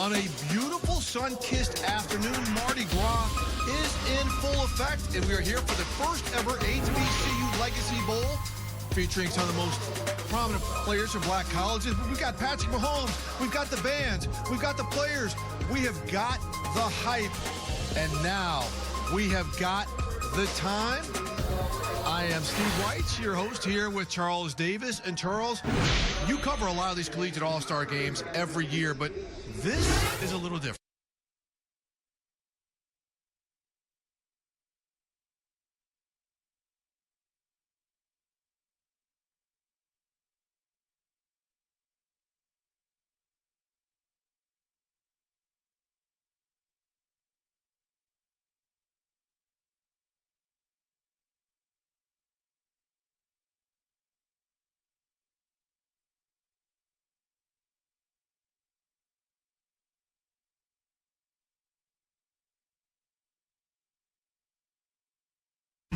On a beautiful sun-kissed afternoon, Mardi Gras is in full effect, and we are here for the first ever HBCU Legacy Bowl, featuring some of the most prominent players from black colleges. We've got Patrick Mahomes, we've got the bands, we've got the players, we have got the hype, and now we have got the time. I am Steve White, your host, here with Charles Davis. And Charles, you cover a lot of these collegiate all-star games every year, but this is a little different.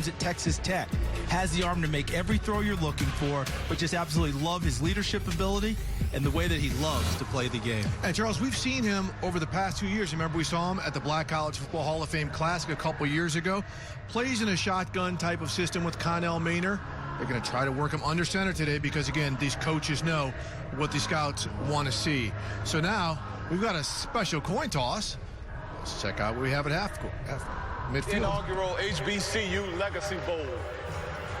At Texas Tech, has the arm to make every throw you're looking for, but just absolutely love his leadership ability and the way that he loves to play the game. And Charles, we've seen him over the past 2 years. Remember, we saw him at the Black College Football Hall of Fame Classic a couple years ago. Plays in a shotgun type of system with Connell Maynor. They're going to try to work him under center today because, again, these coaches know what the scouts want to see. So now we've got a special coin toss. Let's check out what we have at half midfield. Inaugural HBCU Legacy Bowl.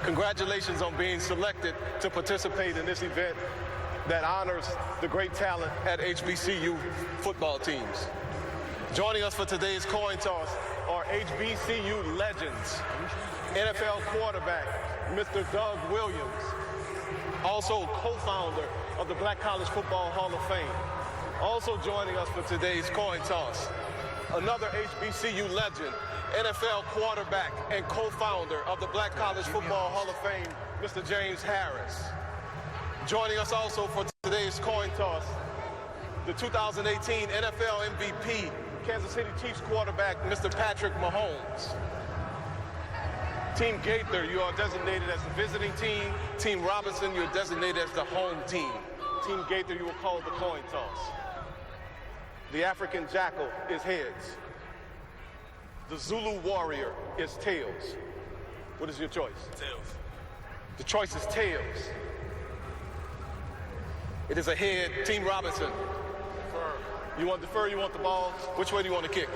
Congratulations on being selected to participate in this event that honors the great talent at HBCU football teams. Joining us for today's coin toss are HBCU legends, NFL quarterback, Mr. Doug Williams, also co-founder of the Black College Football Hall of Fame. Also joining us for today's coin toss, another HBCU legend, NFL quarterback and co-founder of the Black College Football Hall of Fame, Mr. James Harris. Joining us also for today's coin toss, the 2018 NFL MVP, Kansas City Chiefs quarterback, Mr. Patrick Mahomes. Team Gaither, you are designated as the visiting team. Team Robinson, you're designated as the home team. Team Gaither, you will call the coin toss. The African Jackal is heads. The Zulu Warrior is tails. What is your choice? Tails. The choice is tails. It is a head. Team Robinson. Defer. You want to defer, you want the ball? Which way do you want to kick?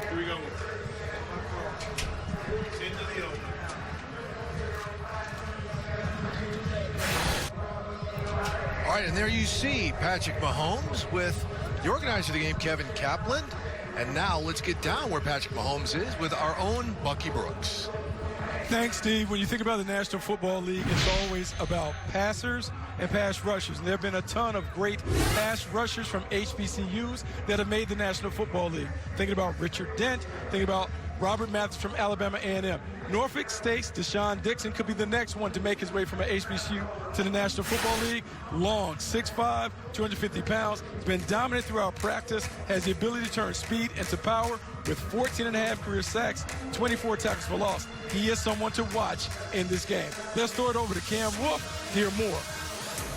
Here we go. Send to the open. All right, and there you see Patrick Mahomes with the organizer of the game, Kevin Kaplan. And now let's get down where Patrick Mahomes is with our own Bucky Brooks. Thanks, Steve. When you think about the National Football League, it's always about passers and pass rushers. And there have been a ton of great pass rushers from HBCUs that have made the National Football League. Thinking about Richard Dent, thinking about Robert Mathis from Alabama A&M. Norfolk State's Deshaun Dixon could be the next one to make his way from an HBCU to the National Football League. Long, 6'5", 250 pounds. He's been dominant throughout practice, has the ability to turn speed into power with 14.5 career sacks, 24 tackles for loss. He is someone to watch in this game. Let's throw it over to Cam Wolf to hear more.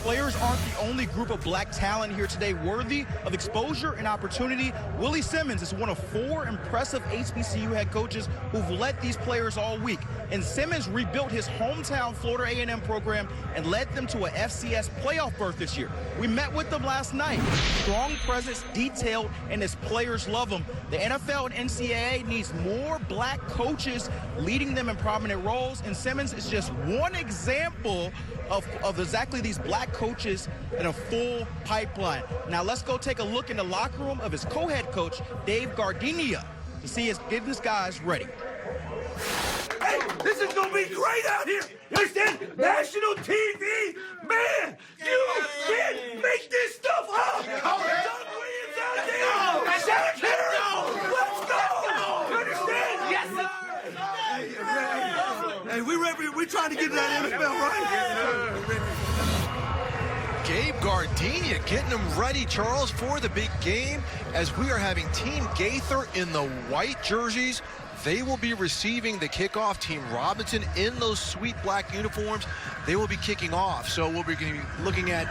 Players aren't the only group of black talent here today worthy of exposure and opportunity. Willie Simmons is one of 4 impressive HBCU head coaches who've led these players all week. And Simmons rebuilt his hometown Florida A&M program and led them to a FCS playoff berth this year. We met with them last night. Strong presence, detailed, and his players love him. The NFL and NCAA needs more black coaches leading them in prominent roles, and Simmons is just one example of exactly these black coaches in a full pipeline. Now let's go take a look in the locker room of his co-head coach, Dave Gardenia, to see his business guys ready. Hey, this is gonna be great out here. You understand? National TV, man, you can't make this stuff up. Doug Williams out there. Santa Clara, let's go. You understand? Yes, sir. Hey, we ready? We trying to get to that NFL, right? Gabe Gardenia getting them ready, Charles, for the big game as we are having Team Gaither in the white jerseys They will be receiving the kickoff. Team Robinson in those sweet black uniforms, they will be kicking off. So we'll be looking at,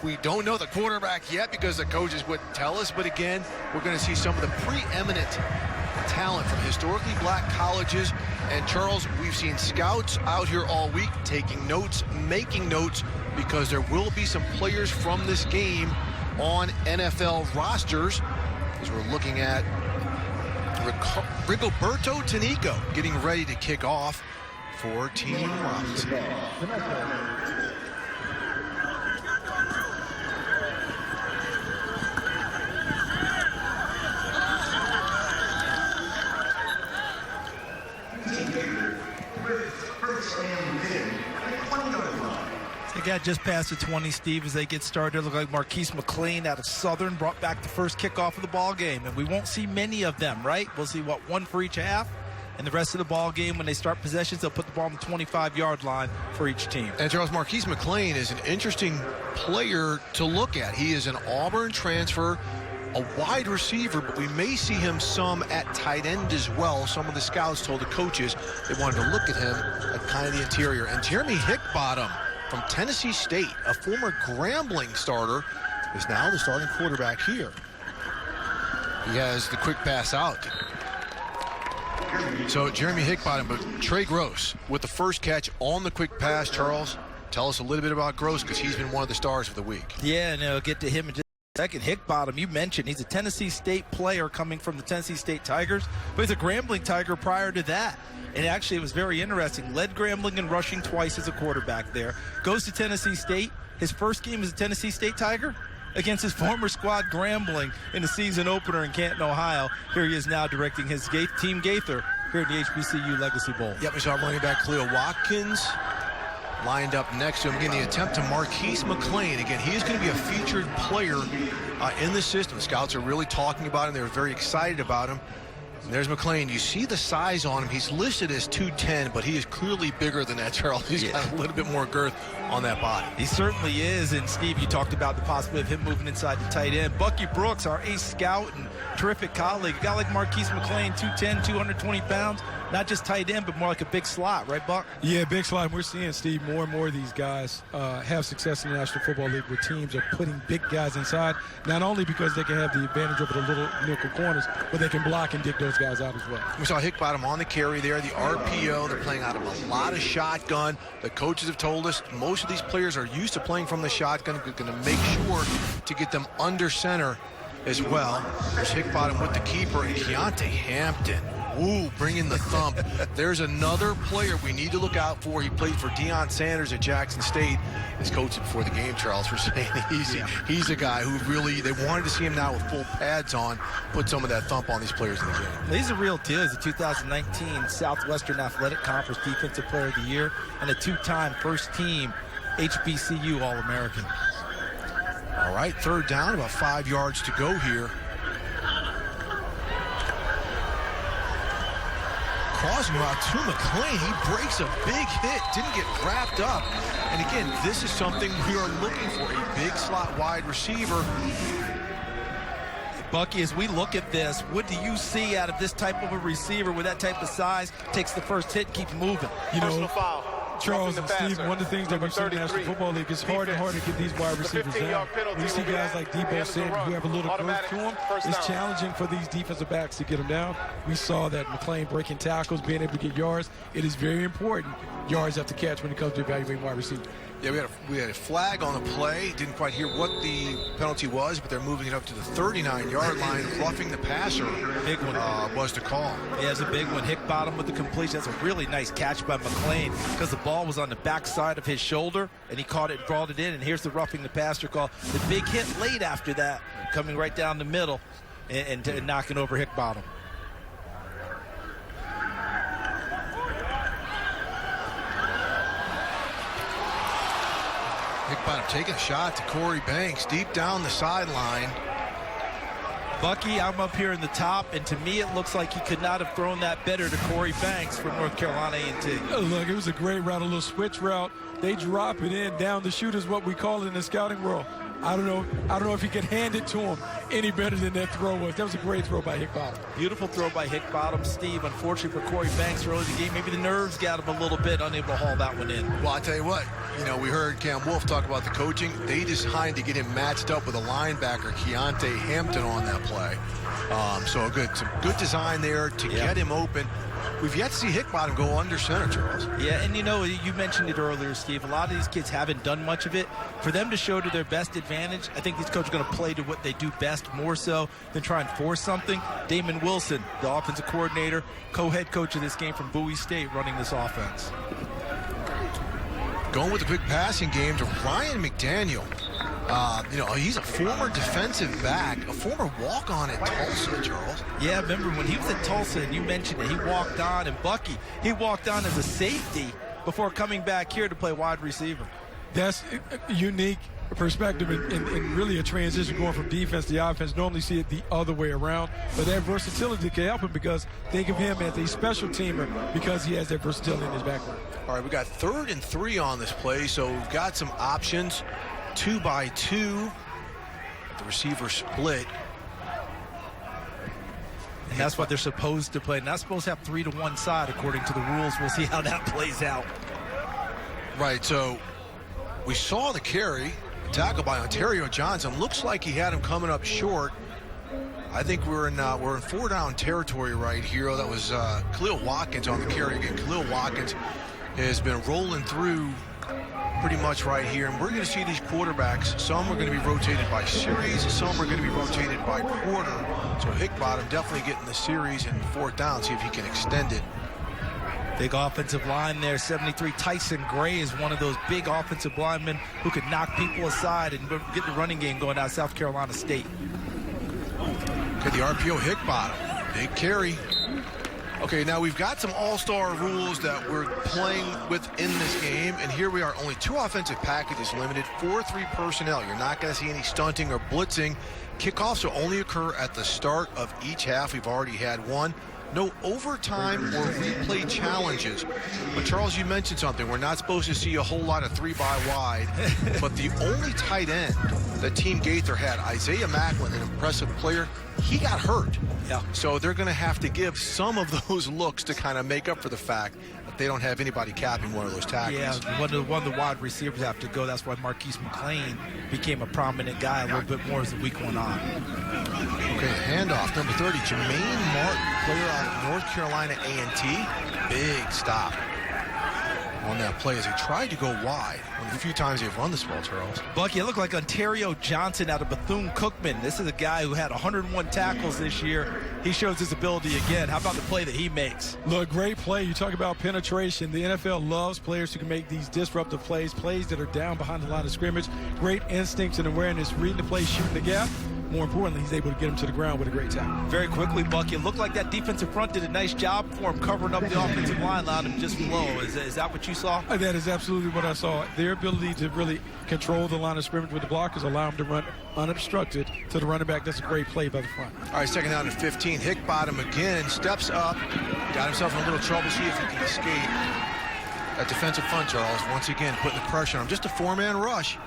we don't know the quarterback yet because the coaches wouldn't tell us, but again, we're going to see some of the preeminent talent from historically black colleges. And Charles, we've seen scouts out here all week taking notes, making notes, because there will be some players from this game on NFL rosters, as we're looking at Rigoberto Tanico getting ready to kick off for Team Robinson. They got just past the 20, Steve, as they get started. It looked like Marquise McLean out of Southern brought back the first kickoff of the ball game, and we won't see many of them, right? We'll see, what, one for each half? And the rest of the ball game, when they start possessions, they'll put the ball on the 25-yard line for each team. And Charles, Marquise McLean is an interesting player to look at. He is an Auburn transfer, a wide receiver, but we may see him some at tight end as well. Some of the scouts told the coaches they wanted to look at him at kind of the interior. And Jeremy Hickbottom from Tennessee State, a former Grambling starter, is now the starting quarterback here. He has the quick pass out. So Jeremy Hickbottom, but Trey Gross with the first catch on the quick pass. Charles, tell us a little bit about Gross, because he's been one of the stars of the week. Yeah, and I'll get to him in just a second. Hickbottom, you mentioned, he's a Tennessee State player coming from the Tennessee State Tigers, but he's a Grambling Tiger prior to that. And actually, it was very interesting. Led Grambling in rushing twice as a quarterback there. Goes to Tennessee State. His first game as a Tennessee State Tiger against his former squad, Grambling, in the season opener in Canton, Ohio. Here he is now directing his Team Gaither here at the HBCU Legacy Bowl. Yep, we saw running back Khalil Watkins lined up next to him. Again, the attempt to Marquise McLean. Again, he is going to be a featured player in the system. Scouts are really talking about him. They're very excited about him. And there's McLean. You see the size on him. He's listed as 210, but he is clearly bigger than that, Charles. He's got a little bit more girth on that body. He certainly is. And Steve, you talked about the possibility of him moving inside the tight end. Bucky Brooks, our ace scout and terrific colleague, a guy like Marquise McLean, 210, 220 pounds, not just tight end, but more like a big slot, right, Buck? Yeah, big slot. We're seeing, Steve, more and more of these guys have success in the National Football League, where teams are putting big guys inside, not only because they can have the advantage over the little nickel corners, but they can block and dig those guys out as well. We saw Hickbottom on the carry there, the RPO. They're playing out of a lot of shotgun. The coaches have told us most of these players are used to playing from the shotgun. We're going to make sure to get them under center as well. There's Hickbottom with the keeper, and Keontae Hampton. Ooh, bringing the thump. There's another player we need to look out for. He played for Deion Sanders at Jackson State. His coach before the game, Charles, for saying he's a guy who really, they wanted to see him now with full pads on, put some of that thump on these players in the game. He's a real deal. He's a 2019 Southwestern Athletic Conference Defensive Player of the Year and a two-time first-team HBCU All-American. All right, third down, about 5 yards to go here. Crossing route to McLean. He breaks a big hit, didn't get wrapped up. And again, this is something we are looking for, a big slot wide receiver. Bucky, as we look at this, what do you see out of this type of a receiver with that type of size? Takes the first hit, keeps moving. You know, Personal foul. Charles and Steve, one of the things that we've seen in the National Football League, it's harder and harder to get these wide receivers down. You see guys like Debo Sanders who have a little growth to them. It's challenging for these defensive backs to get them down. We saw that McLean breaking tackles, being able to get yards. It is very important, yards have to catch when it comes to evaluating wide receiver. Yeah, we had a flag on the play. Didn't quite hear what the penalty was, but they're moving it up to the 39-yard line. Roughing the passer big one. Was the call. Yeah, it's a big one. Hickbottom with the completion. That's a really nice catch by McLean because the ball was on the backside of his shoulder, and he caught it and brought it in. And here's the roughing the passer call. The big hit late after that, coming right down the middle and knocking over Hickbottom. Hickbottom taking a shot to Corey Banks deep down the sideline. Bucky, I'm up here in the top, and to me it looks like he could not have thrown that better to Corey Banks from North Carolina A&T. Look, it was a great route, a little switch route. They drop it in. Down the chute is what we call it in the scouting world. I don't know if he can hand it to him any better than that throw was. That was a great throw by Hickbottom. Beautiful throw by Hickbottom. Steve, unfortunately for Corey Banks early in the game, maybe the nerves got him a little bit, unable to haul that one in. Well, I tell you what, we heard Cam Wolf talk about the coaching. They decided to get him matched up with a linebacker, Keontae Hampton, on that play. So some good design there to get him open. We've yet to see Hickbottom go under center, Charles. Yeah, and you mentioned it earlier, Steve. A lot of these kids haven't done much of it. For them to show to their best advantage, I think these coaches are going to play to what they do best more so than try and force something. Damon Wilson, the offensive coordinator, co-head coach of this game from Bowie State, running this offense. Going with the quick passing game to Ryan McDaniel. He's a former defensive back, a former walk-on at Tulsa, Charles. Yeah, remember when he was at Tulsa, and you mentioned it, he walked on, and Bucky, he walked on as a safety before coming back here to play wide receiver. That's a unique perspective and really a transition going from defense to offense. Normally see it the other way around, but that versatility can help him because think of him as a special teamer because he has that versatility in his background. All right, we got 3rd and 3 on this play, so we've got some options. 2 by 2. The receiver split. And that's what they're supposed to play. Not supposed to have 3 to one side according to the rules. We'll see how that plays out. Right, so we saw the carry, tackle by Ontario Johnson. Looks like he had him coming up short. I think we're in 4-down territory right here. That was Khalil Watkins on the carry again. Khalil Watkins has been rolling through pretty much right here, and we're going to see these quarterbacks. Some are going to be rotated by series, some are going to be rotated by quarter. So Hickbottom definitely getting the series and 4th down, see if he can extend it. Big offensive line there, 73. Tyson Gray is one of those big offensive linemen who could knock people aside and get the running game going out of South Carolina State. Okay, the RPO Hickbottom, big carry. Okay, now we've got some all-star rules that we're playing with in this game, and here we are, only 2 offensive packages limited, 4-3 personnel. You're not going to see any stunting or blitzing. Kickoffs will only occur at the start of each half. We've already had one. No overtime or replay challenges. But Charles, you mentioned something. We're not supposed to see a whole lot of 3 by wide, but the only tight end that Team Gaither had, Isaiah Macklin, an impressive player, he got hurt. Yeah. So they're going to have to give some of those looks to kind of make up for the fact that they don't have anybody capping one of those tackles. Yeah, one of the wide receivers have to go. That's why Marquise McLean became a prominent guy a little bit more as the week went on. Okay, handoff, number 30, Jermaine Martin, player out of North Carolina A&T. Big stop on that play as he tried to go wide. One of the few times they've run this ball, Charles. Bucky, it looked like Ontario Johnson out of Bethune-Cookman. This is a guy who had 101 tackles this year. He shows his ability again. How about the play that he makes? Look, great play. You talk about penetration. The NFL loves players who can make these disruptive plays that are down behind the line of scrimmage. Great instincts and awareness, reading the play, shooting the gap. More importantly, he's able to get him to the ground with a great tackle. Very quickly, Bucky, it looked like that defensive front did a nice job for him, covering up the offensive line, allowed him just below. Is that what you saw? That is absolutely what I saw. Their ability to really control the line of scrimmage with the blockers, allow him to run unobstructed to the running back. That's a great play by the front. All right, 2nd down and 15. Hickbottom again, steps up, got himself in a little trouble, see if he can escape. That defensive front, Charles, once again, putting the pressure on him. Just a 4-man rush.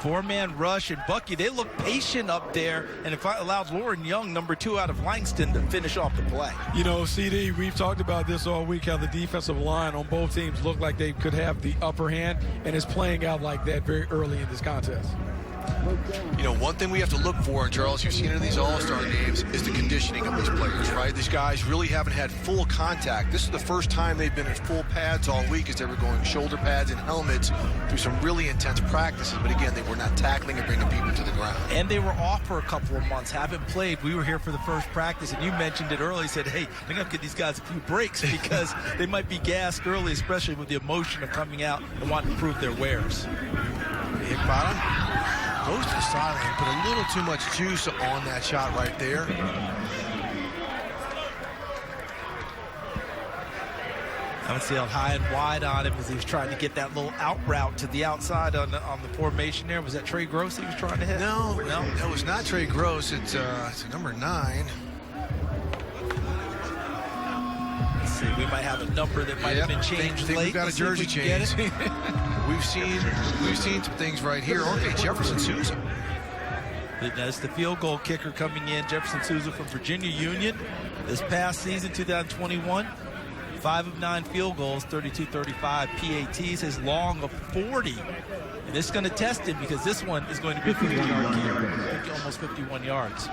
4-man rush, and Bucky, they look patient up there, and it allows Lauren Young, number 2 out of Langston, to finish off the play. You know, CD, we've talked about this all week, how the defensive line on both teams look like they could have the upper hand, and it's playing out like that very early in this contest. You know, one thing we have to look for, and Charles, you've seen it in these all-star games, is the conditioning of these players, right? These guys really haven't had full contact. This is the first time they've been in full pads all week as they were going shoulder pads and helmets through some really intense practices. But again, they were not tackling and bringing people to the ground. And they were off for a couple of months, haven't played. We were here for the first practice, and you mentioned it early. Said, hey, they're going to give these guys a few breaks because they might be gassed early, especially with the emotion of coming out and wanting to prove their wares. Hickbottom goes to the sideline, put a little too much juice on that shot right there. Haven't seen high and wide on him as he was trying to get that little out route to the outside on the formation there. Was that Trey Gross he was trying to hit? No, that was not Trey Gross. It's number 9. Let's see, we might have a number that might have been changed think late. We've got a jersey change. We've seen some things right here. Okay, Jefferson Sousa. That's the field goal kicker coming in, Jefferson Souza from Virginia Union. This past season, 2021, 5 of 9 field goals, 32-35 PATs, his long of 40. And this is going to test him because this one is going to be a 50-yard kick, almost 51 yards.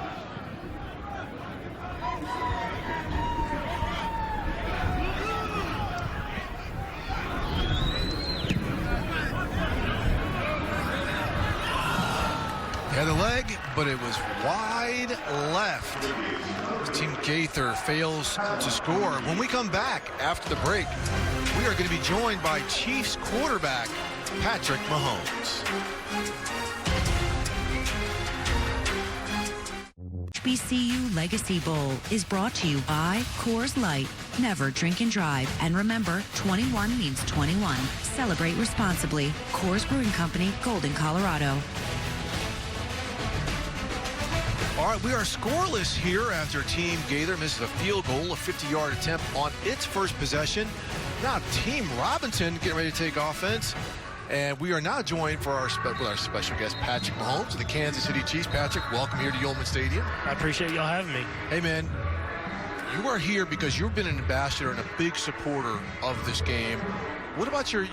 Had a leg, but it was wide left. Team Gaither fails to score. When we come back after the break, we are going to be joined by Chiefs quarterback Patrick Mahomes. HBCU Legacy Bowl is brought to you by Coors Light. Never drink and drive. And remember, 21 means 21. Celebrate responsibly. Coors Brewing Company, Golden, Colorado. All right, we are scoreless here after Team Gaither misses a field goal, a 50-yard attempt on its first possession. Now Team Robinson getting ready to take offense. And we are now joined with our special guest, Patrick Mahomes of the Kansas City Chiefs. Patrick, welcome here to Yulman Stadium. I appreciate y'all having me. Hey, man, you are here because you've been an ambassador and a big supporter of this game. What about your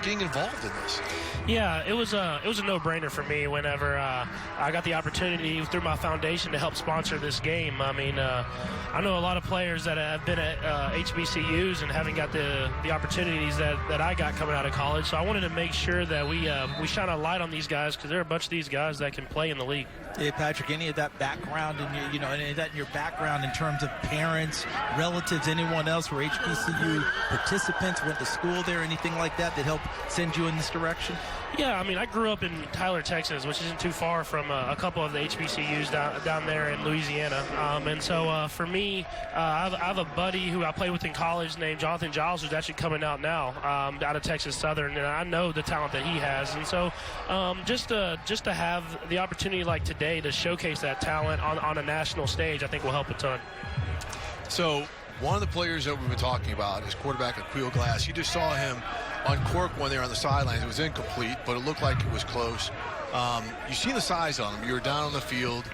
getting involved in this? Yeah, it was a no-brainer for me whenever I got the opportunity through my foundation to help sponsor this game. I mean, I know a lot of players that have been at HBCUs and haven't got the opportunities that I got coming out of college. So I wanted to make sure that we shine a light on these guys because there are a bunch of these guys that can play in the league. Hey, Patrick, any of that background any of that in your background in terms of parents, relatives, anyone else who are HBCU participants, went to school there, anything like that helped send you in this direction? Yeah, I mean, I grew up in Tyler, Texas, which isn't too far from a couple of the HBCUs down there in Louisiana. And so for me, I have a buddy who I played with in college named Jonathan Giles, who's actually coming out now out of Texas Southern, and I know the talent that he has. And so just to have the opportunity like today to showcase that talent on a national stage, I think will help a ton. So one of the players that we've been talking about is quarterback Aquil Glass. You just saw him uncork one there on the sidelines. It was incomplete, but it looked like it was close. You see the size on him. You were down on the field.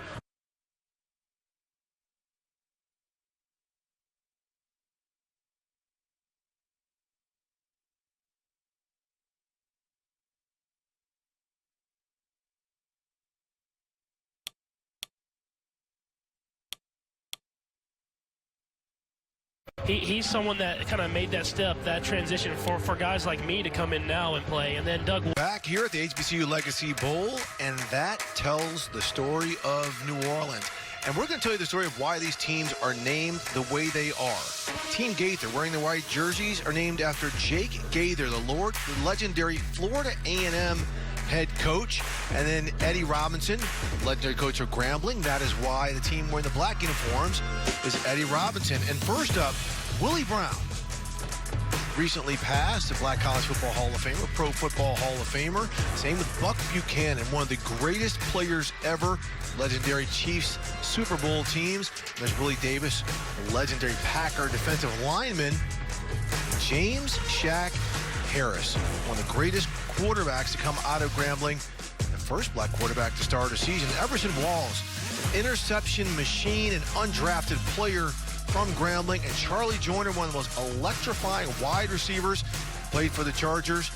He's someone that kind of made that step, that transition for guys like me to come in now and play. And then Doug. Back here at the HBCU Legacy Bowl, and that tells the story of New Orleans. And we're going to tell you the story of why these teams are named the way they are. Team Gaither, wearing the white jerseys, are named after Jake Gaither, the legendary Florida A&M head coach. And then Eddie Robinson, legendary coach of Grambling. That is why the team wearing the black uniforms is Eddie Robinson. And first up, Willie Brown. Recently passed, a Black College Football Hall of Famer, Pro Football Hall of Famer. Same with Buck Buchanan, one of the greatest players ever. Legendary Chiefs Super Bowl teams. There's Willie Davis, a legendary Packer defensive lineman. James Shaq Harris, one of the greatest quarterbacks to come out of Grambling. The first black quarterback to start a season. Everson Walls, an interception machine, an undrafted player from Grambling. And Charlie Joyner, one of the most electrifying wide receivers, played for the Chargers.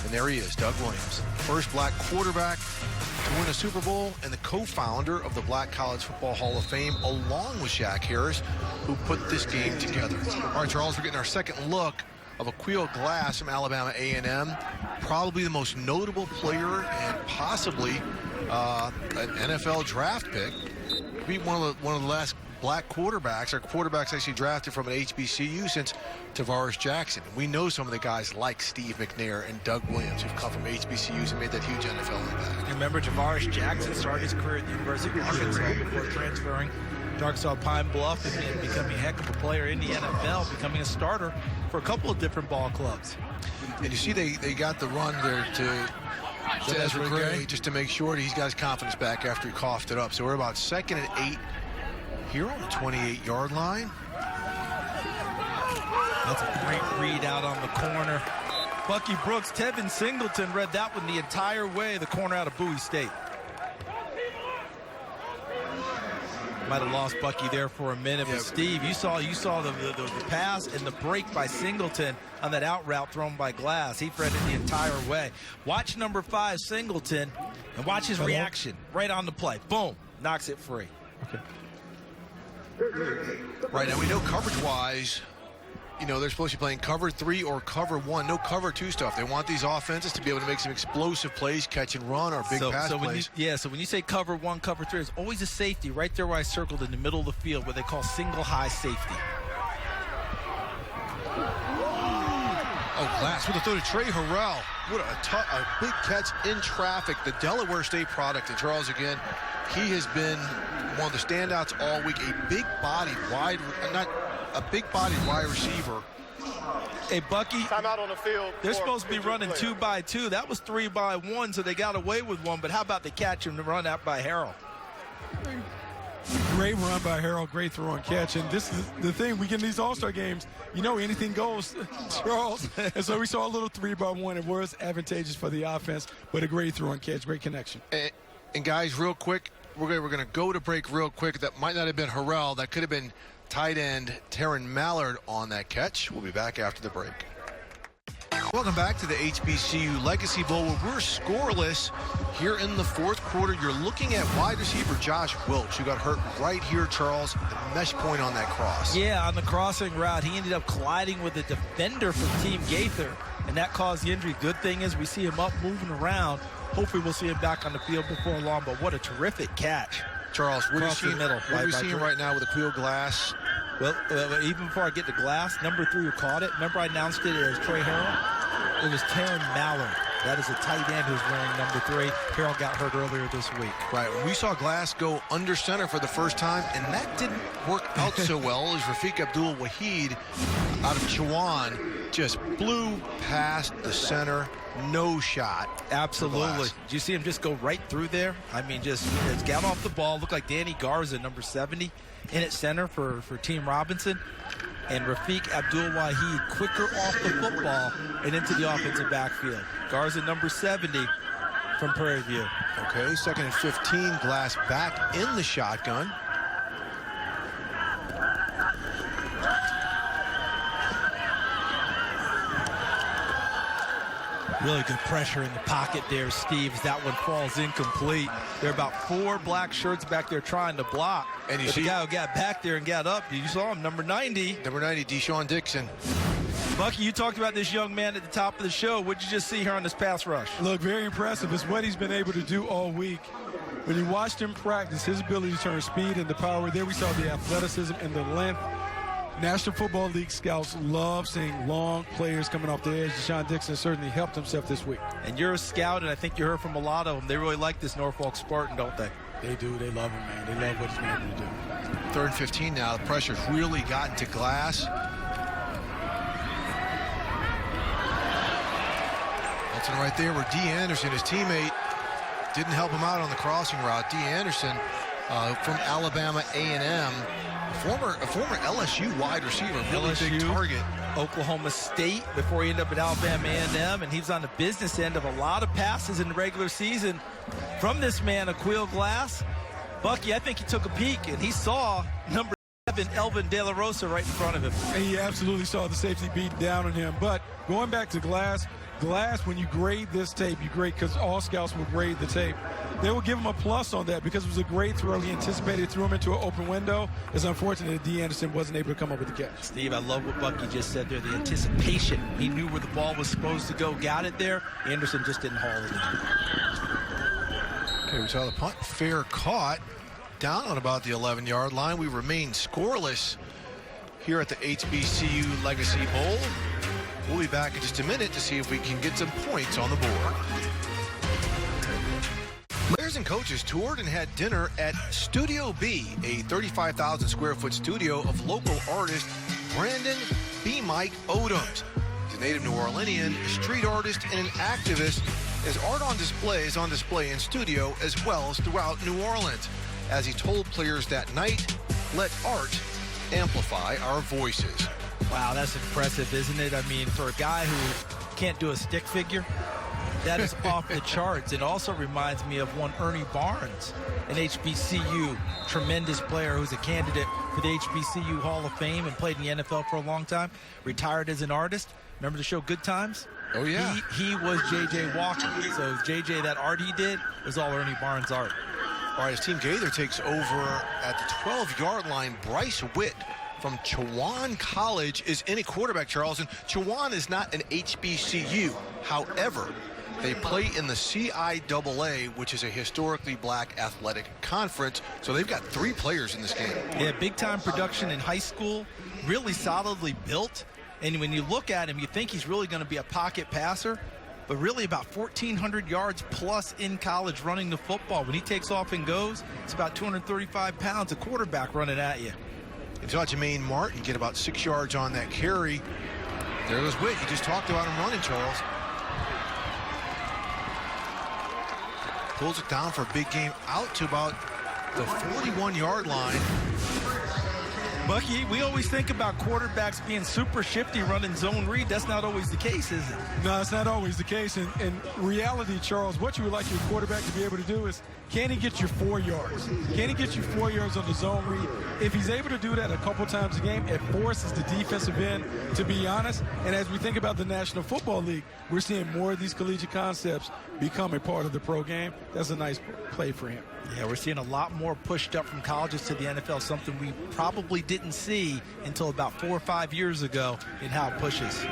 And there he is, Doug Williams, first black quarterback to win a Super Bowl and the co-founder of the Black College Football Hall of Fame, along with Shaq Harris, who put this game together. All right, Charles, we're getting our second look of Aquil Glass from Alabama A&M, probably the most notable player and possibly an NFL draft pick. Be one of the last black quarterbacks, or quarterbacks actually drafted from an HBCU since Tavares Jackson. We know some of the guys like Steve McNair and Doug Williams who've come from HBCUs and made that huge NFL impact. Remember, Tavares Jackson started his career at the University of Arkansas before transferring to Arkansas Pine Bluff and becoming a heck of a player in the NFL, becoming a starter for a couple of different ball clubs. And you see they got the run there to Ezra Gray just to make sure that he's got his confidence back after he coughed it up. So we're about 2nd and 8 here on the 28-yard line. That's a great read out on the corner. Bucky Brooks, Tevin Singleton read that one the entire way, the corner out of Bowie State. Might have lost Bucky there for a minute, but Steve, you saw the pass and the break by Singleton on that out route thrown by Glass. He threaded the entire way. Watch number 5, Singleton, and watch his reaction right on the play. Boom, knocks it free. Okay. Right now, we know coverage-wise, you know, they're supposed to be playing cover 3 or cover 1, no cover 2 stuff. They want these offenses to be able to make some explosive plays, catch and run, or big pass plays. So when you say cover 1, cover 3, there's always a safety right there where I circled in the middle of the field, what they call single high safety. Oh, Glass with a throw to Trey Harrell. What a big catch in traffic. The Delaware State product. And Charles, again, he has been one of the standouts all week. A big-bodied wide receiver. Hey, Bucky, Timeout on the field. they're supposed to be running 2-by-2. That was 3-by-1, so they got away with one. But how about the catch and the run out by Harrell? Great run by Harold, great throw and catch. And this is the thing, we get in these All-Star games, you know anything goes, Charles. And so we saw a little 3-by-1. It was advantageous for the offense, but a great throw and catch, great connection. And guys, real quick, we're going to go to break real quick. That might not have been Harrell. That could have been tight end Taryn Mallard on that catch. We'll be back after the break. Welcome back to the HBCU Legacy Bowl, where we're scoreless here in the 4th quarter. You're looking at wide receiver Josh Wilkes, who got hurt right here, Charles, the mesh point on that cross. Yeah, on the crossing route, he ended up colliding with a defender from Team Gaither, and that caused the injury. Good thing is we see him up, moving around. Hopefully we'll see him back on the field before long, but what a terrific catch. Charles, what are you seeing right now with Aquil Glass? Well, even before I get to Glass, number 3 who caught it, remember I announced it as Trey Harrell? It was Taryn Mallard. That is a tight end who's wearing number 3. Harrell got hurt earlier this week. Right. We saw Glass go under center for the first time, and that didn't work out so well as Rafiq Abdul-Wahid out of Chowan just blew past the center. No shot. Absolutely. Did you see him just go right through there? I mean, just got off the ball. Looked like Danny Garza, number 70, in at center for Team Robinson. And Rafiq Abdul-Wahid quicker off the football and into the offensive backfield. Garza, number 70 from Prairie View. Okay, 2nd and 15. Glass back in the shotgun. Really good pressure in the pocket there, Steve, as that one falls incomplete. There are about 4 black shirts back there trying to block. And you see the guy who got back there and got up, you saw him, number 90. Number 90, Deshaun Dixon. Bucky, you talked about this young man at the top of the show. What did you just see here on this pass rush? Look, very impressive. It's what he's been able to do all week. When you watched him practice, his ability to turn speed into power, there we saw the athleticism and the length. National Football League scouts love seeing long players coming off the edge. Deshaun Dixon certainly helped himself this week. And you're a scout, and I think you heard from a lot of them. They really like this Norfolk Spartan, don't they? They do. They love him, man. They love what he's been able to do. 3rd and 15 now. The pressure's really gotten to Glass. Wilson right there where D. Anderson, his teammate, didn't help him out on the crossing route. D. Anderson from Alabama A&M. A former LSU wide receiver, really LSU, big target. Oklahoma State before he ended up at Alabama A&M, and he's on the business end of a lot of passes in the regular season from this man, Aquil Glass. Bucky, I think he took a peek, and he saw number 7, Elvin De La Rosa, right in front of him. And he absolutely saw the safety beat down on him. But going back to Glass, when you grade this tape, you grade, because all scouts will grade the tape, they will give him a plus on that because it was a great throw. He anticipated, threw him into an open window. It's unfortunate that D. Anderson wasn't able to come up with the catch. Steve, I love what Bucky just said there, the anticipation. He knew where the ball was supposed to go, got it there. Anderson just didn't haul it in. Okay, we saw the punt, fair caught, down on about the 11-yard line. We remain scoreless here at the HBCU Legacy Bowl. We'll be back in just a minute to see if we can get some points on the board. Players and coaches toured and had dinner at Studio B, a 35,000 square foot studio of local artist Brandon B. Mike Odoms. He's a native New Orleanian, a street artist, and an activist. His art is on display in studio as well as throughout New Orleans. As he told players that night, let art amplify our voices. Wow, that's impressive, isn't it? I mean, for a guy who can't do a stick figure, That is off the charts. It also reminds me of one Ernie Barnes, an HBCU tremendous player who's a candidate for the HBCU Hall of Fame and played in the NFL for a long time, retired as an artist. Remember the show Good Times? Oh, yeah. He was J.J. Walker. So J.J., that art he did was all Ernie Barnes art. All right, as Team Gaither takes over at the 12-yard line, Bryce Witt from Chowan College is in a quarterback, Charles. And Chowan is not an HBCU. However, they play in the CIAA, which is a historically black athletic conference. So they've got 3 players in this game. Yeah, big-time production in high school, really solidly built. And when you look at him, you think he's really going to be a pocket passer, but really about 1,400 yards plus in college running the football. When he takes off and goes, it's about 235 pounds, a quarterback running at you. You saw Jermaine Martin get about 6 yards on that carry. There goes Witt. You just talked about him running, Charles. Pulls it down for a big game out to about the 41-yard line. Bucky, we always think about quarterbacks being super shifty running zone read. That's not always the case, is it? No, it's not always the case. In reality, Charles, what you would like your quarterback to be able to do is, can he get you 4 yards? Can he get you 4 yards on the zone read? If he's able to do that a couple times a game, it forces the defensive end to be honest. And as we think about the National Football League, we're seeing more of these collegiate concepts become a part of the pro game. That's a nice play for him. Yeah, we're seeing a lot more pushed up from colleges to the NFL, something we probably didn't see until about 4 or 5 years ago in how it pushes.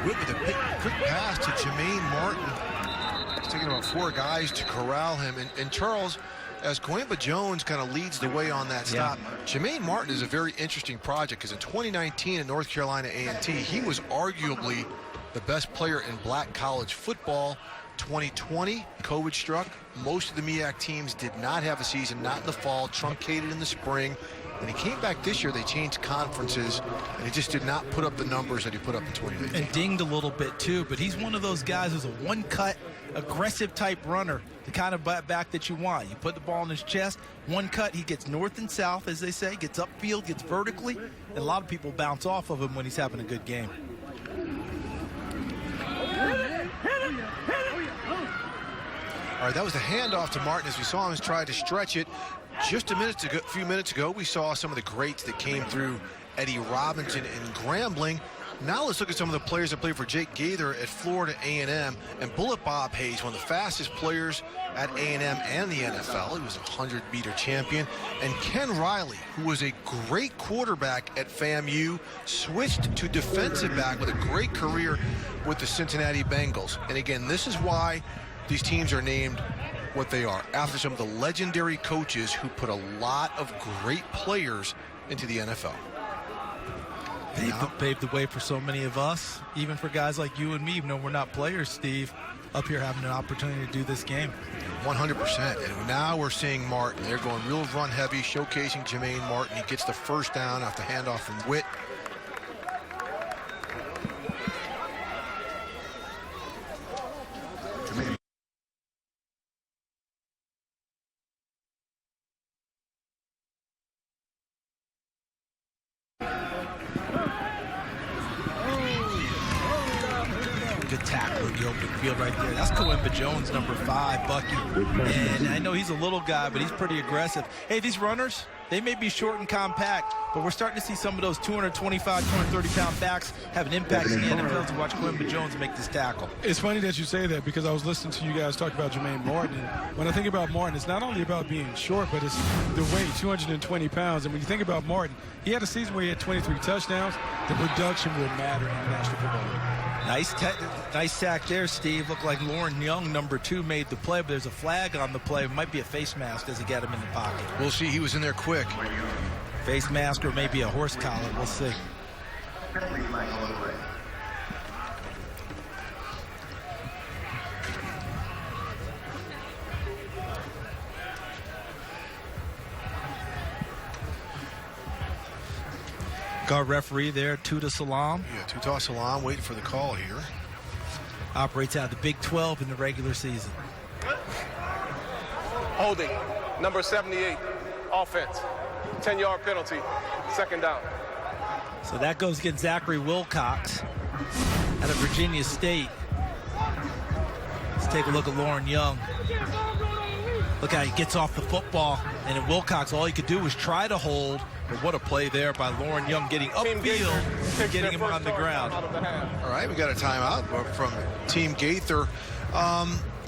Witt with a quick pass to Jermaine Martin. It's taking about 4 guys to corral him. And Charles, as Coimba Jones kind of leads the way on that stop, Jermaine Martin is a very interesting project because in 2019 at North Carolina A&T, he was arguably the best player in black college football. 2020, COVID struck. Most of the MEAC teams did not have a season, not in the fall, truncated in the spring. When he came back this year, they changed conferences, and he just did not put up the numbers that he put up in 2018. And dinged a little bit, too. But he's one of those guys who's a one-cut, aggressive-type runner, the kind of back that you want. You put the ball in his chest, one cut, he gets north and south, as they say, gets upfield, gets vertically, and a lot of people bounce off of him when he's having a good game. All right, that was the handoff to Martin as we saw him try to stretch it. Just a few minutes ago, we saw some of the greats that came through Eddie Robinson and Grambling. Now let's look at some of the players that played for Jake Gaither at Florida A&M. And Bullet Bob Hayes, one of the fastest players at A&M and the NFL. He was a 100-meter champion. And Ken Riley, who was a great quarterback at FAMU, switched to defensive back with a great career with the Cincinnati Bengals. And again, this is why these teams are named what they are, after some of the legendary coaches who put a lot of great players into the NFL. Paved the way for so many of us, even for guys like you and me, even though we're not players, Steve, up here having an opportunity to do this game. 100%. And now we're seeing Martin. They're going real run heavy, showcasing Jermaine Martin. He gets the first down off the handoff from Witt. Good tackle in the open field right there. That's Coimba Jones, number 5, Bucky. And I know he's a little guy, but he's pretty aggressive. Hey, these runners, they may be short and compact, but we're starting to see some of those 225, 230-pound backs have an impact in the NFL to watch Coimba Jones make this tackle. It's funny that you say that because I was listening to you guys talk about Jermaine Martin. And when I think about Martin, it's not only about being short, but it's the weight, 220 pounds. And when you think about Martin, he had a season where he had 23 touchdowns. The production will matter in the National Football League. Nice sack there, Steve. Looked like Lauren Young, number 2, made the play, but there's a flag on the play. It might be a face mask as he got him in the pocket. We'll see. He was in there quick. Face mask or maybe a horse collar. We'll see. Guard referee there, Tuta Salam. Yeah, Tuta Salam waiting for the call here. Operates out of the Big 12 in the regular season. Holding, number 78, offense. 10-yard penalty, second down. So that goes against Zachary Wilcox out of Virginia State. Let's take a look at Lauren Young. Look how he gets off the football. And in Wilcox, all he could do was try to hold. But what a play there by Lauren Young, getting upfield, getting him on the ground. All right, we got a timeout from Team Gaither.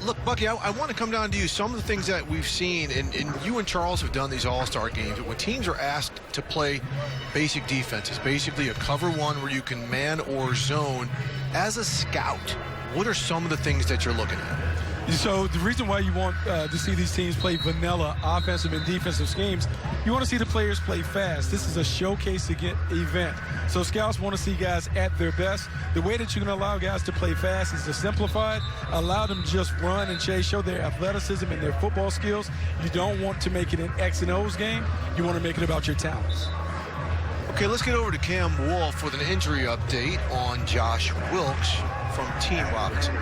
Look, Bucky, I want to come down to you. Some of the things that we've seen, and you and Charles have done these all-star games, when teams are asked to play basic defenses, basically a cover one where you can man or zone, as a scout, what are some of the things that you're looking at? So the reason why you want to see these teams play vanilla offensive and defensive schemes, you want to see the players play fast. This is a showcase event. So scouts want to see guys at their best. The way that you can allow guys to play fast is to simplify it, allow them to just run and chase, show their athleticism and their football skills. You don't want to make it an X and O's game. You want to make it about your talents. Okay, let's get over to Cam Wolf with an injury update on Josh Wilkes from Team Robinson.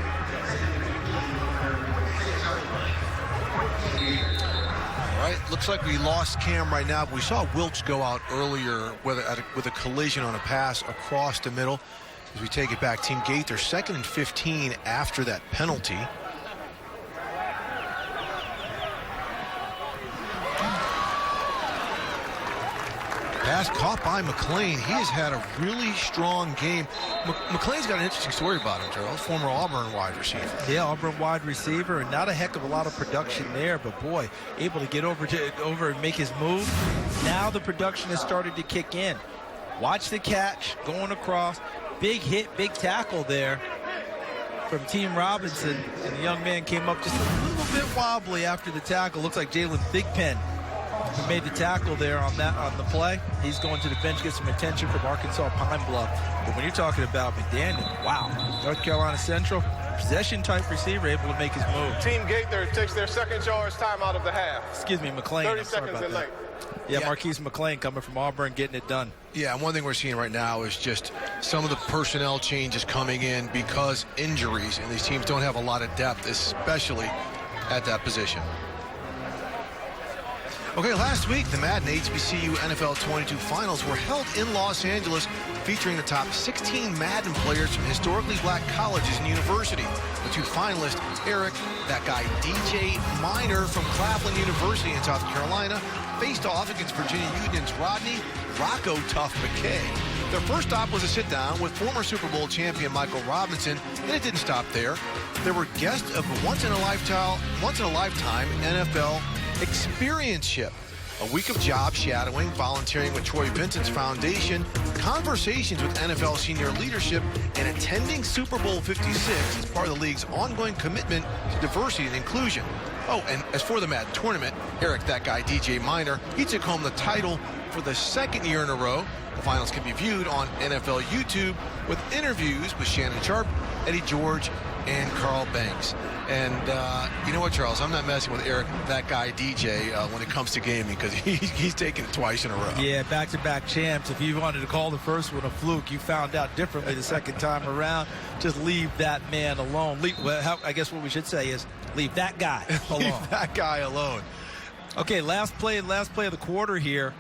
All right, looks like we lost Cam right now, but we saw Wilkes go out earlier with a collision on a pass across the middle. As we take it back, Team Gaither 2nd and 15 after that penalty. Pass caught by McLean. He has had a really strong game. McLean's got an interesting story about him, Charles. Former Auburn wide receiver. Yeah, Auburn wide receiver, and not a heck of a lot of production there, but boy, able to get over and make his move. Now the production has started to kick in. Watch the catch, going across. Big hit, big tackle there from Team Robinson, and the young man came up just a little bit wobbly after the tackle. Looks like Jalen Thigpen who made the tackle there on the play. He's going to the bench, get some attention from Arkansas Pine Bluff. But when you're talking about McDaniel, wow, North Carolina Central, possession-type receiver, able to make his move. Team Gaither takes their second charge timeout of the half. Excuse me, McLean. 30 seconds in length. Yeah, Marquise McLean coming from Auburn, getting it done. Yeah, and one thing we're seeing right now is just some of the personnel changes coming in because injuries, and these teams don't have a lot of depth, especially at that position. Okay, last week, the Madden HBCU NFL 22 finals were held in Los Angeles, featuring the top 16 Madden players from historically black colleges and universities. The two finalists, Eric, that guy DJ Minor from Claflin University in South Carolina, faced off against Virginia Union's Rodney Rocco Tough McKay. Their first stop was a sit-down with former Super Bowl champion Michael Robinson, and it didn't stop there. There were guests of a once-in-a-lifetime NFL Experience-ship. A week of job shadowing, volunteering with Troy Vincent's foundation, conversations with NFL senior leadership, and attending Super Bowl 56 as part of the league's ongoing commitment to diversity and inclusion. Oh, and as for the Madden tournament, Eric, that guy, DJ Minor, he took home the title for the second year in a row. The finals can be viewed on NFL YouTube with interviews with Shannon Sharp, Eddie George, and Carl Banks. And you know what, Charles? I'm not messing with Eric, that guy DJ, when it comes to gaming, because he's taken it twice in a row. Yeah, back-to-back champs. If you wanted to call the first one a fluke, you found out differently the second time around. Just leave that man alone. I guess what we should say is leave that guy alone. Leave that guy alone. Okay, last play of the quarter here.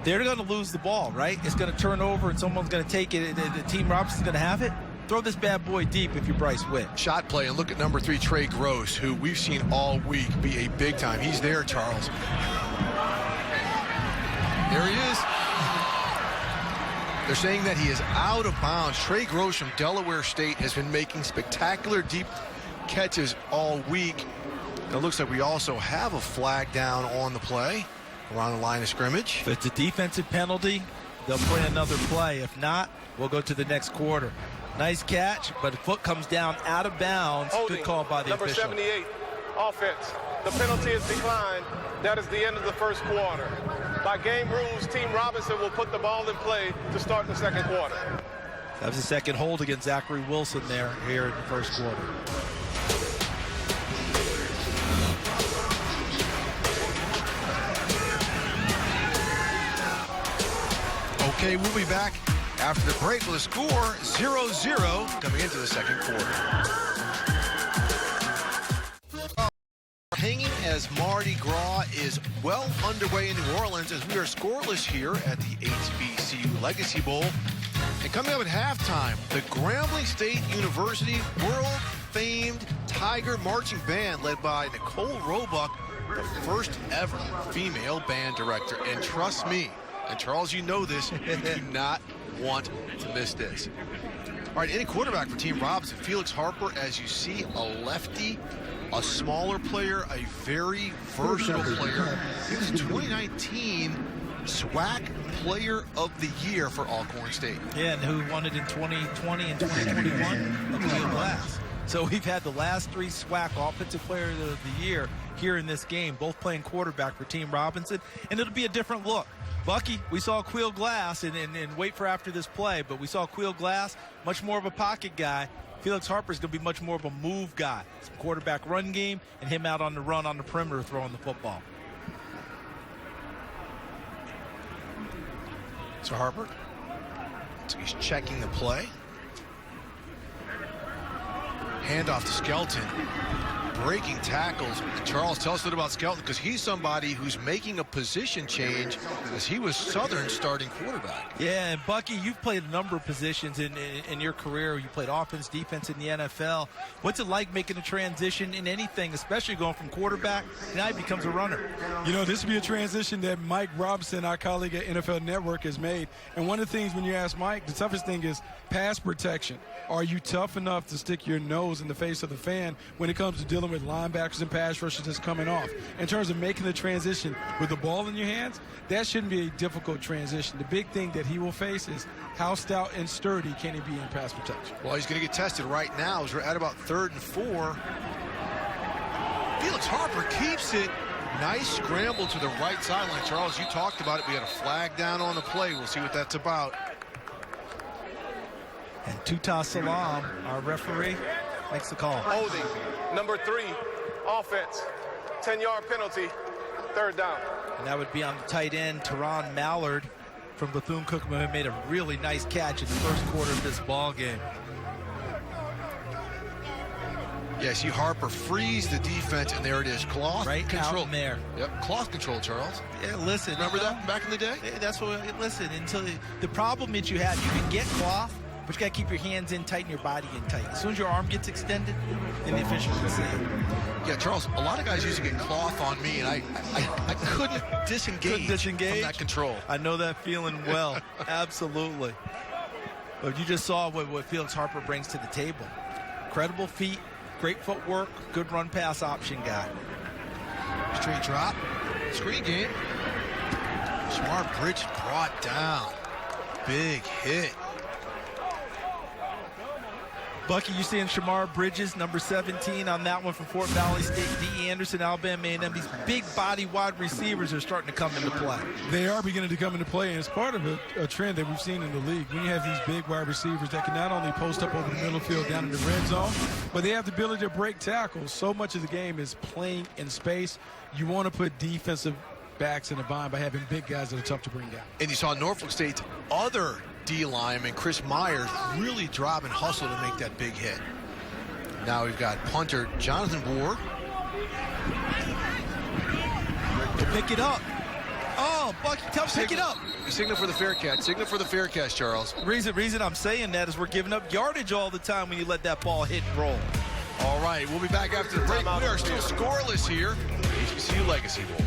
They're going to lose the ball, right? It's going to turn over, and someone's going to take it. The Team Robinson's going to have it. Throw this bad boy deep if you're Bryce Witt. Shot play, and look at number 3, Trey Gross, who we've seen all week be a big time. He's there, Charles. There he is. They're saying that he is out of bounds. Trey Gross from Delaware State has been making spectacular deep catches all week. It looks like we also have a flag down on the play around the line of scrimmage. If it's a defensive penalty, they'll play another play. If not, we'll go to the next quarter. Nice catch, but the foot comes down out of bounds. Holding. Good call by the official. Number 78, offense. The penalty is declined. That is the end of the first quarter. By game rules, Team Robinson will put the ball in play to start the second quarter. That was the second hold against Zachary Wilson there here in the first quarter. Okay, we'll be back after the break with a score 0-0 coming into the second quarter. Hanging as Mardi Gras is well underway in New Orleans as we are scoreless here at the HBCU Legacy Bowl. And coming up at halftime, the Grambling State University world-famed Tiger marching band led by Nicole Roebuck, the first ever female band director. And trust me, and Charles, you know this, you do not want to miss this. All right, any quarterback for Team Robinson. Felix Harper, as you see, a lefty, a smaller player, a very versatile player. He was 2019 SWAC Player of the Year for Alcorn State. Yeah, and who won it in 2020 and 2021? Cleo Glass. So we've had the last 3 SWAC Offensive Player of the Year here in this game, both playing quarterback for Team Robinson, and it'll be a different look. Bucky, we saw Queel Glass, and wait for after this play, but we saw Queel Glass, much more of a pocket guy. Felix Harper's going to be much more of a move guy. Some quarterback run game, and him out on the run on the perimeter throwing the football. So Harper, so he's checking the play. Handoff to Skelton. Breaking tackles. And Charles, tell us a little about Skelton, because he's somebody who's making a position change, as he was Southern's starting quarterback. Yeah, and Bucky, you've played a number of positions in your career. You played offense, defense in the NFL. What's it like making a transition in anything, especially going from quarterback, now he becomes a runner? You know, this would be a transition that Mike Robinson, our colleague at NFL Network, has made. And one of the things when you ask Mike, the toughest thing is pass protection. Are you tough enough to stick your nose in the face of the fan when it comes to dealing with linebackers and pass rushers that's coming off? In terms of making the transition with the ball in your hands, that shouldn't be a difficult transition. The big thing that he will face is how stout and sturdy can he be in pass protection. Well, he's going to get tested right now as we're at about 3rd and 4. Felix Harper keeps it. Nice scramble to the right sideline. Charles, you talked about it. We had a flag down on the play. We'll see what that's about. And Tuta Salam, our referee, makes the call. Holding, number 3, offense, 10-yard penalty, 3rd down. And that would be on the tight end, Teron Mallard from Bethune-Cookman, who made a really nice catch in the first quarter of this ball game. Yeah, see Harper freeze the defense, and there it is. Cloth right control. Out in there. Yep, cloth control, Charles. Yeah, listen. Remember that back in the day? That's what, listen, until the problem that you have, you can get cloth, but you got to keep your hands in tight and your body in tight. As soon as your arm gets extended, then the official can see it. Yeah, Charles, a lot of guys used to get cloth on me, and I couldn't disengage from that control. I know that feeling well. Absolutely. But you just saw what Felix Harper brings to the table. Incredible feet, great footwork, good run-pass option guy. Straight drop, screen game. Smart Bridge brought down. Big hit. Bucky, you seeing Shamar Bridges, number 17 on that one from Fort Valley State, D.E. Anderson, Alabama A&M. These big body wide receivers are starting to come into play. They are beginning to come into play, and it's part of a trend that we've seen in the league. When you have these big wide receivers that can not only post up over the middle field down in the red zone, but they have the ability to break tackles. So much of the game is playing in space. You want to put defensive backs in a bind by having big guys that are tough to bring down. And you saw Norfolk State's other D lineman, Chris Myers, really drop and hustle to make that big hit. Now we've got punter Jonathan Boer. To pick it up. Oh, Bucky, pick it up. Signal for the fair catch. Signal for the fair catch, Charles. Reason I'm saying that is we're giving up yardage all the time when you let that ball hit and roll. All right, we'll be back after the break. We are still scoreless here. HBCU Legacy Bowl.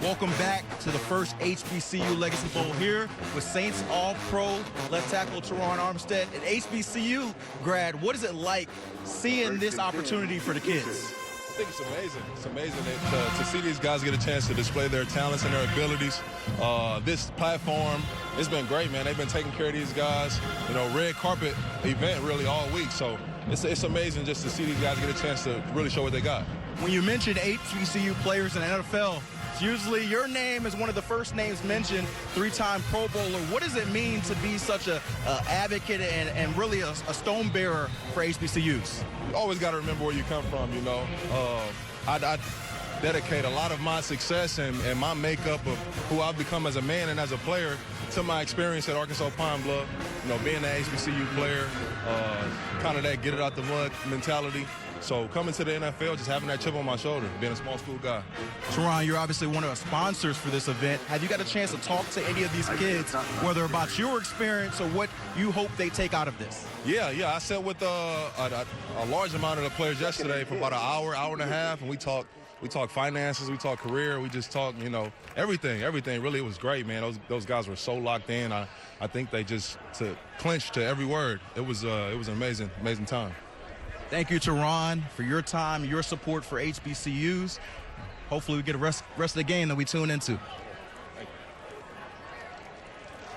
Welcome back to the first HBCU Legacy Bowl here with Saints All-Pro left tackle Teron Armstead. An HBCU grad, what is it like seeing this opportunity for the kids? I think it's amazing. It's amazing to see these guys get a chance to display their talents and their abilities. This platform, it's been great, man. They've been taking care of these guys. You know, red carpet event really all week. So it's amazing just to see these guys get a chance to really show what they got. When you mention HBCU players in the NFL, usually your name is one of the first names mentioned, 3-time Pro Bowler. What does it mean to be such a advocate and really a stone bearer for HBCUs? You always got to remember where you come from, you know. I dedicate a lot of my success and my makeup of who I've become as a man and as a player to my experience at Arkansas Pine Bluff, you know, being an HBCU player, kind of that get it out the mud mentality. So coming to the NFL, just having that chip on my shoulder, being a small school guy. Teron, you're obviously one of the sponsors for this event. Have you got a chance to talk to any of these kids, whether about your experience or what you hope they take out of this? Yeah. I sat with a large amount of the players yesterday for about an hour and a half, and we talked finances, we talked career, we just talked, everything. Really, it was great, man. Those guys were so locked in. I think they just clinched to every word. It was an amazing time. Thank you, Teron, for your time, your support for HBCUs. Hopefully we get a rest of the game that we tune into.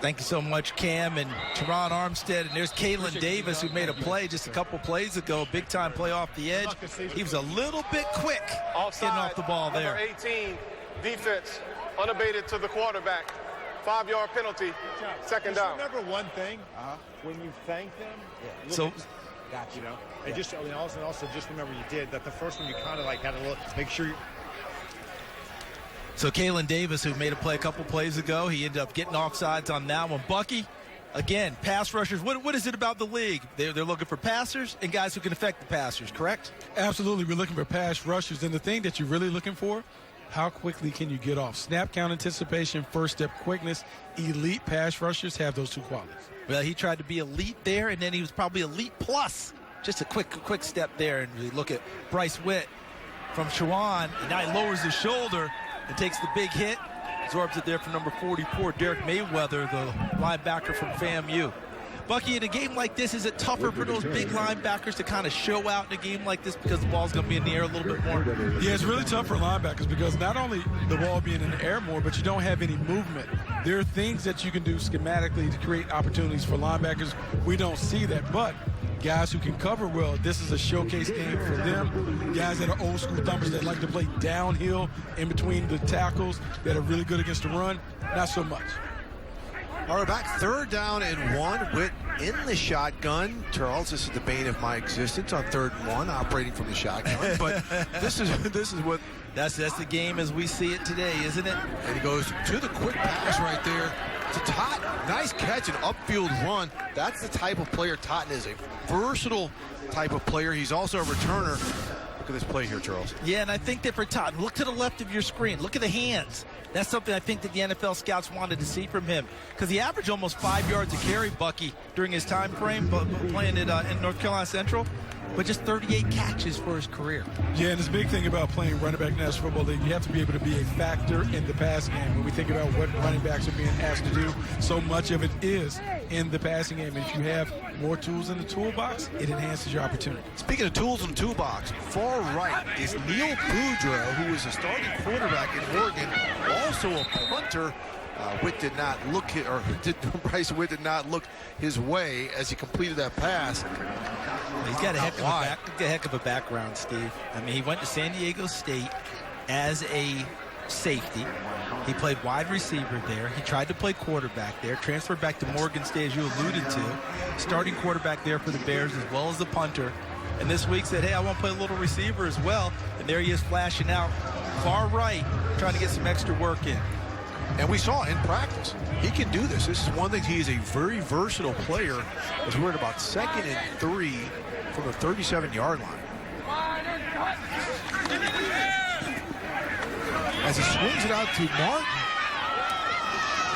Thank you so much, Cam and Teron Armstead. And there's Kalen Davis, who made a play just a couple plays ago, big-time play off the edge. He was a little bit quick getting off the ball there. Number 18, defense, unabated to the quarterback. 5-yard penalty, second down. Remember one thing, when you thank them, and just also just remember you did that the first one you kind of had a little, make sure you. So Kalen Davis, who made a play a couple plays ago, he ended up getting offsides on that one. Bucky, again, pass rushers. What is it about the league? They're looking for passers and guys who can affect the passers, correct? Absolutely. We're looking for pass rushers. And the thing that you're really looking for, how quickly can you get off? Snap count anticipation, first step quickness. Elite pass rushers have those two qualities. Well, he tried to be elite there, and then he was probably elite plus. Just a quick step there. And we look at Bryce Witt from Shawan, and now he lowers his shoulder and takes the big hit. Absorbs it there for number 44, Derek Mayweather, the linebacker from FAMU. Bucky, in a game like this, is it tougher for those big linebackers to kind of show out in a game like this because the ball's going to be in the air a little bit more? Yeah, it's really tough for linebackers because not only the ball being in the air more, but you don't have any movement. There are things that you can do schematically to create opportunities for linebackers. We don't see that, but guys who can cover well, this is a showcase game for them. Guys that are old school thumpers that like to play downhill in between the tackles that are really good against the run, not so much. All right, back 3rd down and 1. Witt in the shotgun. Charles, this is the bane of my existence on 3rd and 1, operating from the shotgun. But this is what that's the game as we see it today, isn't it? And he goes to the quick pass right there to Totten. Nice catch, an upfield run. That's the type of player Totten is, a versatile type of player. He's also a returner. Look at this play here, Charles. Yeah, and I think that for Totten, look to the left of your screen. Look at the hands. That's something I think that the NFL scouts wanted to see from him because he averaged almost 5 yards a carry, Bucky, during his time frame, but playing it in North Carolina Central. But just 38 catches for his career. Yeah, and this big thing about playing running back in the National Football League, you have to be able to be a factor in the pass game. When we think about what running backs are being asked to do, so much of it is in the passing game. And if you have more tools in the toolbox, it enhances your opportunity. Speaking of tools in the toolbox, far right is Neil Boudreaux, who was a starting quarterback in Oregon, also a punter. Bryce Witt did not look his way as he completed that pass. He's got a heck of a background, Steve. I mean, he went to San Diego State as a safety. He played wide receiver there. He tried to play quarterback there, transferred back to Morgan State, as you alluded to, starting quarterback there for the Bears as well as the punter. And this week said, hey, I want to play a little receiver as well. And there he is flashing out far right, trying to get some extra work in. And we saw in practice, he can do this. This is one thing. He is a very versatile player as we're at about 2nd and 3 from the 37-yard line. As he swings it out to Martin.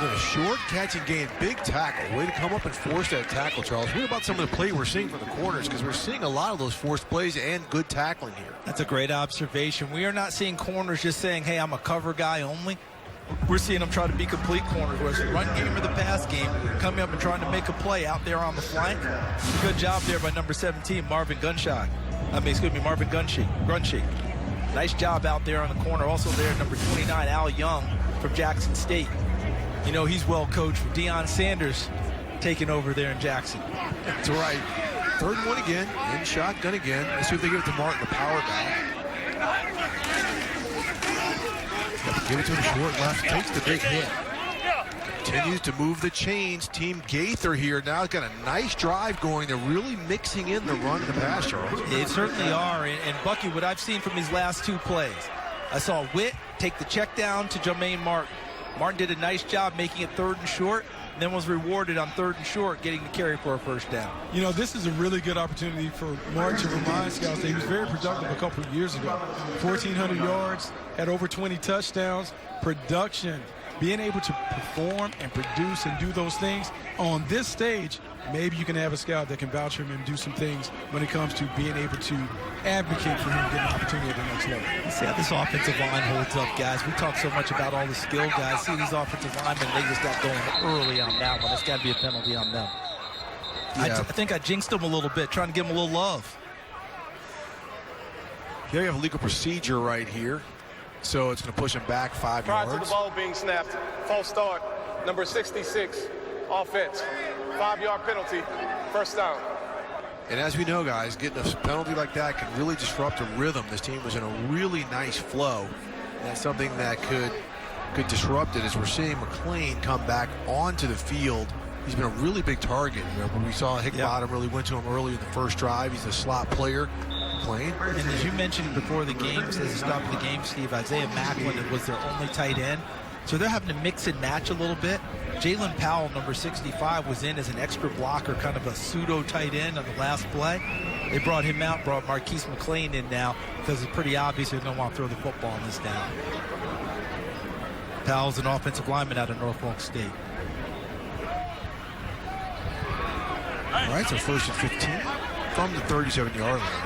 A short catch and gain, big tackle. Way to come up and force that tackle, Charles. What about some of the play we're seeing from the corners? Because we're seeing a lot of those forced plays and good tackling here. That's a great observation. We are not seeing corners just saying, hey, I'm a cover guy only. We're seeing them try to be complete corners, whether it's the run game or the pass game, coming up and trying to make a play out there on the flank. Good job there by number 17, Marvin Gunshot. Marvin Grunshik. Nice job out there on the corner. Also there, number 29, Al Young from Jackson State. You know, he's well coached. Deion Sanders taking over there in Jackson. That's right. 3rd and 1 again, in shotgun again. Let's see if they give it to Martin, the power guy. Give it to him short left, takes the big hit. Continues to move the chains. Team Gaither here now got a nice drive going. They're really mixing in the run and the pass, Charles. They certainly are. And Bucky, what I've seen from these last 2 plays, I saw Witt take the check down to Jermaine Martin. Martin did a nice job making it 3rd and short. and then was rewarded on 3rd and short, getting the carry for a first down. You know, this is a really good opportunity for Mark to remind scouts that he was very productive a couple of years ago. 1,400 yards, had over 20 touchdowns. Production, being able to perform and produce and do those things on this stage, maybe you can have a scout that can vouch for him and do some things when it comes to being able to advocate for him to get an opportunity at the next level. See how this offensive line holds up, guys. We talk so much about all the skill guys. See these offensive linemen, they just got going early on that one. That's got to be a penalty on them. Yeah. I think I jinxed them a little bit, trying to give them a little love. Here you have a legal procedure right here. So it's going to push him back 5 Prior yards. to the ball being snapped, false start, number 66, offense, 5-yard penalty, first down. And as we know, guys, getting a penalty like that can really disrupt a rhythm. This team was in a really nice flow. And that's something that could disrupt it as we're seeing McClain come back onto the field. He's been a really big target. You know, when we saw Hickbottom really went to him early in the first drive. He's a slot player. McClain. And as you mentioned before the game, as a stop of the game, Steve, Isaiah Macklin was their only tight end. So they're having to mix and match a little bit. Jalen Powell, number 65, was in as an extra blocker, kind of a pseudo tight end on the last play. They brought him out, brought Marquise McClain in now because it's pretty obvious they're going to want to throw the football on this down. Powell's an offensive lineman out of Norfolk State. All right, so 1st and 15 from the 37-yard line.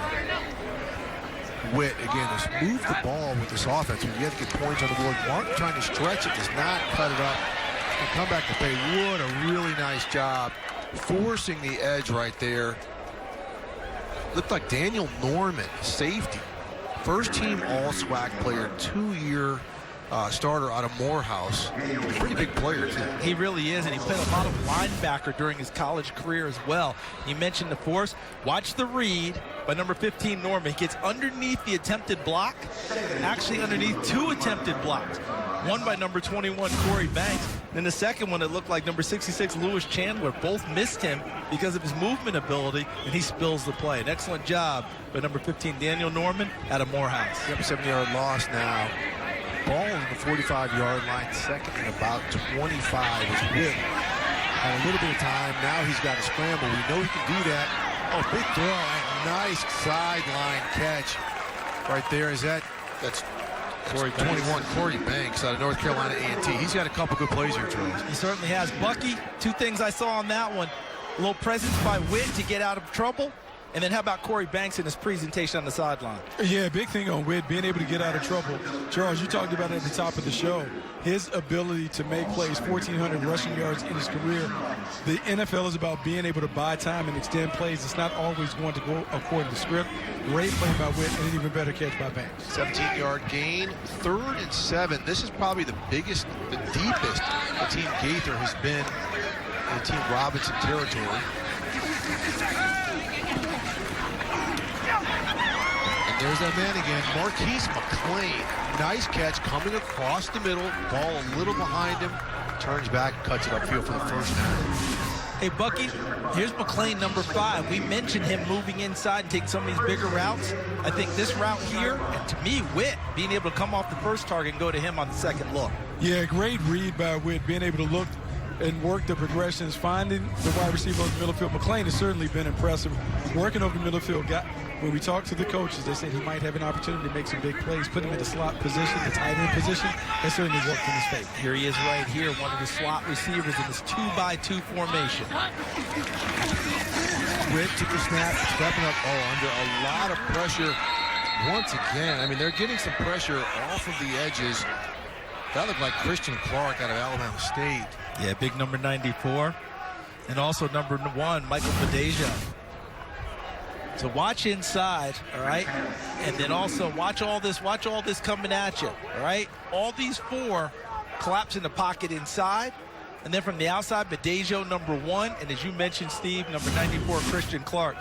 Witt, again, has moved the ball with this offense. You have to get points on the board. Mark trying to stretch it, does not cut it up. And come back to pay. Wood, a really nice job forcing the edge right there. Looked like Daniel Norman, safety. First team all-SWAC player, 2-year starter out of Morehouse. Pretty big player, too. He really is, and he played a lot of linebacker during his college career as well. You mentioned the force. Watch the read by number 15, Norman. He gets underneath the attempted block, actually underneath 2 attempted blocks. One by number 21, Corey Banks. Then the second one, it looked like number 66, Lewis Chandler. Both missed him because of his movement ability, and he spills the play. An excellent job by number 15, Daniel Norman, out of Morehouse. Yep, 7-yard loss now. Ball on the 45-yard line, second and about 25 is Witt. Had a little bit of time. Now he's got to scramble. We know he can do that. Oh, big throw and nice sideline catch right there. That's Corey 21, Corey Banks out of North Carolina A&T. He's got a couple good plays here, Charles. He certainly has. Bucky, 2 things I saw on that one. A little presence by Witt to get out of trouble. And then how about Corey Banks in his presentation on the sideline? Yeah, big thing on Witt, being able to get out of trouble. Charles, you talked about it at the top of the show. His ability to make plays, 1,400 rushing yards in his career. The NFL is about being able to buy time and extend plays. It's not always going to go according to script. Great play by Witt and an even better catch by Banks. 17-yard gain, 3rd and 7. This is probably the biggest, the deepest the Team Gaither has been in Team Robinson territory. There's that man again, Marquise McClain. Nice catch coming across the middle. Ball a little behind him. Turns back, cuts it upfield for the first down. Hey, Bucky, here's McClain, number 5. We mentioned him moving inside and taking some of these bigger routes. I think this route here, and to me, Witt, being able to come off the first target and go to him on the second look. Yeah, great read by Witt, being able to look and work the progressions, finding the wide receiver over the middle field. McClain has certainly been impressive, working over the middle field. When we talked to the coaches, they said he might have an opportunity to make some big plays, put him in the slot position, the tight end position. That certainly worked in his favor. Here he is right here, one of the slot receivers in this 2-by-2 formation. Witt took the snap, stepping up, under a lot of pressure once again. I mean, they're getting some pressure off of the edges. That looked like Christian Clark out of Alabama State. Yeah, big number 94. And also number 1, Michael Badeja. So watch inside, all right? And then also watch all this coming at you, all right? All these 4 collapse in the pocket inside. And then from the outside, Badejo, number 1. And as you mentioned, Steve, number 94, Christian Clark.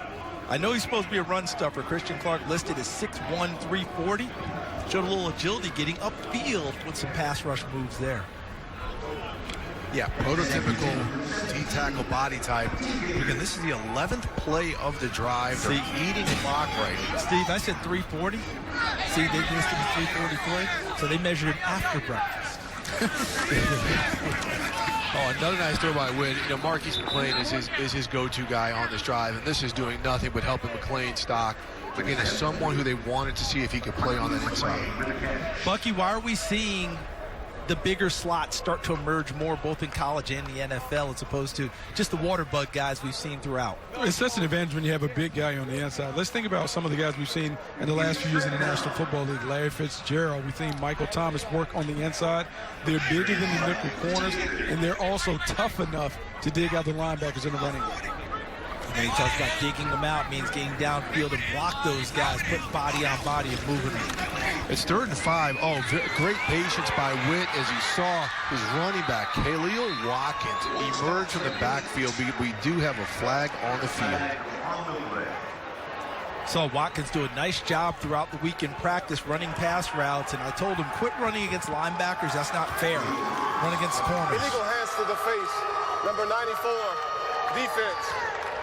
I know he's supposed to be a run stuffer. Christian Clark listed as 6'1", 340. Showed a little agility getting upfield with some pass rush moves there. Yeah, prototypical D-tackle body type. Again, this is the 11th play of the drive. They're eating the clock right now. Steve, I said 340. See, they listed him 343. So they measured him after breakfast. Oh, another nice throw by Witt. You know, Marquise McLean is his go-to guy on this drive, and this is doing nothing but helping McLean stock. Again, as someone who they wanted to see if he could play on that inside. Bucky, why are we seeing the bigger slots start to emerge more both in college and the NFL as opposed to just the water bug guys we've seen throughout? It's such an advantage when you have a big guy on the inside. Let's think about some of the guys we've seen in the last few years in the National Football League. Larry Fitzgerald, we've seen Michael Thomas work on the inside. They're bigger than the nickel corners, and they're also tough enough to dig out the linebackers in the running game. And he talks about digging them out, means getting downfield and block those guys, put body on body and moving them. It's 3rd and 5. Oh, great patience by Witt as he saw his running back, Khalil Watkins, emerge from the backfield. We do have a flag on the field. Saw Watkins do a nice job throughout the week in practice running pass routes, and I told him, quit running against linebackers. That's not fair. Run against corners. Illegal hands to the face. Number 94, defense.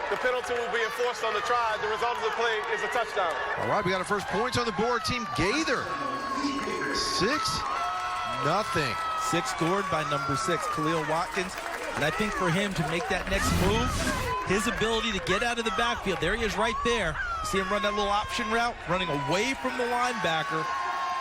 The penalty will be enforced on the try. The result of the play is a touchdown. All right, we got our first points on the board. Team Gaither, 6-0. 6 scored by number 6, Khalil Watkins. And I think for him to make that next move, his ability to get out of the backfield, there he is right there. You see him run that little option route, running away from the linebacker.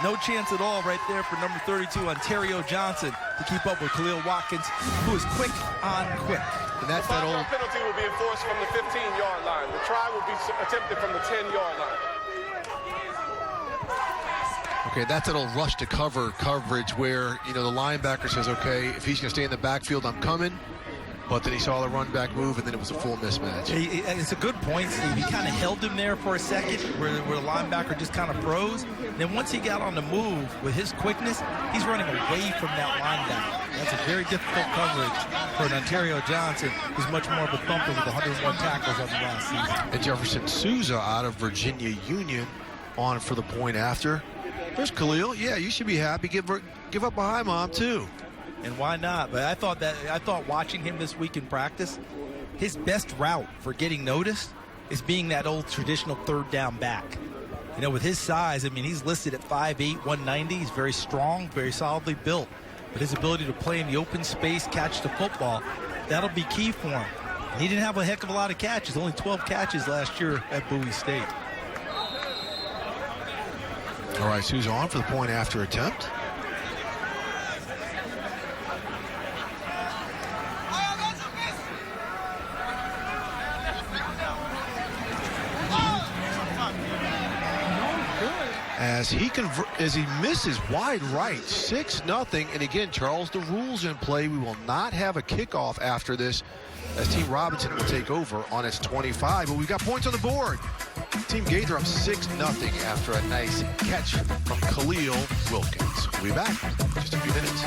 No chance at all right there for number 32, Ontario Johnson, to keep up with Khalil Watkins, who is quick on quick. And that's the that old penalty will be enforced from the 15-yard line. The try will be attempted from the 10-yard line. Okay, that's that old rush to coverage where, you know, the linebacker says, okay, if he's going to stay in the backfield, I'm coming. But then he saw the run back move, and then it was a full mismatch. It's a good point, Steve. He kind of held him there for a second where the linebacker just kind of froze. And then once he got on the move with his quickness, he's running away from that linebacker. That's a very difficult coverage for an Ontario Johnson, who's much more of a thumper with 101 tackles on the last season. And Jefferson Souza out of Virginia Union on for the point after. There's Khalil. Yeah, you should be happy. Give up a high mom, too. And why not? But I thought watching him this week in practice, his best route for getting noticed is being that old traditional third down back. You know, with his size, I mean, he's listed at 5'8", 190. He's very strong, very solidly built. But his ability to play in the open space, catch the football, that'll be key for him. And he didn't have a heck of a lot of catches, only 12 catches last year at Bowie State. All right, Souza on for the point after attempt. As he misses wide right, 6-0. And again, Charles, the rules in play. We will not have a kickoff after this, as Team Robinson will take over on its 25. But we've got points on the board. Team Gaither up 6-0 after a nice catch from Khalil Wilkins. We'll be back in just a few minutes.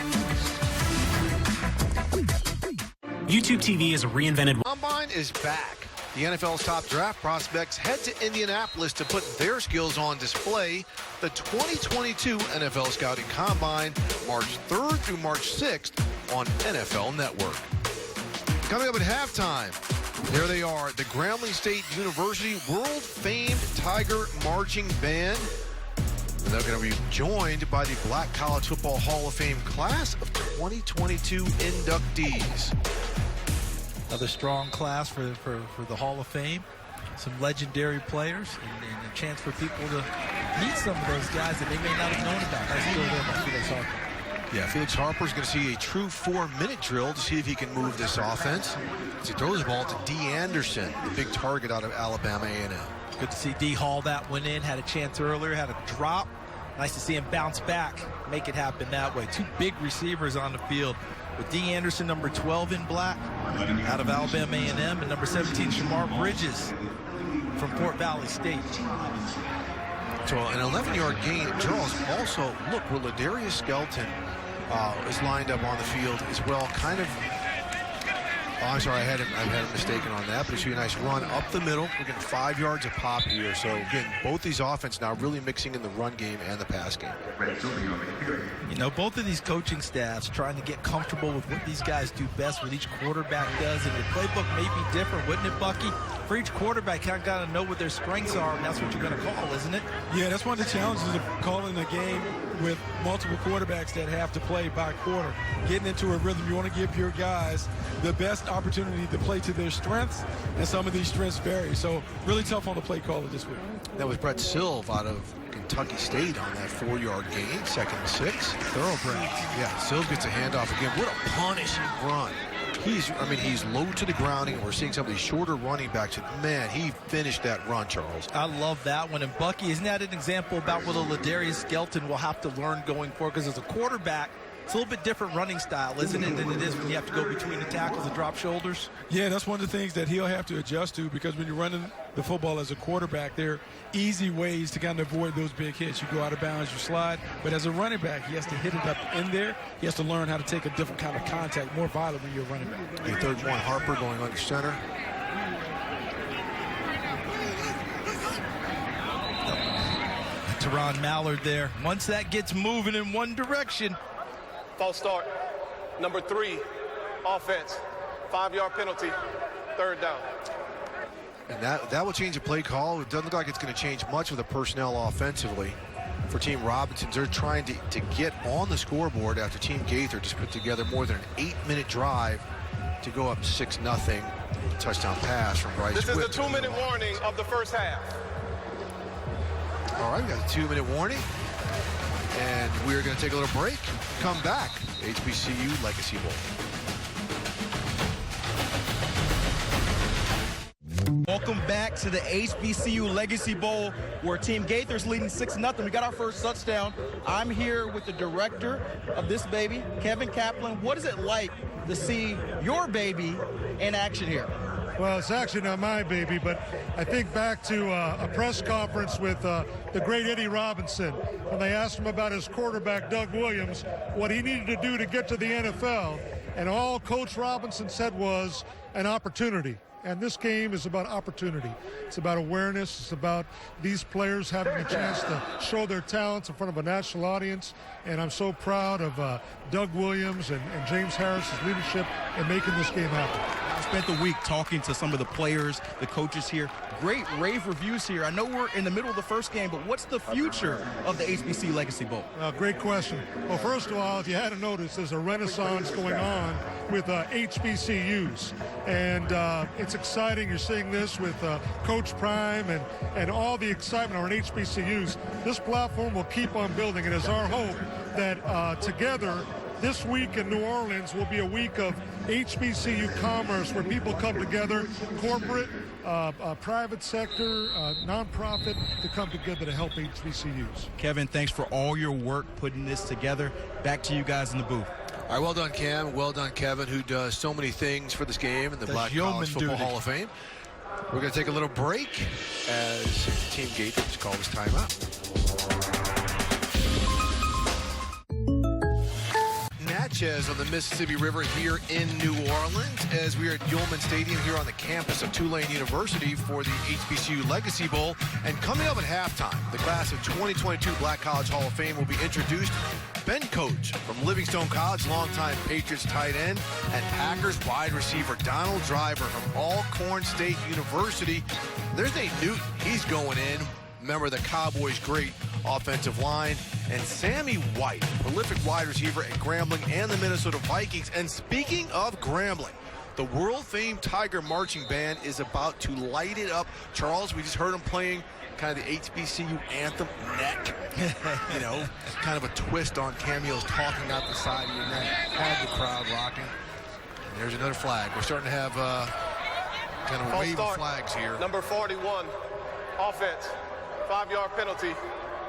YouTube TV is a reinvented. Combine is back. The NFL's top draft prospects head to Indianapolis to put their skills on display. The 2022 NFL Scouting Combine, March 3rd through March 6th on NFL Network. Coming up at halftime, there they are, the Grambling State University world-famed Tiger Marching Band. And they're going to be joined by the Black College Football Hall of Fame class of 2022 inductees. Another strong class for the Hall of Fame. Some legendary players and a chance for people to meet some of those guys that they may not have known about. Nice throw there by Felix Harper. Yeah, Felix Harper's going to see a true 4-minute drill to see if he can move this offense. As he throws the ball to D. Anderson, the big target out of Alabama A&M. Good to see D haul that one in. Had a chance earlier, had a drop. Nice to see him bounce back, make it happen that way. Two big receivers on the field. With D. Anderson, number 12 in black, out of Alabama A&M, and number 17, Shamar Bridges from Fort Valley State. So an 11-yard gain. Charles, also, look, where Ladarius Skelton is lined up on the field as well. Kind of, I'm sorry, I had him mistaken on that, but it's a nice run up the middle. We're getting 5 yards a pop here. So, again, both these offenses now really mixing in the run game and the pass game. You know, both of these coaching staffs trying to get comfortable with what these guys do best, what each quarterback does. And your playbook may be different, wouldn't it, Bucky? For each quarterback, kind of got to know what their strengths are, and that's what you're going to call, isn't it? Yeah, that's one of the challenges of calling a game with multiple quarterbacks that have to play by quarter. Getting into a rhythm, you want to give your guys the best opportunity to play to their strengths, and some of these strengths vary. So really tough on the play caller this week. That was Brett Silv out of Kentucky State on that 4-yard gain, 2nd and 6. Thoroughbred. Yeah, Silv gets a handoff again. What a punishing run. He's low to the grounding, and we're seeing some of these shorter running backs. Man, he finished that run, Charles. I love that one. And Bucky, isn't that an example about what a Ladarius Skelton will have to learn going forward? Because as a quarterback, it's a little bit different running style, isn't it, than it is when you have to go between the tackles and drop shoulders? Yeah, that's one of the things that he'll have to adjust to, because when you're running the football as a quarterback, there are easy ways to kind of avoid those big hits. You go out of bounds, you slide. But as a running back, he has to hit it up in there. He has to learn how to take a different kind of contact, more violent when you're a running back. Okay, 3rd and 1, Harper going under center. Teron Mallard there. Once that gets moving in one direction. False start. Number 3, offense. 5-yard penalty. 3rd down. And that will change the play call. It doesn't look like it's going to change much with the personnel offensively for Team Robinson. They're trying to get on the scoreboard after Team Gaither just put together more than an 8-minute drive to go up 6-0. Touchdown pass from Bryce This is Whip. the 2-minute warning of the first half. All right, we got a 2-minute warning. And we're going to take a little break. Come back. HBCU Legacy Bowl. Welcome back to the HBCU Legacy Bowl, where Team Gaither is leading 6-0. We got our first touchdown. I'm here with the director of this baby, Kevin Kaplan. What is it like to see your baby in action here? Well, it's actually not my baby, but I think back to a press conference with the great Eddie Robinson, when they asked him about his quarterback, Doug Williams, what he needed to do to get to the NFL. And all Coach Robinson said was an opportunity. And this game is about opportunity. It's about awareness. It's about these players having a chance to show their talents in front of a national audience. And I'm so proud of Doug Williams and James Harris's leadership in making this game happen. I spent the week talking to some of the players, the coaches here. Great rave reviews here. I know we're in the middle of the first game, but what's the future of the HBCU Legacy Bowl? Great question. Well, first of all, if you hadn't noticed, there's a renaissance going on with HBCUs. And it's exciting. You're seeing this with Coach Prime and all the excitement around HBCUs. This platform will keep on building. It is our hope that together, this week in New Orleans will be a week of HBCU commerce, where people come together, corporate, private sector, nonprofit, to come together to help HBCUs. Kevin, thanks for all your work putting this together. Back to you guys in the booth. All right, well done, Cam. Well done, Kevin, who does so many things for this game in the Black College Football Hall of Fame. We're going to take a little break as Team Gaither just called this timeout. Natchez on the Mississippi River here in New Orleans, as we are at Yulman Stadium here on the campus of Tulane University for the HBCU Legacy Bowl. And coming up at halftime, the class of 2022 Black College Hall of Fame will be introduced. Ben Coach from Livingstone College, longtime Patriots tight end, and Packers wide receiver Donald Driver from Alcorn State University. There's Nate Newton. He's going in. Remember the Cowboys' great offensive line. And Sammy White, prolific wide receiver at Grambling and the Minnesota Vikings. And speaking of Grambling, the world-famed Tiger Marching Band is about to light it up. Charles, we just heard them playing kind of the HBCU anthem, Neck. You know, kind of a twist on cameos talking out the side of your neck. Had the crowd rocking. And there's another flag. We're starting to have kind of a wave of flags here. Number 41, offense, 5-yard penalty,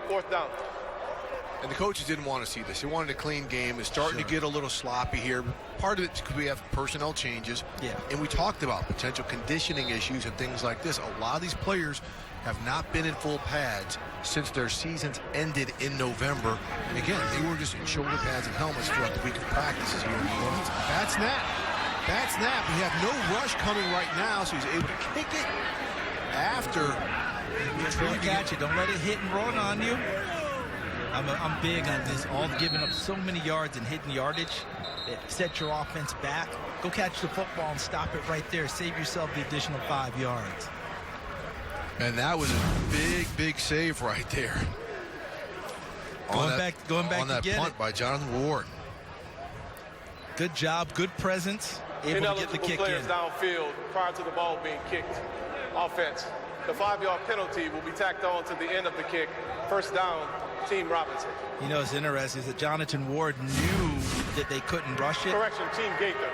4th down. And the coaches didn't want to see this. They wanted a clean game. It's starting to get a little sloppy here. Part of it is because we have personnel changes. Yeah. And we talked about potential conditioning issues and things like this. A lot of these players have not been in full pads since their seasons ended in November. And again, they were just in shoulder pads and helmets throughout the week of practices here in New Orleans. Bad snap. Bad snap. We have no rush coming right now, so he's able to kick it after. Don't catch it. Don't let it hit and run on you. I'm big on this. All giving up so many yards and hitting yardage. It set your offense back. Go catch the football and stop it right there. Save yourself the additional 5 yards. And that was a big, big save right there. Going back on to that get punt it. by Jonathan Ward. Good job, good presence, able to get the kick players in. downfield prior to the ball being kicked. Offense. The 5-yard penalty will be tacked on to the end of the kick. First down, Team Robinson. You know, it's interesting is that Jonathan Ward knew that they couldn't rush it. Correction, Team Gaither.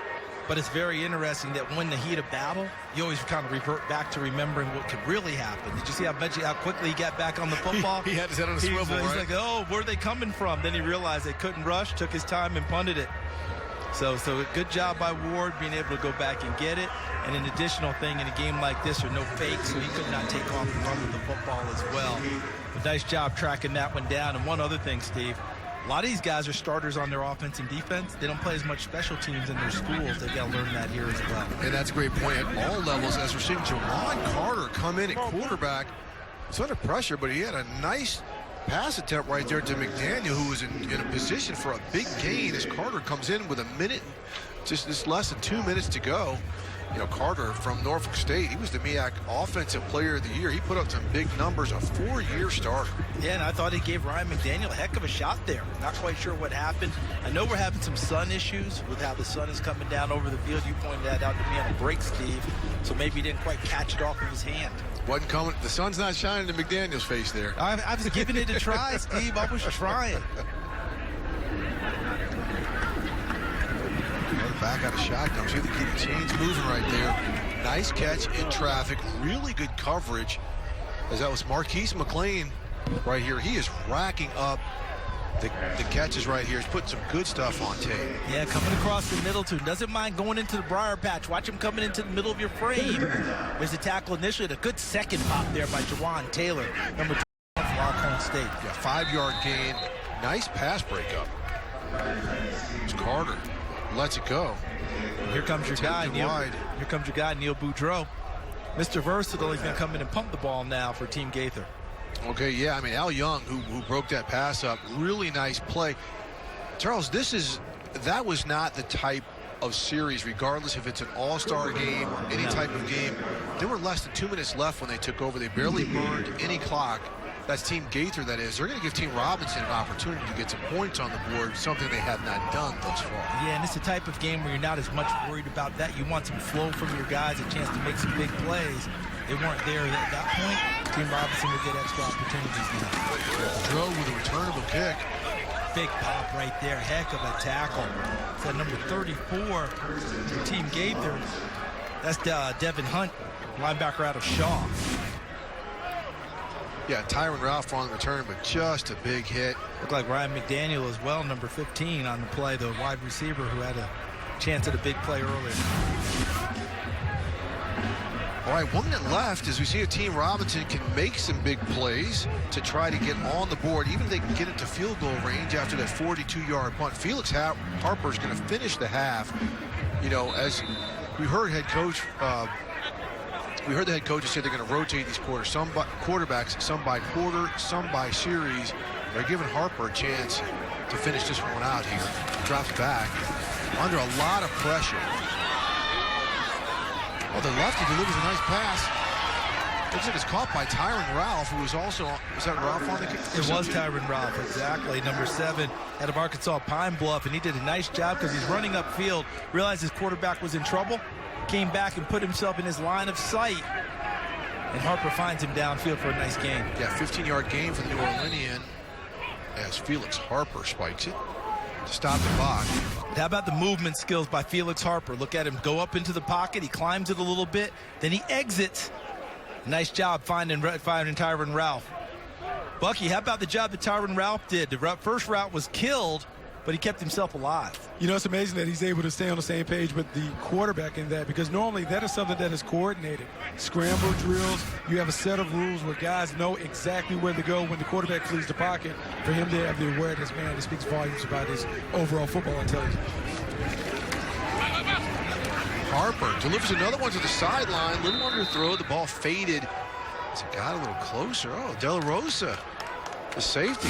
But it's very interesting that when the heat of battle, you always kind of revert back to remembering what could really happen. Did you see how quickly he got back on the football? He had his head on a swivel, He's right? like, oh, where are they coming from? Then he realized they couldn't rush, took his time and punted it. So good job by Ward being able to go back and get it. And an additional thing in a game like this, there are no fakes, so he could not take off and run with the football as well. But nice job tracking that one down. And one other thing, Steve, a lot of these guys are starters on their offense and defense. They don't play as much special teams in their schools. They've got to learn that here as well. And that's a great point at all levels, as we're seeing Jawan Carter come in at quarterback. He's under pressure, but he had a nice pass attempt right there to McDaniel, who was in a position for a big gain as Carter comes in with a minute, just less than 2 minutes to go. You know, Carter from Norfolk State, he was the MEAC Offensive Player of the Year. He put up some big numbers, a 4-year starter. Yeah, and I thought he gave Ryan McDaniel a heck of a shot there. Not quite sure what happened. I know we're having some sun issues with how the sun is coming down over the field. You pointed that out to me on a break, Steve. So maybe he didn't quite catch it off of his hand. Wasn't coming. The sun's not shining in McDaniel's face there. I was giving it a try, Steve. I was trying. Back out of shotgun. See the chains moving right there. Nice catch in traffic. Really good coverage. As that was Marquise McLean right here. He is racking up the catches right here. He's putting some good stuff on tape. Yeah, coming across the middle too. Doesn't mind going into the briar patch. Watch him coming into the middle of your frame. There's a tackle initially. A good second pop there by Jawan Taylor, number 2 from Alcorn State. Yeah, 5-yard gain. Nice pass breakup. It's Carter. Lets it go. Here comes your guy, Neil. Here comes your guy, Neil Boudreau. Mr. Versatile, he's going to come in and pump the ball now for Team Gaither. Okay, yeah, I mean, Al Young, who broke that pass up, really nice play. Charles, that was not the type of series, regardless if it's an all-star game or any type of game. There were less than 2 minutes left when they took over. They barely burned any clock. That's Team Gaither, that is. They're going to give Team Robinson an opportunity to get some points on the board, something they have not done thus far. Yeah, and it's the type of game where you're not as much worried about that. You want some flow from your guys, a chance to make some big plays. They weren't there at that point. Team Robinson will get extra opportunities now. Joe with a returnable kick. Big pop right there. Heck of a tackle. It's at number 34 for Team Gaither. That's Devin Hunt, linebacker out of Shaw. Yeah, Tyron Ralph on the return, but just a big hit. Looked like Ryan McDaniel as well, number 15 on the play, the wide receiver who had a chance at a big play earlier. All right, 1 minute left as we see if Team Robinson can make some big plays to try to get on the board, even if they can get it to field goal range after that 42-yard punt. Felix Harper's going to finish the half. You know, as we heard head coach we heard the head coaches say they're going to rotate these quarterbacks, some by quarter, some by series. They're giving Harper a chance to finish this one out here. Drops back under a lot of pressure. Well, the lefty delivers a nice pass. Looks like it's caught by Tyron Ralph, who was also, was that Ralph on the kick? It was Tyron Ralph, exactly. Number 7 out of Arkansas Pine Bluff, and he did a nice job because he's running upfield, realized his quarterback was in trouble, came back and put himself in his line of sight, and Harper finds him downfield for a nice gain. Yeah, 15-yard gain for the New Orleanian as Felix Harper spikes it to stop the clock. How about the movement skills by Felix Harper? Look at him go up into the pocket. He climbs it a little bit. Then he exits. Nice job finding Tyron Ralph. Bucky, how about the job that Tyron Ralph did? The first route was killed, but he kept himself alive. You know, it's amazing that he's able to stay on the same page with the quarterback in that, because normally that is something that is coordinated. Scramble drills, you have a set of rules where guys know exactly where to go when the quarterback flees the pocket. For him to have the awareness, man, it speaks volumes about his overall football intelligence. Harper delivers another one to the sideline. Little under throw, the ball faded. As it got a little closer. Oh, De La Rosa, the safety.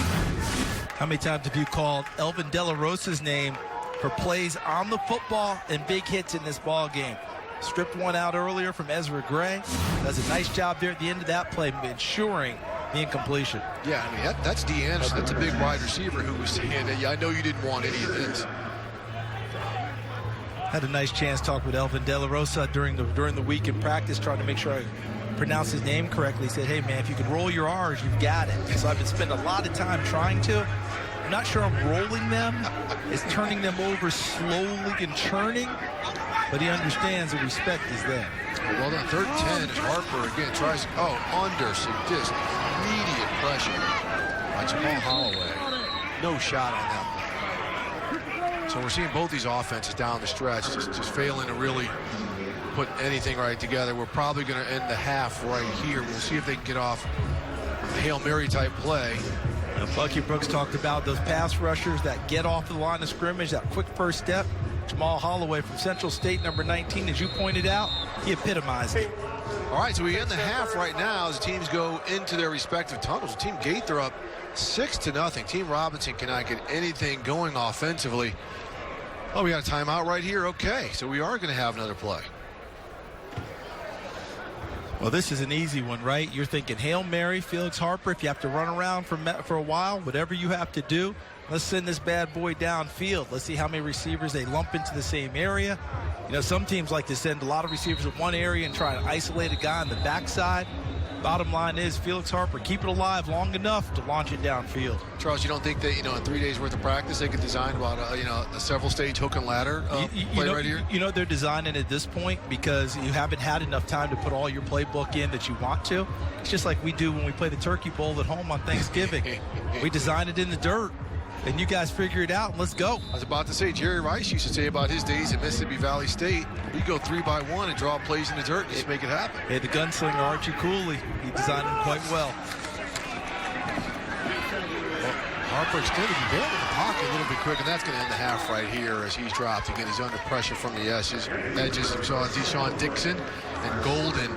How many times have you called Elvin De La Rosa's name for plays on the football and big hits in this ball game? Stripped one out earlier from Ezra Gray. Does a nice job there at the end of that play, ensuring the incompletion. Yeah, I mean, that's D. Anderson. That's a big wide receiver who was saying, I know you didn't want any of this. Had a nice chance to talk with Elvin De La Rosa during the week in practice, trying to make sure I pronounced his name correctly. He said, hey, man, if you can roll your R's, you've got it. So I've been spending a lot of time trying to. I'm not sure I'm rolling them. It's turning them over slowly and churning. But he understands the respect is there. Well done. 3rd and 10. Harper again tries to, under some just immediate pressure by Jamal Holloway. No shot on that one. So we're seeing both these offenses down the stretch just failing to really put anything right together. We're probably going to end the half right here. We'll see if they can get off a Hail Mary type play. Bucky Brooks talked about those pass rushers that get off the line of scrimmage, that quick first step. Jamal Holloway from Central State, number 19, as you pointed out, he epitomized it. All right, so we end the half right now as the teams go into their respective tunnels. Team Gaither up 6-0. Team Robinson cannot get anything going offensively. Oh, we got a timeout right here. Okay, so we are going to have another play. Well, this is an easy one, right? You're thinking Hail Mary, Felix Harper. If you have to run around for a while, whatever you have to do, let's send this bad boy downfield. Let's see how many receivers they lump into the same area. You know, some teams like to send a lot of receivers in one area and try to isolate a guy on the backside. Bottom line is Felix Harper, keep it alive long enough to launch it downfield. Charles, you don't think that, in 3 days worth of practice, they could design about, a several stage hook and ladder play right here? You know, they're designing at this point because you haven't had enough time to put all your playbook in that you want to. It's just like we do when we play the Turkey Bowl at home on Thanksgiving. We design it in the dirt. And you guys figure it out, and let's go. I was about to say, Jerry Rice used to say about his days at Mississippi Valley State, we go 3-by-1 and draw plays in the dirt and just make it happen. Hey, the gunslinger Archie Cooley, he designed them quite well. Harper extended, he bailed in the pocket a little bit quick, and that's going to end the half right here as he's dropped. Again, he's under pressure from the edges. We saw Deshaun Dixon and Golden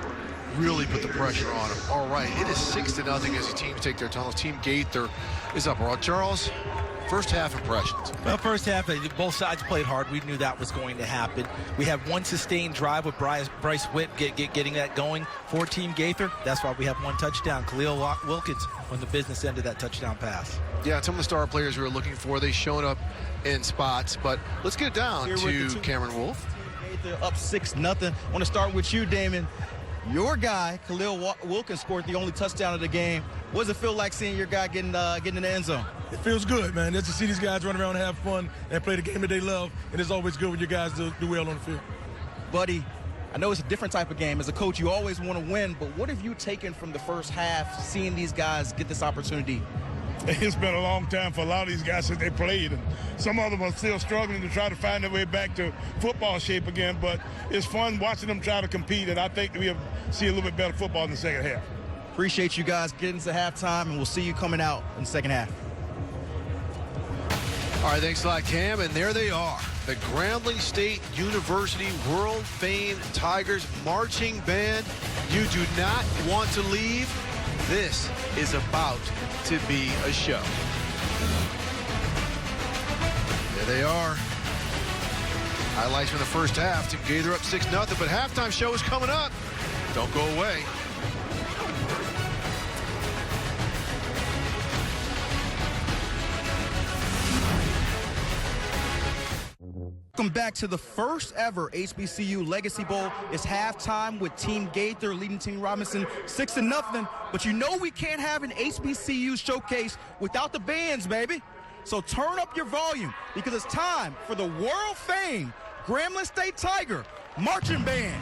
really put the pressure on him. All right, it is 6-0 as the teams take their tunnels. Team Gaither is up. All right, Charles, first half impressions. Well, first half, both sides played hard. We knew that was going to happen. We have one sustained drive with Bryce Witt getting that going for Team Gaither. That's why we have one touchdown. Khalil Wilkins on the business end of that touchdown pass. Yeah, some of the star players we were looking for, they showed up in spots. But let's get it down to Cameron Wolf. Gaither up 6-0. I want to start with you, Damon. Your guy, Khalil Wilkins, scored the only touchdown of the game. What does it feel like seeing your guy getting in the end zone? It feels good, man. Just to see these guys run around and have fun and play the game that they love. And it's always good when your guys do well on the field. Buddy, I know it's a different type of game. As a coach, you always want to win. But what have you taken from the first half, seeing these guys get this opportunity? It's been a long time for a lot of these guys since they played. And some of them are still struggling to try to find their way back to football shape again. But it's fun watching them try to compete. And I think we'll see a little bit better football in the second half. Appreciate you guys getting to halftime, and we'll see you coming out in the second half. All right, thanks a lot, Cam. And there they are, the Grambling State University world-famed Tigers marching band. You do not want to leave. This is about to be a show. There they are. Highlights from the first half. Team Gaither up 6-0, but halftime show is coming up. Don't go away. Welcome back to the first ever HBCU Legacy Bowl. It's halftime with Team Gaither leading Team Robinson 6-0. But you know we can't have an HBCU showcase without the bands, baby. So turn up your volume because it's time for the world-famed Grambling State Tiger Marching Band.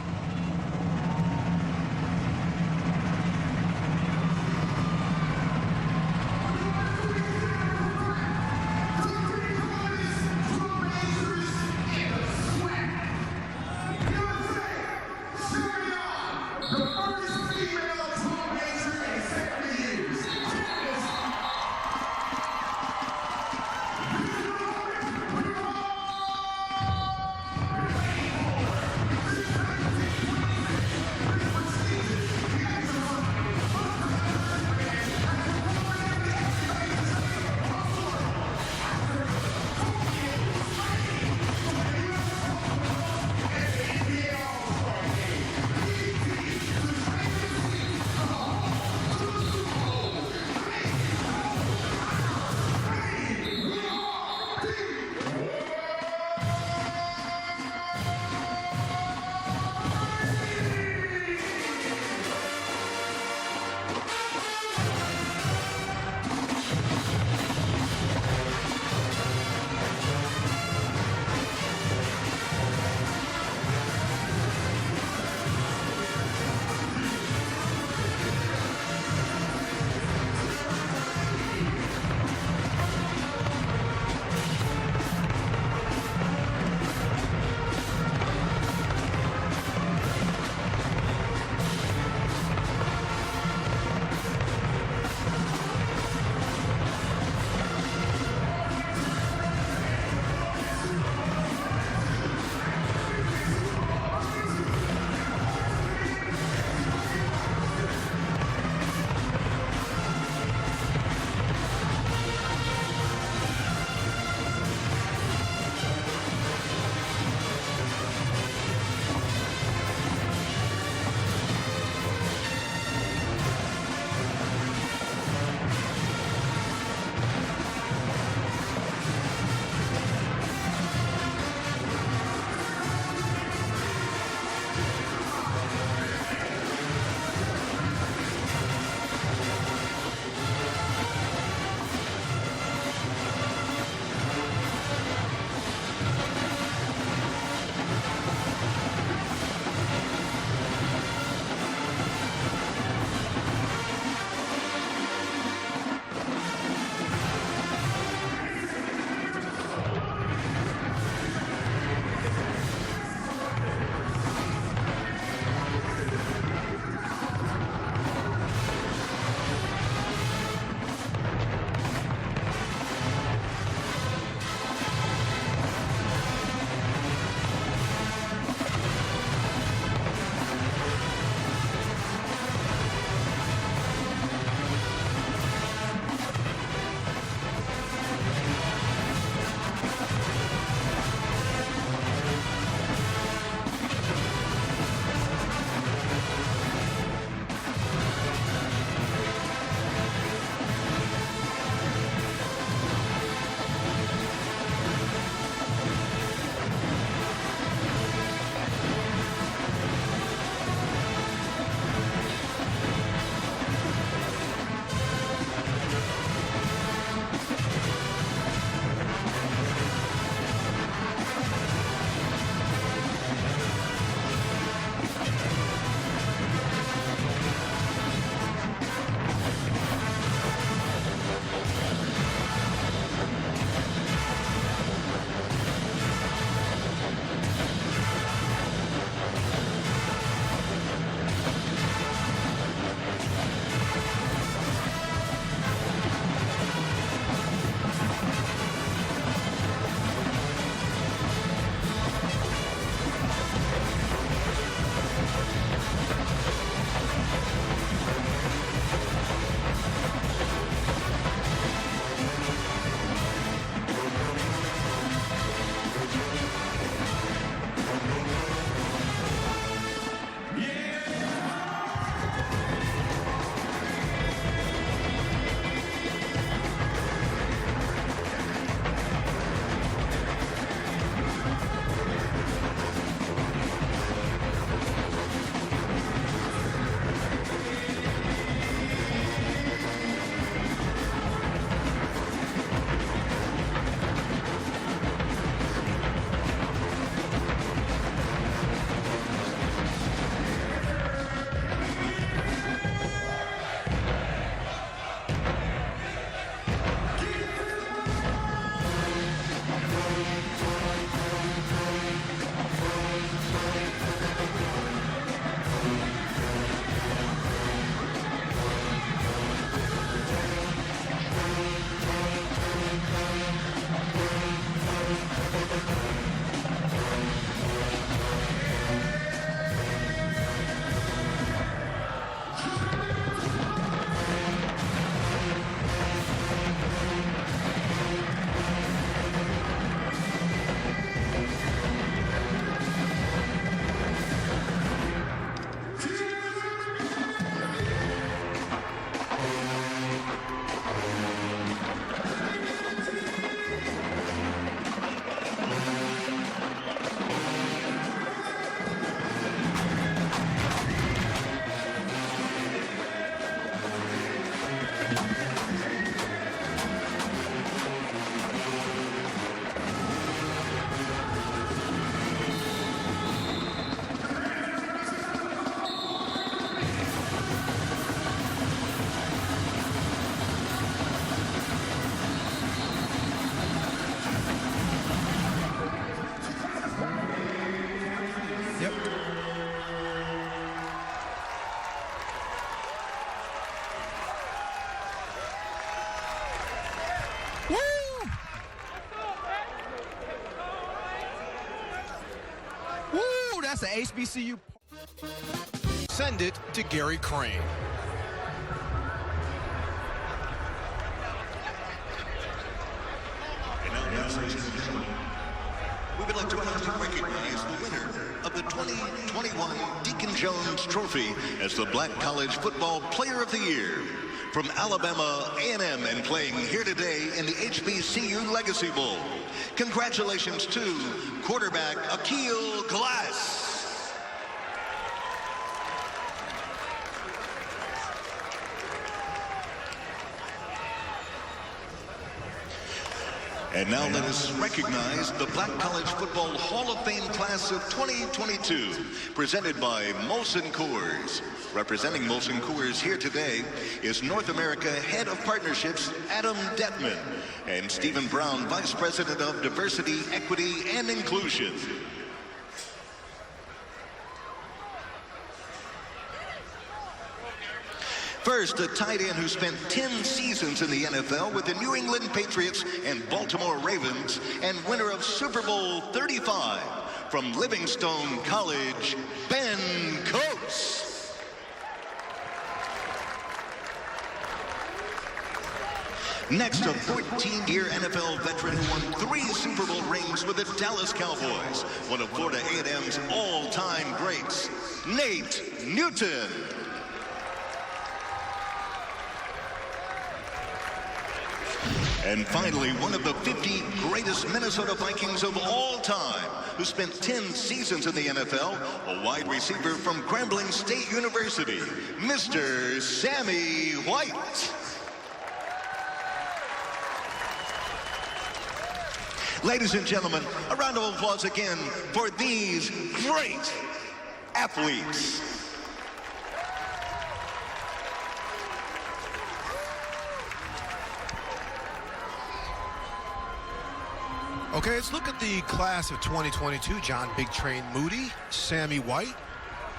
that's an HBCU. Send it to Gary Crane. We would like to recognize the winner of the 2021 Deacon Jones Trophy as the Black College Football Player of the Year. From Alabama A&M and playing here today in the HBCU Legacy Bowl. Congratulations to quarterback Akil Glass. And now let us recognize the Black College Football Hall of Fame class of 2022, presented by Molson Coors. Representing Molson Coors here today is North America Head of Partnerships, Adam Detman, and Stephen Brown, Vice President of Diversity, Equity, and Inclusion. First, a tight end who spent 10 seasons in the NFL with the New England Patriots and Baltimore Ravens, and winner of Super Bowl 35 from Livingstone College, Ben Coates. Next, a 14-year NFL veteran who won 3 Super Bowl rings with the Dallas Cowboys, one of Florida A&M's all-time greats, Nate Newton. And finally, one of the 50 greatest Minnesota Vikings of all time, who spent 10 seasons in the NFL, a wide receiver from Grambling State University, Mr. Sammy White. Ladies and gentlemen, a round of applause again for these great athletes. Okay, let's look at the class of 2022. John Big Train Moody, Sammy White,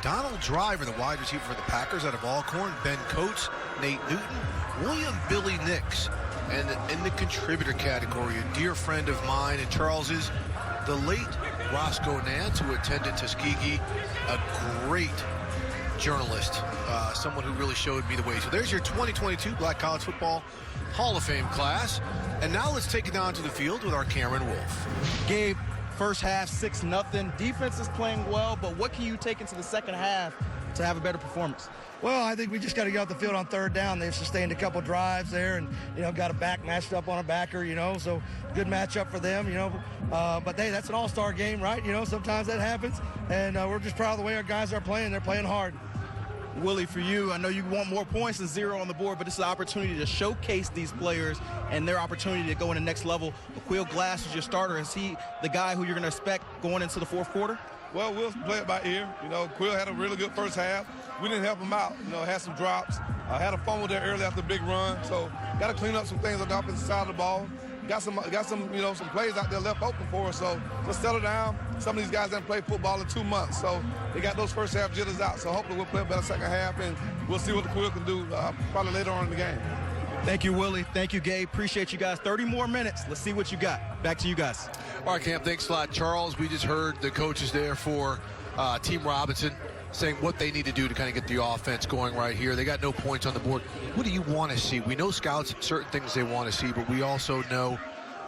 Donald Driver, the wide receiver for the Packers out of Alcorn, Ben Coates, Nate Newton, William Billy Nix, and in the contributor category, a dear friend of mine and Charles's, the late Roscoe Nance, who attended Tuskegee, a great journalist, someone who really showed me the way. So there's your 2022 Black College Football Hall of Fame class. And now let's take it down to the field with our Cameron Wolf. Gabe, first half 6-0. Defense is playing well, but what can you take into the second half to have a better performance? Well, I think we just got to get off the field on third down. They've sustained a couple drives there and, got a back matched up on a backer, so good matchup for them, But, hey, that's an all-star game, right? Sometimes that happens. And we're just proud of the way our guys are playing. They're playing hard. Willie, for you, I know you want more points than 0 on the board, but it's an opportunity to showcase these players and their opportunity to go in the next level. Akil Glass is your starter. Is he the guy who you're going to expect going into the fourth quarter? Well, we'll play it by ear. Quill had a really good first half. We didn't help him out. Had some drops. Had a fumble there early after a big run. So got to clean up some things on the offensive side of the ball. Got some some plays out there left open for us. So just settle down. Some of these guys haven't played football in 2 months, so they got those first half jitters out. So hopefully we'll play a better second half, and we'll see what the Quill can do probably later on in the game. Thank you, Willie. Thank you, Gabe. Appreciate you guys. 30 more minutes. Let's see what you got. Back to you guys. All right, Cam, thanks a lot. Charles, we just heard the coaches there for Team Robinson saying what they need to do to kind of get the offense going right here. They got no points on the board. What do you want to see? We know scouts, certain things they want to see, but we also know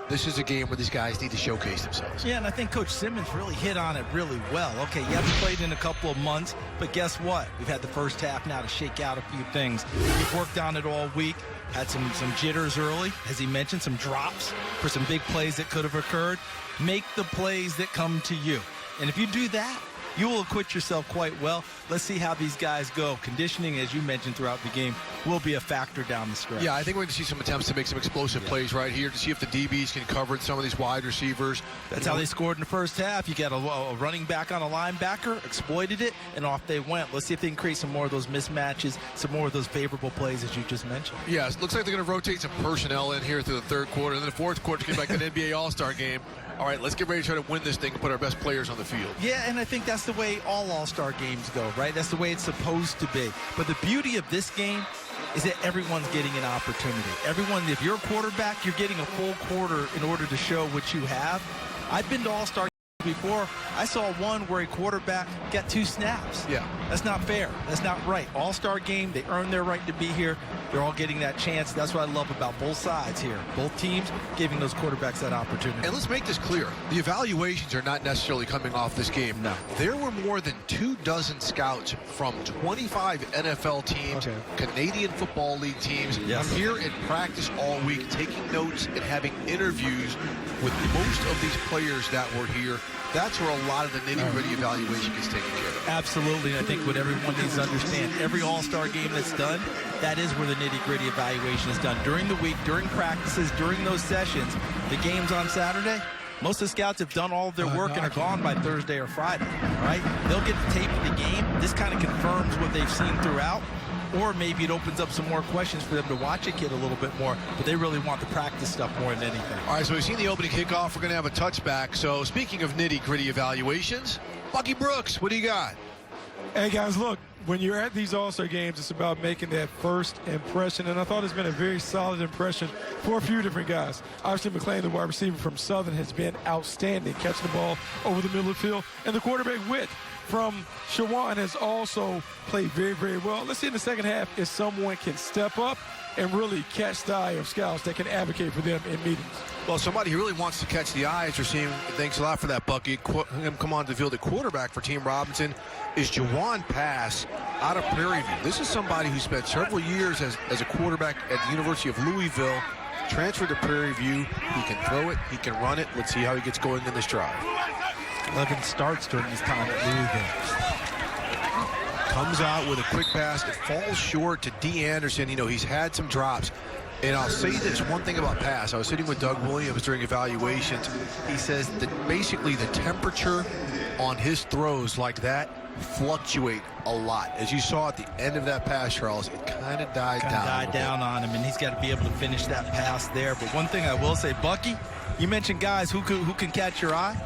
this is a game where these guys need to showcase themselves. Yeah, and I think Coach Simmons really hit on it really well. Okay, you haven't played in a couple of months, but guess what? We've had the first half now to shake out a few things. We've worked on it all week. Had some jitters early, as he mentioned, some drops for some big plays that could have occurred. Make the plays that come to you. And if you do that, you will acquit yourself quite well. Let's see how these guys go. Conditioning, as you mentioned throughout the game, will be a factor down the stretch. Yeah, I think we're going to see some attempts to make some explosive plays right here to see if the DBs can cover some of these wide receivers. That's how they scored in the first half. You got a running back on a linebacker, exploited it, and off they went. Let's see if they can create some more of those mismatches, some more of those favorable plays as you just mentioned. Yeah, it looks like they're going to rotate some personnel in here through the third quarter. And then the fourth quarter came back an NBA All-Star game. All right, let's get ready to try to win this thing and put our best players on the field. Yeah, and I think that's the way all All-Star games go, right? That's the way it's supposed to be. But the beauty of this game is that everyone's getting an opportunity. Everyone, if you're a quarterback, you're getting a full quarter in order to show what you have. I've been to All-Star before, I saw one where a quarterback got 2 snaps. Yeah. That's not fair. That's not right. All-star game, they earned their right to be here. They're all getting that chance. That's what I love about both sides here. Both teams giving those quarterbacks that opportunity. And let's make this clear. The evaluations are not necessarily coming off this game. No. There were more than 24 scouts from 25 NFL teams, Canadian Football League teams, here at practice all week, taking notes and having interviews with most of these players that were here. That's where a lot of the nitty-gritty evaluation gets taken care of. Absolutely, and I think what everyone needs to understand, every all-star game that's done, that is where the nitty-gritty evaluation is done. During the week, during practices, during those sessions, the games on Saturday, most of the scouts have done all of their work and are gone by Thursday or Friday, right? They'll get the tape of the game. This kind of confirms what they've seen throughout, or maybe it opens up some more questions for them to watch a kid a little bit more, but they really want the practice stuff more than anything. All right, so we've seen the opening kickoff. We're going to have a touchback. So speaking of nitty-gritty evaluations, Bucky Brooks, what do you got? Hey, guys, look, when you're at these All-Star games, it's about making that first impression, and I thought it's been a very solid impression for a few different guys. Obviously, McClain, the wide receiver from Southern, has been outstanding, catching the ball over the middle of the field, and the quarterback Witt from Shawan has also played very, very well. Let's see in the second half if someone can step up and really catch the eye of scouts that can advocate for them in meetings. Well, somebody who really wants to catch the eye, as you're seeing, thanks a lot for that, Bucky, him come on the field. The quarterback for Team Robinson is Jawan Pass out of Prairie View. This is somebody who spent several years as a quarterback at the University of Louisville, transferred to Prairie View. He can throw it, he can run it. Let's see how he gets going in this drive. 11 starts during his time at Louisville. Comes out with a quick pass. It falls short to D. Anderson. You know, he's had some drops. And I'll say this one thing about Pass. I was sitting with Doug Williams during evaluations. He says that basically the temperature on his throws like that fluctuate a lot. As you saw at the end of that pass, Charles, it kind of died down on him, and he's got to be able to finish that pass there. But one thing I will say, Bucky, you mentioned guys who can catch your eye.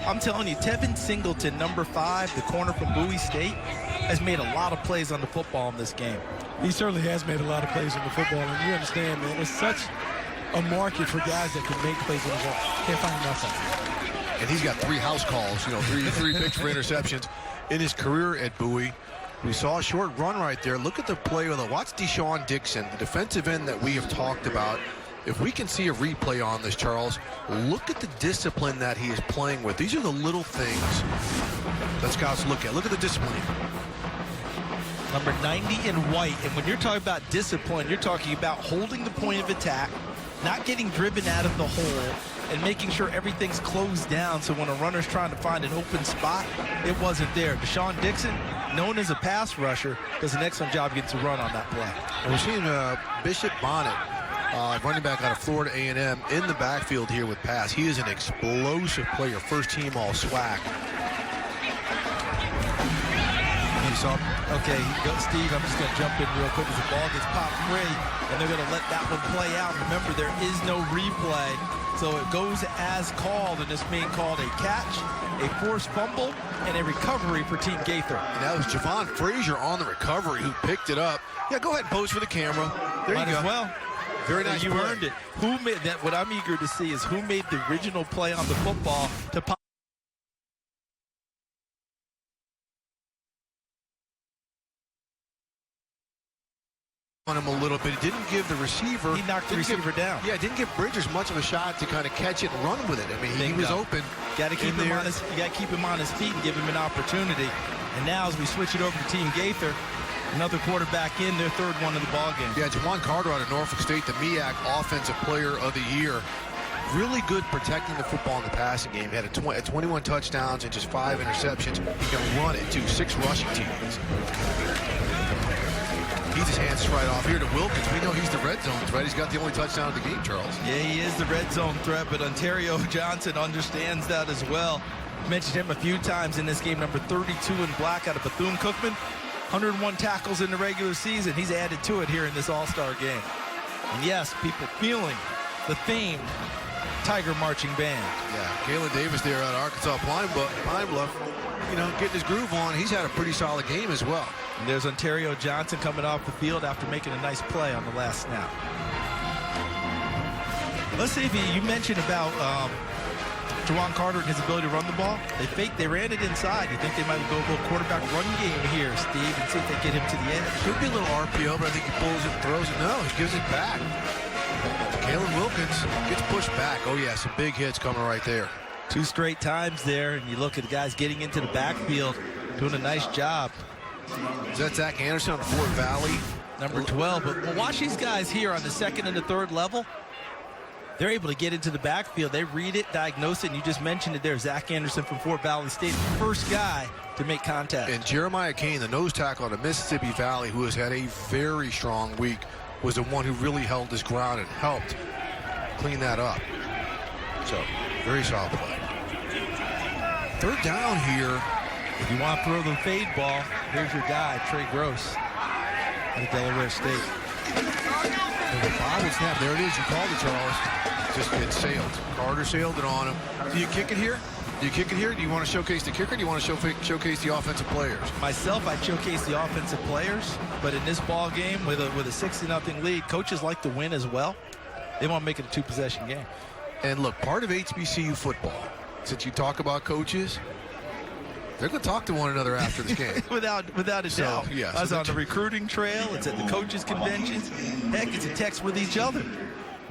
I'm telling you, Tevin Singleton, number 5, the corner from Bowie State, has made a lot of plays on the football in this game. He certainly has made a lot of plays on the football, and you understand, man, it's such a market for guys that can make plays on the ball. Can't find nothing. And he's got 3 house calls, you know, three picks for interceptions in his career at Bowie. We saw a short run right there. Look at the play with it. Watch Deshaun Dixon, the defensive end that we have talked about. If we can see a replay on this, Charles, look at the discipline that he is playing with. These are the little things that scouts look at. Look at the discipline. Number 90 in white, and when you're talking about discipline, you're talking about holding the point of attack, not getting driven out of the hole, and making sure everything's closed down so when a runner's trying to find an open spot, it wasn't there. Deshaun Dixon, known as a pass rusher, does an excellent job getting to run on that play. And we're seeing Bishop Bonnet, running back out of Florida A&M, in the backfield here with Pass. He is an explosive player, first team all SWAC. Okay, Steve, I'm just going to jump in real quick as the ball gets popped free, and they're going to let that one play out. Remember, there is no replay, so it goes as called, and it's being called a catch, a forced fumble, and a recovery for Team Gaither. And that was Javon Frazier on the recovery who picked it up. Yeah, go ahead and pose for the camera. There Might you go. As well. Very nice. You earned it. Who made that? What I'm eager to see is who made the original play on the football to pop. On him a little bit. He didn't give the receiver. He knocked the receiver down. Yeah, didn't give Bridgers much of a shot to kind of catch it and run with it. I mean, he was open. Got to keep him on his. You got to keep him on his feet and give him an opportunity. And now, as we switch it over to Team Gaither, another quarterback in, their third one of the ball game. Yeah, Jawan Carter out of Norfolk State, the MEAC Offensive Player of the Year. Really good protecting the football in the passing game. He had 21 touchdowns and just 5 interceptions. He can run it, too. 6 rushing TDs. He just hands it right off here to Wilkins. We know he's the red zone threat. He's got the only touchdown of the game, Charles. Yeah, he is the red zone threat, but Ontario Johnson understands that as well. Mentioned him a few times in this game, number 32 in black out of Bethune-Cookman. 101 tackles in the regular season. He's added to it here in this All-Star game. And yes, people feeling the famed Tiger Marching Band. Yeah, Galen Davis there out of Arkansas Pine Bluff, you know, getting his groove on. He's had a pretty solid game as well. And there's Ontario Johnson coming off the field after making a nice play on the last snap. Let's see if you mentioned about Juwan Carter and his ability to run the ball. They ran it inside. You think they might go a little quarterback run game here, Steve, and see if they get him to the edge. Could be a little RPO, but I think he pulls it and throws it. No, he gives it back. Caleb Wilkins gets pushed back. Oh, yeah, some big hits coming right there. 2 straight times there, and you look at the guys getting into the backfield, doing a nice job. Is that Zach Anderson on Fort Valley? Number 12. But watch these guys here on the 2nd and the 3rd level. They're able to get into the backfield. They read it, diagnose it, and you just mentioned it there. Zach Anderson from Fort Valley State, first guy to make contact. And Jeremiah Kane, the nose tackle out of Mississippi Valley, who has had a very strong week, was the one who really held his ground and helped clean that up. So, very solid play. 3rd down here. If you want to throw the fade ball, here's your guy, Trey Gross, out of Delaware State. And the bobble snap, there it is. You called it, Charles. Just it sailed. Carter sailed it on him. Do you kick it here? Do you kick it here? Do you want to showcase the kicker? Or do you want to showcase the offensive players? Myself, I showcase the offensive players, but in this ball game with a 60-0 lead, coaches like to win as well. They want to make it a 2-possession game. And look, part of HBCU football, since you talk about coaches, they're going to talk to one another after this game. without a doubt. Yeah, I was on the recruiting trail. It's at the coaches' conventions. Heck, it's a text with each other.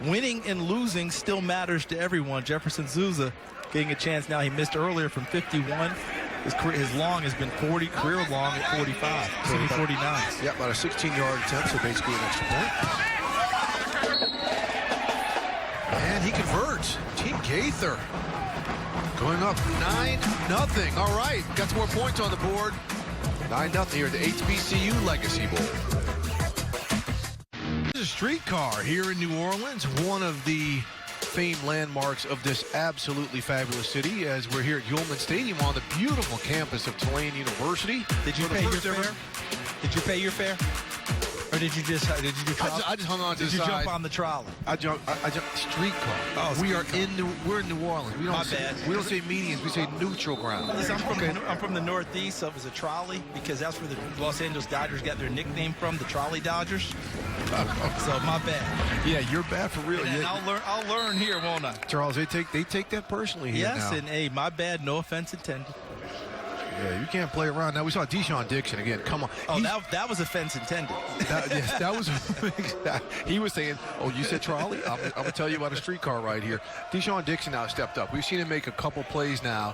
Winning and losing still matters to everyone. Jefferson Zuza getting a chance now. He missed earlier from 51. His long has been 40, career long at 45. So 49. Yeah, about a 16-yard attempt, so basically an extra point. And he converts. Team Gaither going up 9-0. All right, got some more points on the board. 9-0 here at the HBCU Legacy Bowl. This is a streetcar here in New Orleans, one of the famed landmarks of this absolutely fabulous city, as we're here at Yulman Stadium on the beautiful campus of Tulane University. Did you pay your fare? Did you pay your fare? Or did you just I just hung on to the side. Did you jump on the trolley? I jumped streetcar. Oh, we're in New Orleans. We don't say medians, we say neutral ground. Listen, I'm from the Northeast, so it was a trolley because that's where the Los Angeles Dodgers got their nickname from, the Trolley Dodgers. So my bad. Yeah, you're bad for real. And I'll learn here, won't I? Charles, they take that personally here now. Yes, and hey, my bad, no offense intended. Yeah, you can't play around. Now, we saw Deshaun Dixon again. Come on. Oh, that was offense intended. That was he was saying, oh, you said trolley? I'm going to tell you about a streetcar right here. Deshaun Dixon now stepped up. We've seen him make a couple plays now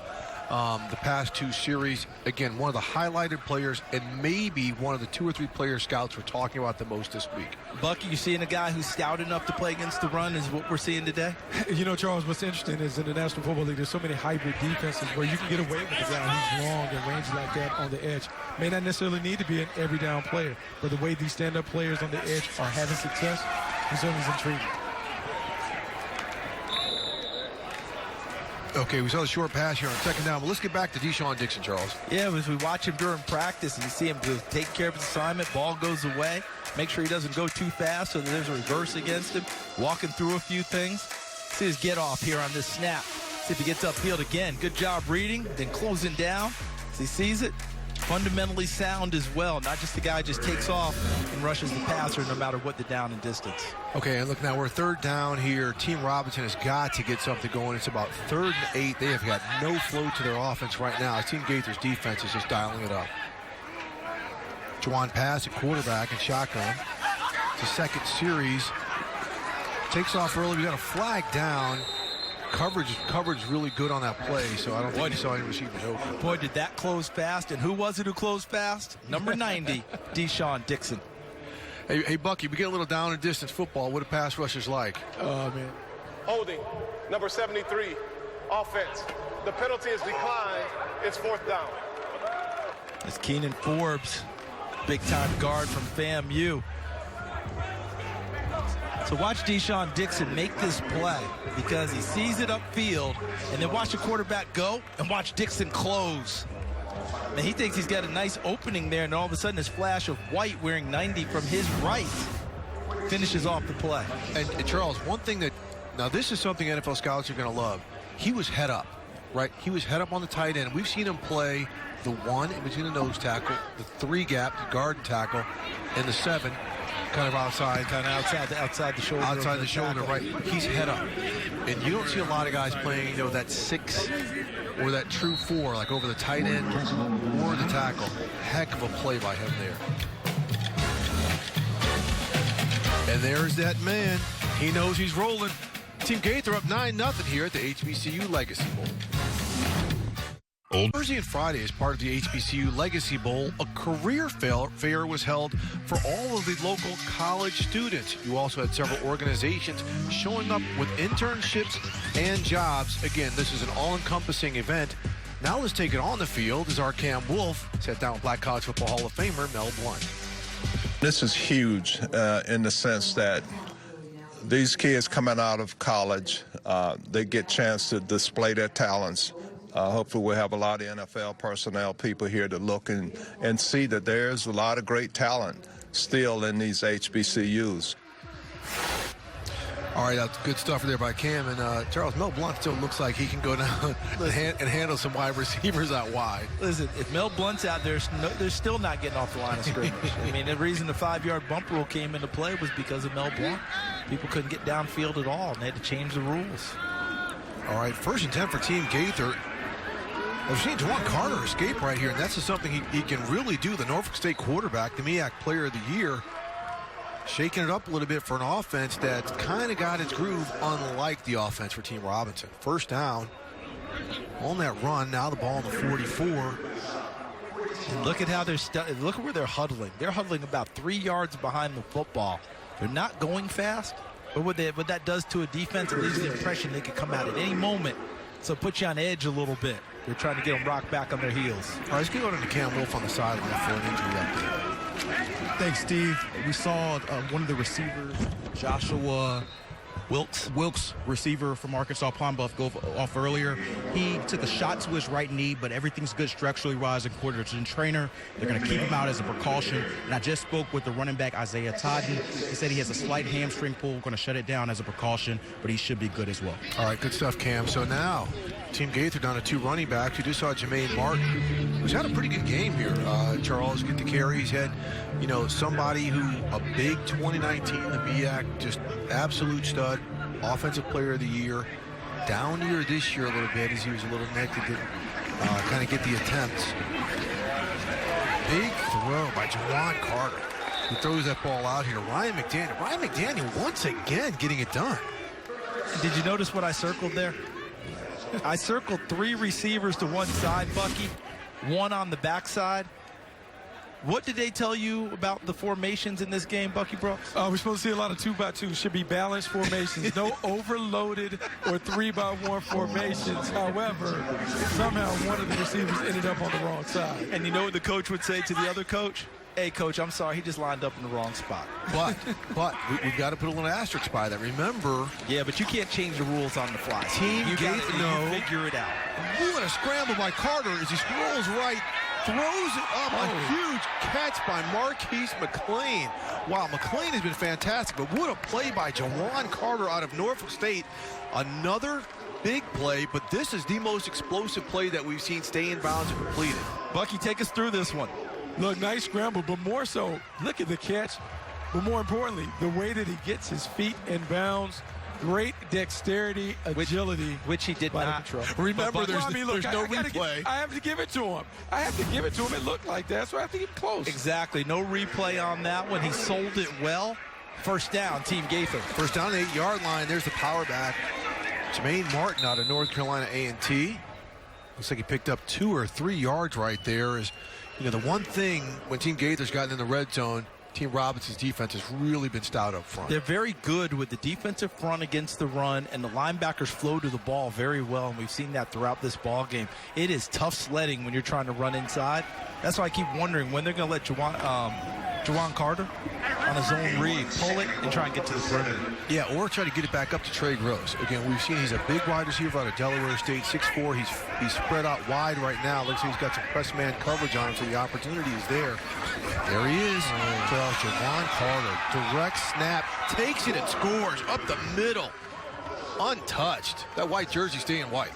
the past 2 series. Again, one of the highlighted players and maybe one of the 2 or 3 player scouts we're talking about the most this week. Bucky, you seeing a guy who's stout enough to play against the run is what we're seeing today? You know, Charles, what's interesting is in the National Football League, there's so many hybrid defenses where you can get away with a guy who's long and rangy like that on the edge. May not necessarily need to be an every down player, but the way these stand-up players on the edge are having success is certainly intriguing. Okay, we saw the short pass here on 2nd down, but let's get back to Deshaun Dixon, Charles. Yeah, as we watch him during practice, and you see him take care of his assignment, ball goes away, make sure he doesn't go too fast so that there's a reverse against him, walking through a few things. See his get off here on this snap. See if he gets upfield again. Good job reading, then closing down. As he sees it, fundamentally sound as well, not just the guy who just takes off and rushes the passer no matter what the down and distance. Okay, and look, now we're 3rd down here. Team Robinson has got to get something going. It's about 3rd and 8. They have got no flow to their offense right now. Team Gaither's defense is just dialing it up. Juwan pass at quarterback and shotgun. It's a 2nd series. Takes off early. We got a flag down. Coverage really good on that play, so I don't think you saw any receivers open. Boy, did that close fast, and who was it who closed fast? Number 90, Deshaun Dixon. Hey, Bucky, we get a little down and distance football. What do pass rushers like? Oh, man. Holding, number 73, offense. The penalty is declined. It's 4th down. It's Keenan Forbes, big-time guard from FAMU. So watch Deshaun Dixon make this play because he sees it upfield, and then watch the quarterback go and watch Dixon close. And he thinks he's got a nice opening there, and all of a sudden this flash of white wearing 90 from his right finishes off the play. And Charles, one thing that, now this is something NFL scouts are going to love. He was head up, right? He was head up on the tight end. We've seen him play the 1 in between the nose tackle, the 3 gap, the guard and tackle, and the 7. kind of outside. Kind of outside the shoulder. Outside the shoulder, tackle. right. He's head up. And you don't see a lot of guys playing, that 6 or that true 4, like over the tight end or the tackle. Heck of a play by him there. And there's that man. He knows he's rolling. Team Gaither up 9-0 here at the HBCU Legacy Bowl. Thursday and Friday, as part of the HBCU Legacy Bowl, a career fair was held for all of the local college students. You also had several organizations showing up with internships and jobs. Again, this is an all-encompassing event. Now let's take it on the field as our Cam Wolf sat down with Black College Football Hall of Famer Mel Blount. This is huge in the sense that these kids coming out of college, they get a chance to display their talents. Hopefully we'll have a lot of NFL personnel, people here to look and see that there's a lot of great talent still in these HBCUs. All right, that's good stuff there by Cam. And Charles, Mel Blount still looks like he can go down and handle some wide receivers out wide. Listen, if Mel Blount's out there, they're still not getting off the line of scrimmage. I mean, the reason the 5-yard bump rule came into play was because of Mel Blount. People couldn't get downfield at all, and they had to change the rules. All right, 1st and 10 for Team Gaither. We've seen Juwan Carter escape right here, and that's just something he can really do. The Norfolk State quarterback, the MEAC Player of the Year, shaking it up a little bit for an offense that's kind of got its groove, unlike the offense for Team Robinson. 1st down on that run. Now the ball on the 44. And look at how look at where they're huddling. They're huddling about 3 yards behind the football. They're not going fast, but what that does to a defense, it leaves the impression they could come out at any moment. So it puts you on edge a little bit. They're trying to get them rocked back on their heels. All right, let's get on to Cam Wolf on the sideline for an injury update. Thanks, Steve. We saw one of the receivers, Joshua Wilkes, receiver from Arkansas Pine Bluff, go off earlier. He took a shot to his right knee, but everything's good structurally wise according to the trainer. They're going to keep him out as a precaution. And I just spoke with the running back, Isaiah Todden. He said he has a slight hamstring pull, going to shut it down as a precaution, but he should be good as well. All right, good stuff, Cam. So now, Team Gaither down to 2 running backs. You just saw Jermaine Martin, who's had a pretty good game here. Charles, get the carry. He's had, somebody who, a big 2019, the MEAC, just absolute stud. Offensive Player of the Year. Down year this year a little bit as he was a little negative, didn't kind of get the attempts. Big throw by Juwan Carter, who throws that ball out here. Ryan McDaniel once again getting it done. Did you notice what I circled there? I circled 3 receivers to one side, Bucky, 1 on the backside. What did they tell you about the formations in this game, Bucky Brooks? We're supposed to see a lot of 2x2. Should be balanced formations. No overloaded or 3x1 formations. However, somehow one of the receivers ended up on the wrong side. And you know what the coach would say to the other coach? Hey, coach, I'm sorry. He just lined up in the wrong spot. But we've got to put a little asterisk by that. Remember. Yeah, but you can't change the rules on the fly. Team Gaither, figure it out. Ooh, and a scramble by Carter as he scrolls right. Throws it up, a huge catch by Marquise McLean. Wow, McLean has been fantastic, but what a play by Juwan Carter out of Norfolk State. Another big play, but this is the most explosive play that we've seen stay in bounds and completed. Bucky, take us through this one. Look, nice scramble, but more so, look at the catch. But more importantly, the way that he gets his feet in bounds. Great dexterity, agility, which he did not. Remember, there's no replay. I have to give it to him. It looked like that, so I have to get close. Exactly. No replay on that one. He sold it well. 1st down, Team Gaither. 1st down, 8-yard line. There's the power back. Jermaine Martin out of North Carolina A&T. Looks like he picked up 2 or 3 yards right there. Is the one thing when Team Gaither's gotten in the red zone, Team Robinson's defense has really been stout up front. They're very good with the defensive front against the run, and the linebackers flow to the ball very well, and we've seen that throughout this ball game. It is tough sledding when you're trying to run inside. That's why I keep wondering when they're going to let Juwan Carter on a zone read, pull it, and try and get to the perimeter. Yeah, or try to get it back up to Trey Gross. Again, we've seen he's a big wide receiver out of Delaware State, 6'4". He's spread out wide right now. Looks like he's got some press man coverage on him, so the opportunity is there. There he is. Juwan Carter, direct snap, takes it and scores up the middle. Untouched. That white jersey staying white.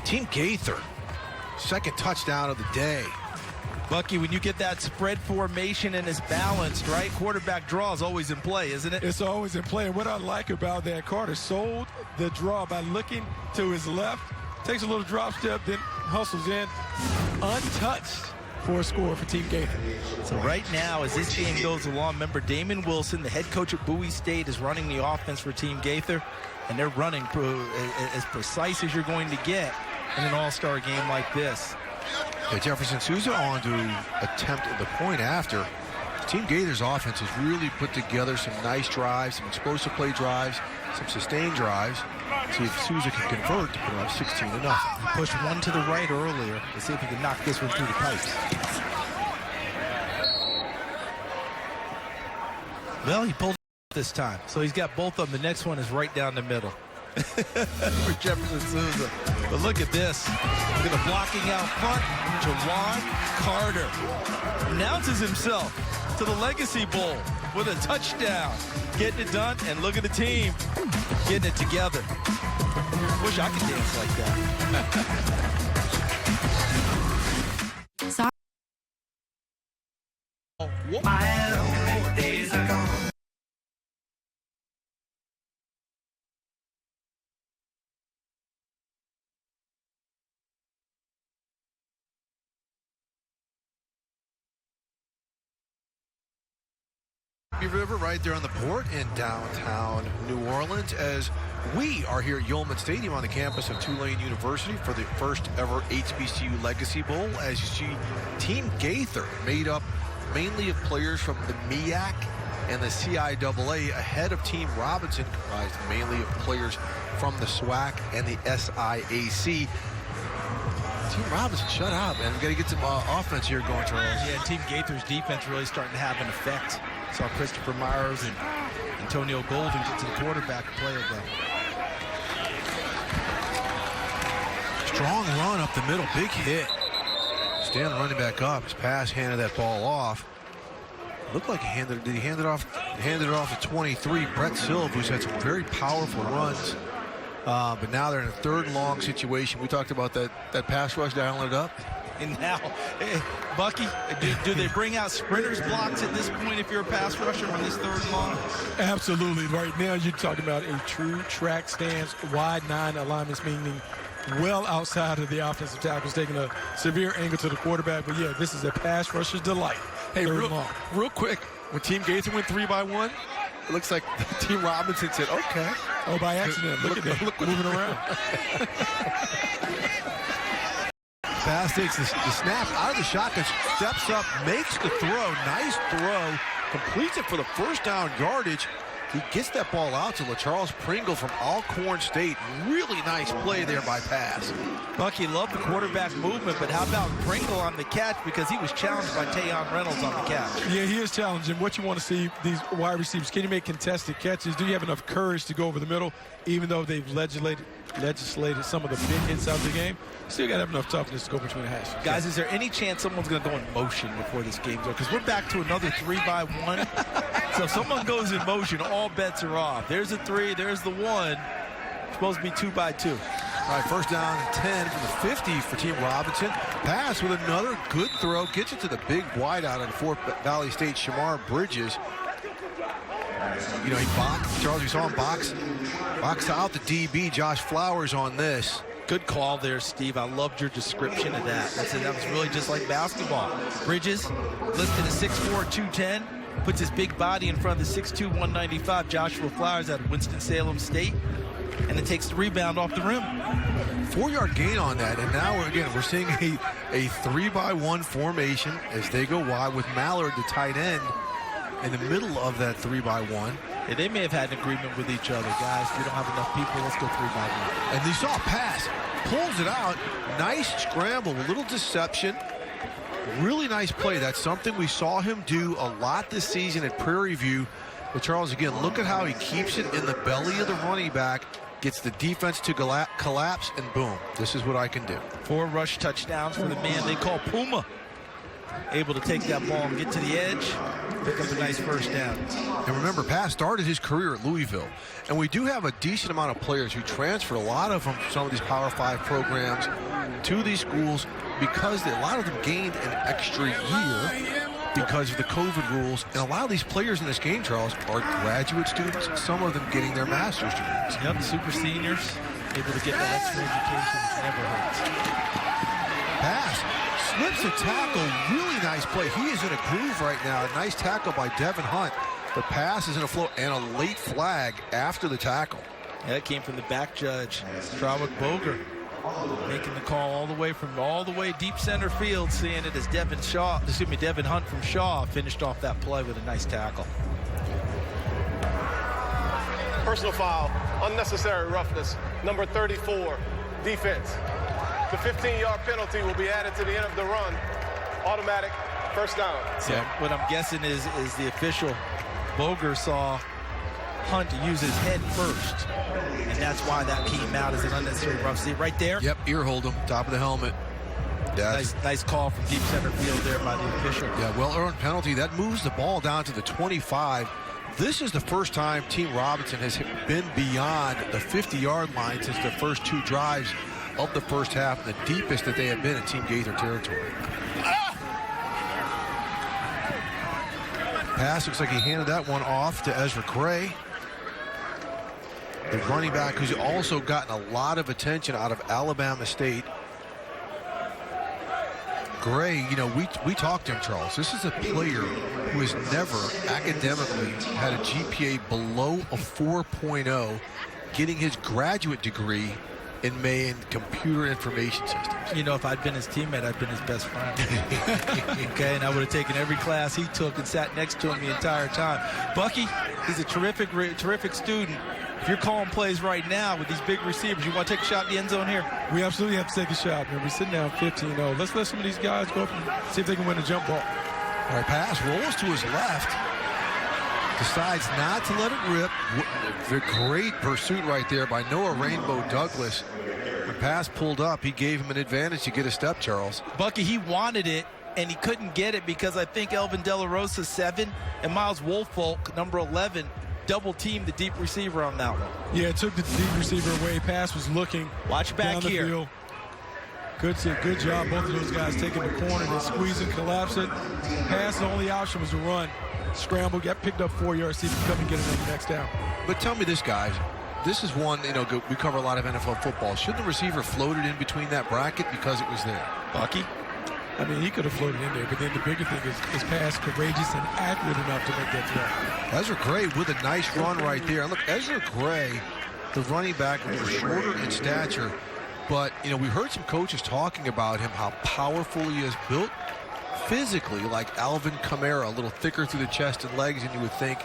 Team Gaither, 2nd touchdown of the day. Bucky, when you get that spread formation and it's balanced, right? Quarterback draw is always in play, isn't it? It's always in play. And what I like about that, Carter sold the draw by looking to his left, takes a little drop step, then hustles in, untouched for a score for Team Gaither. So right now, as this game goes along, remember Damon Wilson, the head coach at Bowie State, is running the offense for Team Gaither, and they're running as precise as you're going to get in an all-star game like this. Yeah, Jefferson Souza on to attempt the point after. Team Gaither's offense has really put together some nice drives, some explosive play drives, some sustained drives. See if Souza can convert to put up 16-0. He pushed one to the right earlier. Let's see if he can knock this one through the pipes. Well, he pulled this time, so he's got both of them. The next one is right down the middle for Jefferson Souza. But look at this. Look at the blocking out front. Jawan Carter announces himself to the Legacy Bowl with a touchdown. Getting it done, and look at the team getting it together. Wish I could dance like that. My old days are gone. River right there on the port in downtown New Orleans as we are here at Yeoman Stadium on the campus of Tulane University for the first ever HBCU Legacy Bowl. As you see, Team Gaither made up mainly of players from the MEAC and the CIAA ahead of Team Robinson, comprised mainly of players from the SWAC and the SIAC. Team Robinson, shut up, man. We've got to get some offense here going, Charles. Yeah, Team Gaither's defense really starting to have an effect. Saw Christopher Myers and Antonio Golden get to the quarterback and play it well. Strong run up the middle, big hit. Stanley running back up. His pass handed that ball off. Looked like he handed it. Did he hand it off? Handed it off to 23. Brett Silva, who's had some very powerful runs. But now they're in a third and long situation. We talked about that pass rush dialing it up. And now, Bucky, do they bring out sprinters blocks at this point if you're a pass rusher on this third and long? Absolutely. Right now, you're talking about a true track stance, wide 9 alignments, meaning well outside of the offensive tackles, taking a severe angle to the quarterback. But, yeah, this is a pass rusher's delight. Hey, real quick, when Team Gaither went 3-by-1, it looks like Team Robinson said, okay. Oh, by accident. Look at that. Look moving around. Pass takes the snap out of the shotgun, steps up, makes the throw. Nice throw. Completes it for the first down yardage. He gets that ball out to LaCharles Pringle from Alcorn State. Really nice play there by pass. Bucky loved the quarterback movement, but how about Pringle on the catch, because he was challenged by Tayon Reynolds on the catch. Yeah, he is challenging. What you want to see, these wide receivers, can you make contested catches? Do you have enough courage to go over the middle, even though they've legislated some of the big hits out of the game? Still got to have enough toughness to go between the hashes. Guys, is there any chance someone's going to go in motion before this game's over? Because we're back to another 3-by-1. So if someone goes in motion, all bets are off. There's a 3, there's the 1. It's supposed to be 2-by-2. All right, first down and 10 from the 50 for Team Robinson. Pass with another good throw. Gets it to the big wideout of the Fort Valley State, Shamar Bridges. You know, he boxed. Charles, you saw him box out the DB, Josh Flowers, on this. Good call there, Steve. I loved your description of that. That was really just like basketball. Bridges, listed at 6'4", 210, puts his big body in front of the 6'2", 195 Joshua Flowers out of Winston-Salem State, and then takes the rebound off the rim. 4-yard gain on that, and now we're seeing a 3-by-1 formation as they go wide with Mallard, the tight end, in the middle of that 3-by-1. Yeah, they may have had an agreement with each other. Guys, we don't have enough people. Let's go 3-by-1. And they saw a pass. Pulls it out. Nice scramble. A little deception. Really nice play. That's something we saw him do a lot this season at Prairie View. But Charles, again, look at how he keeps it in the belly of the running back, gets the defense to collapse, and boom, this is what I can do. 4 rush touchdowns for the man they call Puma. Able to take that ball and get to the edge. pick up a nice first down. And remember, Pass started his career at Louisville. And we do have a decent amount of players who transfer, a lot of them from some of these Power 5 programs to these schools because a lot of them gained an extra year because of the COVID rules. And a lot of these players in this game, Charles, are graduate students, some of them getting their master's degrees. Yep, super seniors, able to get that extra education. Never hurts. Pass slips a tackle, really nice play. He is in a groove right now. A nice tackle by Devin Hunt. The pass is in a flow and a late flag after the tackle. Yeah, it came from the back judge, Strawwick Boger, making the call all the way deep center field, seeing it as Devin Hunt from Shaw finished off that play with a nice tackle. Personal foul, unnecessary roughness, number 34, defense. The 15-yard penalty will be added to the end of the run. Automatic first down. So what I'm guessing is the official Boger saw Hunt use his head first, and that's why that came out as an unnecessary rough. See right there? Yep, ear hold him, top of the helmet. Nice call from deep center field there by the official. Yeah, well-earned penalty. That moves the ball down to the 25. This is the first time Team Robinson has been beyond the 50-yard line since the first two drives of the first half, the deepest that they have been in Team Gaither territory. Pass looks like he handed that one off to Ezra Gray. The running back who's also gotten a lot of attention out of Alabama State. Gray, you know, we talked to him, Charles. This is a player who has never academically had a GPA below a 4.0, getting his graduate degree in May in computer information systems. You know, if I'd been his teammate, I'd been his best friend. Okay, and I would have taken every class he took and sat next to him the entire time. Bucky, he's a terrific student. If you're calling plays right now with these big receivers, you want to take a shot in the end zone here? We absolutely have to take a shot, man. We're sitting down 15-0. Let's let some of these guys go up and see if they can win a jump ball. All right, pass rolls to his left. Decides not to let it rip. The great pursuit right there by Noah Rainbow Douglas. When pass pulled up, he gave him an advantage to get a step, Charles. Bucky, he wanted it, and he couldn't get it because I think Elvin De La Rosa, 7, and Miles Woolfolk, number 11, double-teamed the deep receiver on that one. Yeah, it took the deep receiver away. Pass was looking. Watch back down the here. Field. Good job, both of those guys taking the corner, they squeeze and collapse it. Pass, the only option was to run. Scramble, got picked up 4 yards, see if he can come and get it on the next down. But tell me this, guys. This is one, you know, we cover a lot of NFL football. Should the receiver floated in between that bracket because it was there? Bucky? I mean, he could have floated in there, but then the bigger thing is pass courageous and accurate enough to make that throw. Ezra Gray with a nice run right there. Look, Ezra Gray, the running back, was shorter in stature, but, you know, we heard some coaches talking about him, how powerful he is built physically, like Alvin Kamara, a little thicker through the chest and legs than you would think.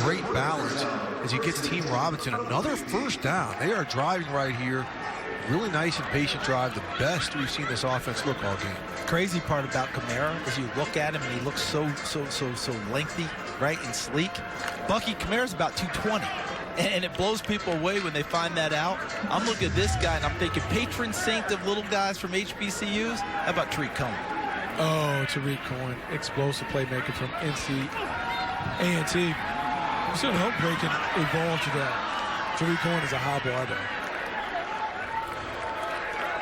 Great balance as he gets Team Robinson another first down. They are driving right here. Really nice and patient drive, the best we've seen this offense look all game. Crazy part about Kamara is you look at him and he looks so lengthy, right, and sleek. Bucky, Kamara's about 220. And it blows people away when they find that out. I'm looking at this guy and I'm thinking patron saint of little guys from HBCUs. How about Tariq Cohen? Oh, Tariq Cohen, explosive playmaker from NC A&T. We should hope they can evolve to that. Tariq Cohen is a high bar though.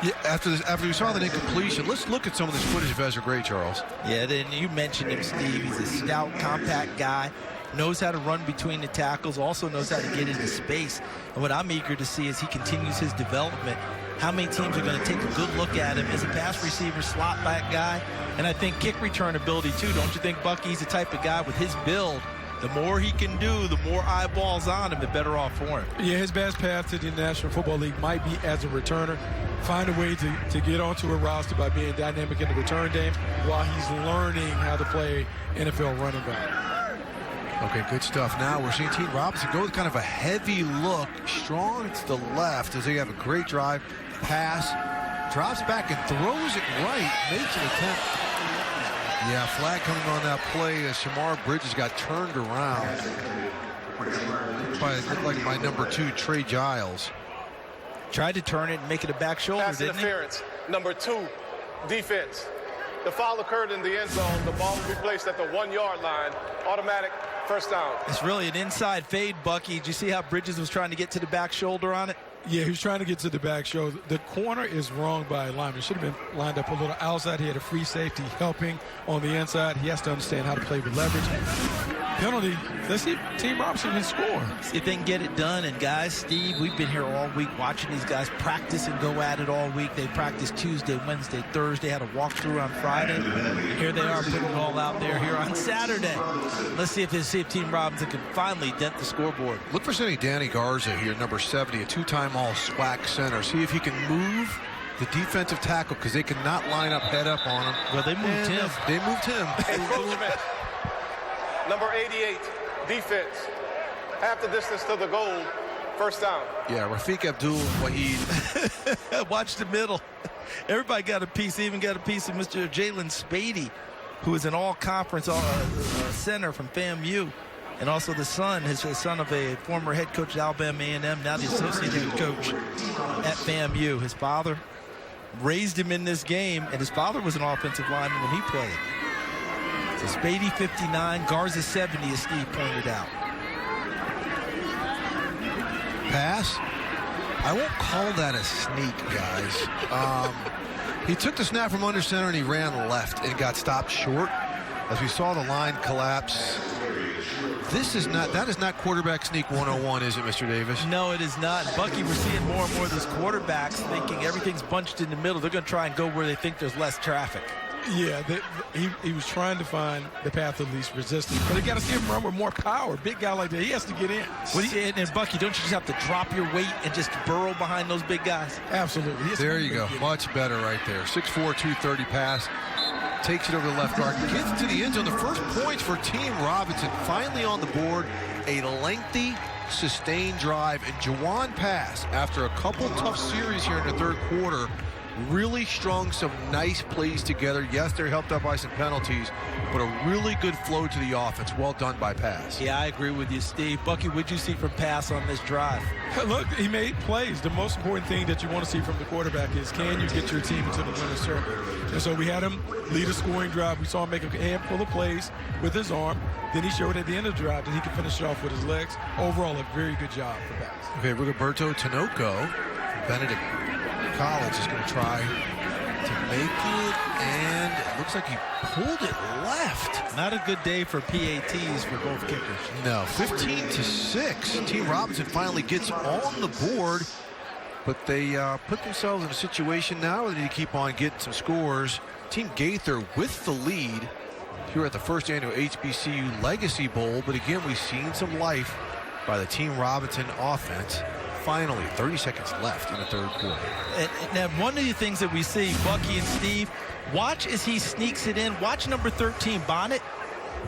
Yeah, after we saw that incompletion, let's look at some of this footage of Ezra Gray, Charles. Yeah, then you mentioned him, Steve. He's a stout, compact guy, knows how to run between the tackles, also knows how to get into space. And what I'm eager to see as he continues his development, how many teams are going to take a good look at him as a pass receiver, slot back guy, and I think kick return ability too. Don't you think Bucky's the type of guy with his build? The more he can do, the more eyeballs on him, the better off for him. Yeah, his best path to the National Football League might be as a returner. Find a way to get onto a roster by being dynamic in the return game while he's learning how to play NFL running back. Okay, good stuff. Now we're seeing Team Robinson go with kind of a heavy look, strong to the left as they have a great drive, pass, drops back and throws it right, makes an attempt. Yeah, flag coming on that play as Shamar Bridges got turned around by number 2, Trey Giles. Tried to turn it and make it a back shoulder, Pass didn't interference, number 2, defense. The foul occurred in the end zone. The ball will be placed at the 1-yard line. Automatic first down. It's really an inside fade, Bucky. Did you see how Bridges was trying to get to the back shoulder on it? Yeah, he was trying to get to the back shoulder. The corner is wrong by lineman. Should have been lined up a little outside. He had a free safety helping on the inside. He has to understand how to play with leverage. Penalty. Let's see if Team Robinson can score. See if they can get it done. And guys, Steve, we've been here all week watching these guys practice and go at it all week. They practiced Tuesday, Wednesday, Thursday, had a walkthrough on Friday. Here they are putting it all out there here on Saturday. Let's see if Team Robinson can finally dent the scoreboard. Look for sending Danny Garza here, number 70, a two-time all-SWAC center. See if he can move the defensive tackle, because they cannot line up head up on him. Well, they moved him. They moved him. Encroachment. Number 88, defense. Half the distance to the goal. First down. Yeah, Rafiq Abdul-Wahid. Watch the middle. Everybody got a piece. Even got a piece of Mr. Jalen Spady, who is an all-conference center from FAMU. And also the son, his son of a former head coach at Alabama A&M, now the associate head coach at FAMU. His father raised him in this game, and his father was an offensive lineman when he played. So Spady 59, Garza 70, as Steve pointed out. Pass. I won't call that a sneak, guys. He took the snap from under center and he ran left and got stopped short. As we saw the line collapse. That is not quarterback sneak 101, is it, Mr. Davis? No, it is not. Bucky, we're seeing more and more of these quarterbacks thinking everything's bunched in the middle. They're going to try and go where they think there's less traffic. Yeah, he was trying to find the path of least resistance, but he got to see him run with more power. Big guy like that, he has to get in. And Bucky, don't you just have to drop your weight and just burrow behind those big guys? Absolutely. There you go. Much better right there. 6'4", 230 pass. Takes it over the left guard. Gets to the end zone. The first points for Team Robinson finally on the board. A lengthy, sustained drive. And Jawan Pass, after a couple tough series here in the third quarter, really strung some nice plays together. Yes, they're helped out by some penalties, but a really good flow to the offense. Well done by Pass. Yeah, I agree with you, Steve. Bucky, what'd you see from Pass on this drive? Look, he made plays. The most important thing that you want to see from the quarterback is, can you get your team into the winner's circle? And so we had him lead a scoring drive. We saw him make a handful of plays with his arm. Then he showed at the end of the drive that he could finish it off with his legs. Overall, a very good job for Pass. Okay, Rigoberto Tinoco from Benedict College is going to try to make it, and it looks like he pulled it left. Not a good day for PATs for both kickers. No, 15-6. Team Robinson finally gets on the board, but they put themselves in a situation now where they need to keep on getting some scores. Team Gaither with the lead here at the first annual HBCU Legacy Bowl, but again, we've seen some life by the Team Robinson offense. Finally, 30 seconds left in the third quarter. And now, one of the things that we see, Bucky and Steve, watch as he sneaks it in. Watch number 13, Bonnet.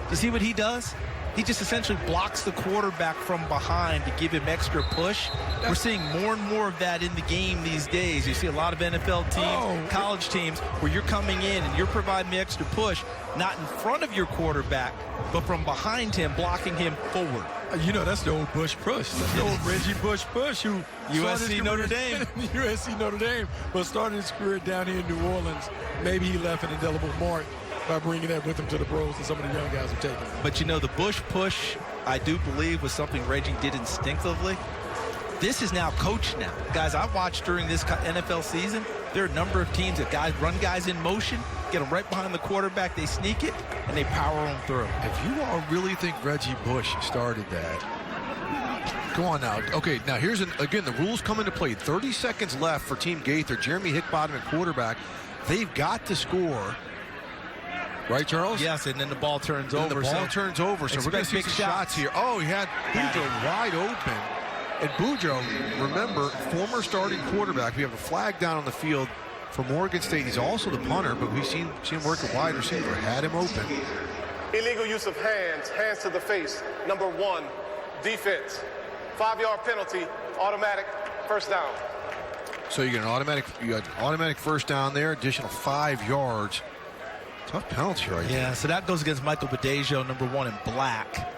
You see what he does? He just essentially blocks the quarterback from behind to give him extra push. We're seeing more and more of that in the game these days. You see a lot of NFL teams, college teams, where you're coming in and you're providing the extra push, not in front of your quarterback, but from behind him, blocking him forward. You know, that's the old Bush push. That's the old Reggie Bush push, who USC Notre Dame. USC Notre Dame, but started his career down here in New Orleans. Maybe he left an indelible mark by bringing that with him to the pros, and some of the young guys are taking it. But you know, the Bush push, I do believe, was something Reggie did instinctively. This is now coached now. Guys, I watched during this NFL season, there are a number of teams that run guys in motion, get them right behind the quarterback, they sneak it, and they power them through. If you all really think Reggie Bush started that, go on now. Okay, now here's, again, the rules come into play. 30 seconds left for Team Gaither. Jeremy Hickbottom at quarterback. They've got to score. Right, Charles? Yes, and then the ball turns over. The ball turns over, so we're going to see some shots here. Oh, he had Boudreaux wide open. And Boudreaux, remember, former starting quarterback. We have a flag down on the field for Morgan State. He's also the punter, but we've seen him work a wide receiver. Had him open. Illegal use of hands to the face. Number 1, defense. 5-yard penalty, automatic first down. So you get an automatic first down there, additional 5 yards. Tough penalty right there. Yeah, so that goes against Michael Badejo, number 1 in black.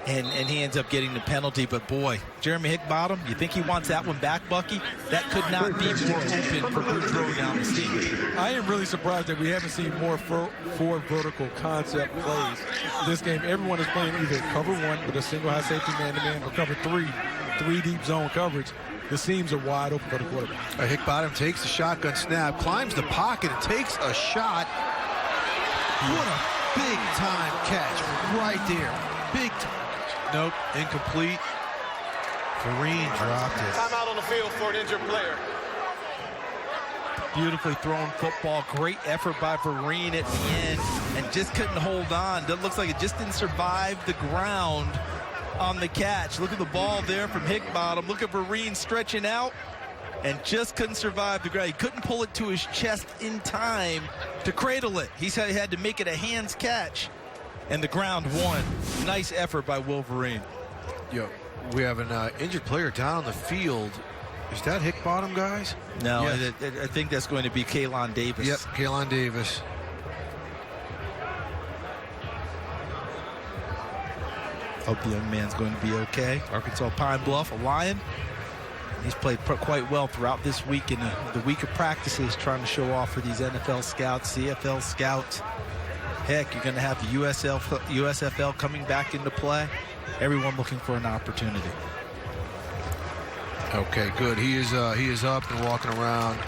and he ends up getting the penalty. But boy, Jeremy Hickbottom, you think he wants that one back, Bucky? That could not be more open for Boudreaux down the seam. I am really surprised that we haven't seen more four vertical concept plays this game. Everyone is playing either cover one with a single high safety man-to-man or cover three deep zone coverage. The seams are wide open for the quarterback. Hickbottom takes the shotgun snap, climbs the pocket, and takes a shot. What a big-time catch right there. Big time. Nope, incomplete. Vereen dropped it. Timeout on the field for an injured player. Beautifully thrown football. Great effort by Vereen at the end, and just couldn't hold on. That looks like it just didn't survive the ground on the catch. Look at the ball there from Hickbottom. Look at Vereen stretching out and just couldn't survive the ground. He couldn't pull it to his chest in time to cradle it. He said he had to make it a hands catch, and the ground won. Nice effort by Wolverine. Yo, we have an injured player down on the field. Is that Hickbottom, guys? No, yes. I think that's going to be Kaylon Davis. Yep, Kaylon Davis. Hope the young man's going to be okay. Arkansas Pine Bluff, a Lion. He's played quite well throughout this week in the week of practices, trying to show off for these NFL scouts, CFL scouts. Heck, you're going to have the USFL coming back into play. Everyone looking for an opportunity. Okay, good. He is up and walking around.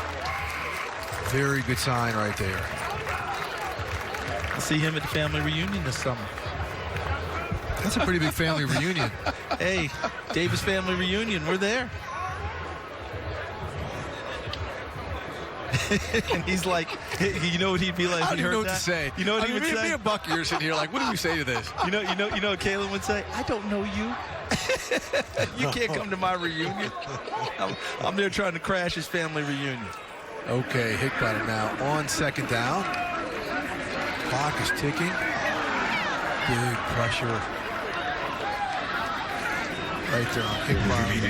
Very good sign right there. I'll see him at the family reunion this summer. That's a pretty big family reunion. Hey, Davis family reunion, we're there. And he's like, you know what he'd be like? I when he don't heard know what that? to say. You know what he would say? Me and Bucky are sitting here like, what do we say to this? You know what Kaylin would say? I don't know you. You can't come to my reunion. I'm there trying to crash his family reunion. Okay, Hickbottom now on second down. Clock is ticking. Big pressure. Right there on Hickbottom.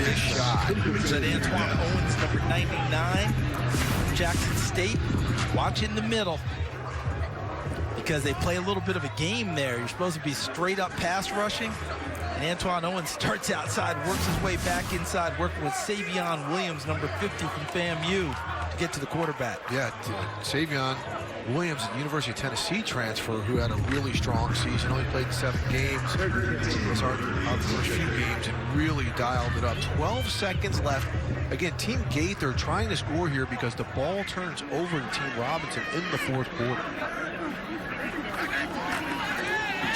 Big shot. That Antoine Owens, number 99, Jackson State. Watch in the middle, because they play a little bit of a game there. You're supposed to be straight up pass rushing, and Antoine Owens starts outside, works his way back inside, working with Savion Williams, number 50 from FAMU, to get to the quarterback. Yeah, Savion Williams, the University of Tennessee transfer, who had a really strong season, only played 7 games. Was our first few games and really dialed it up. 12 seconds left. Again, Team Gaither trying to score here because the ball turns over to Team Robinson in the fourth quarter.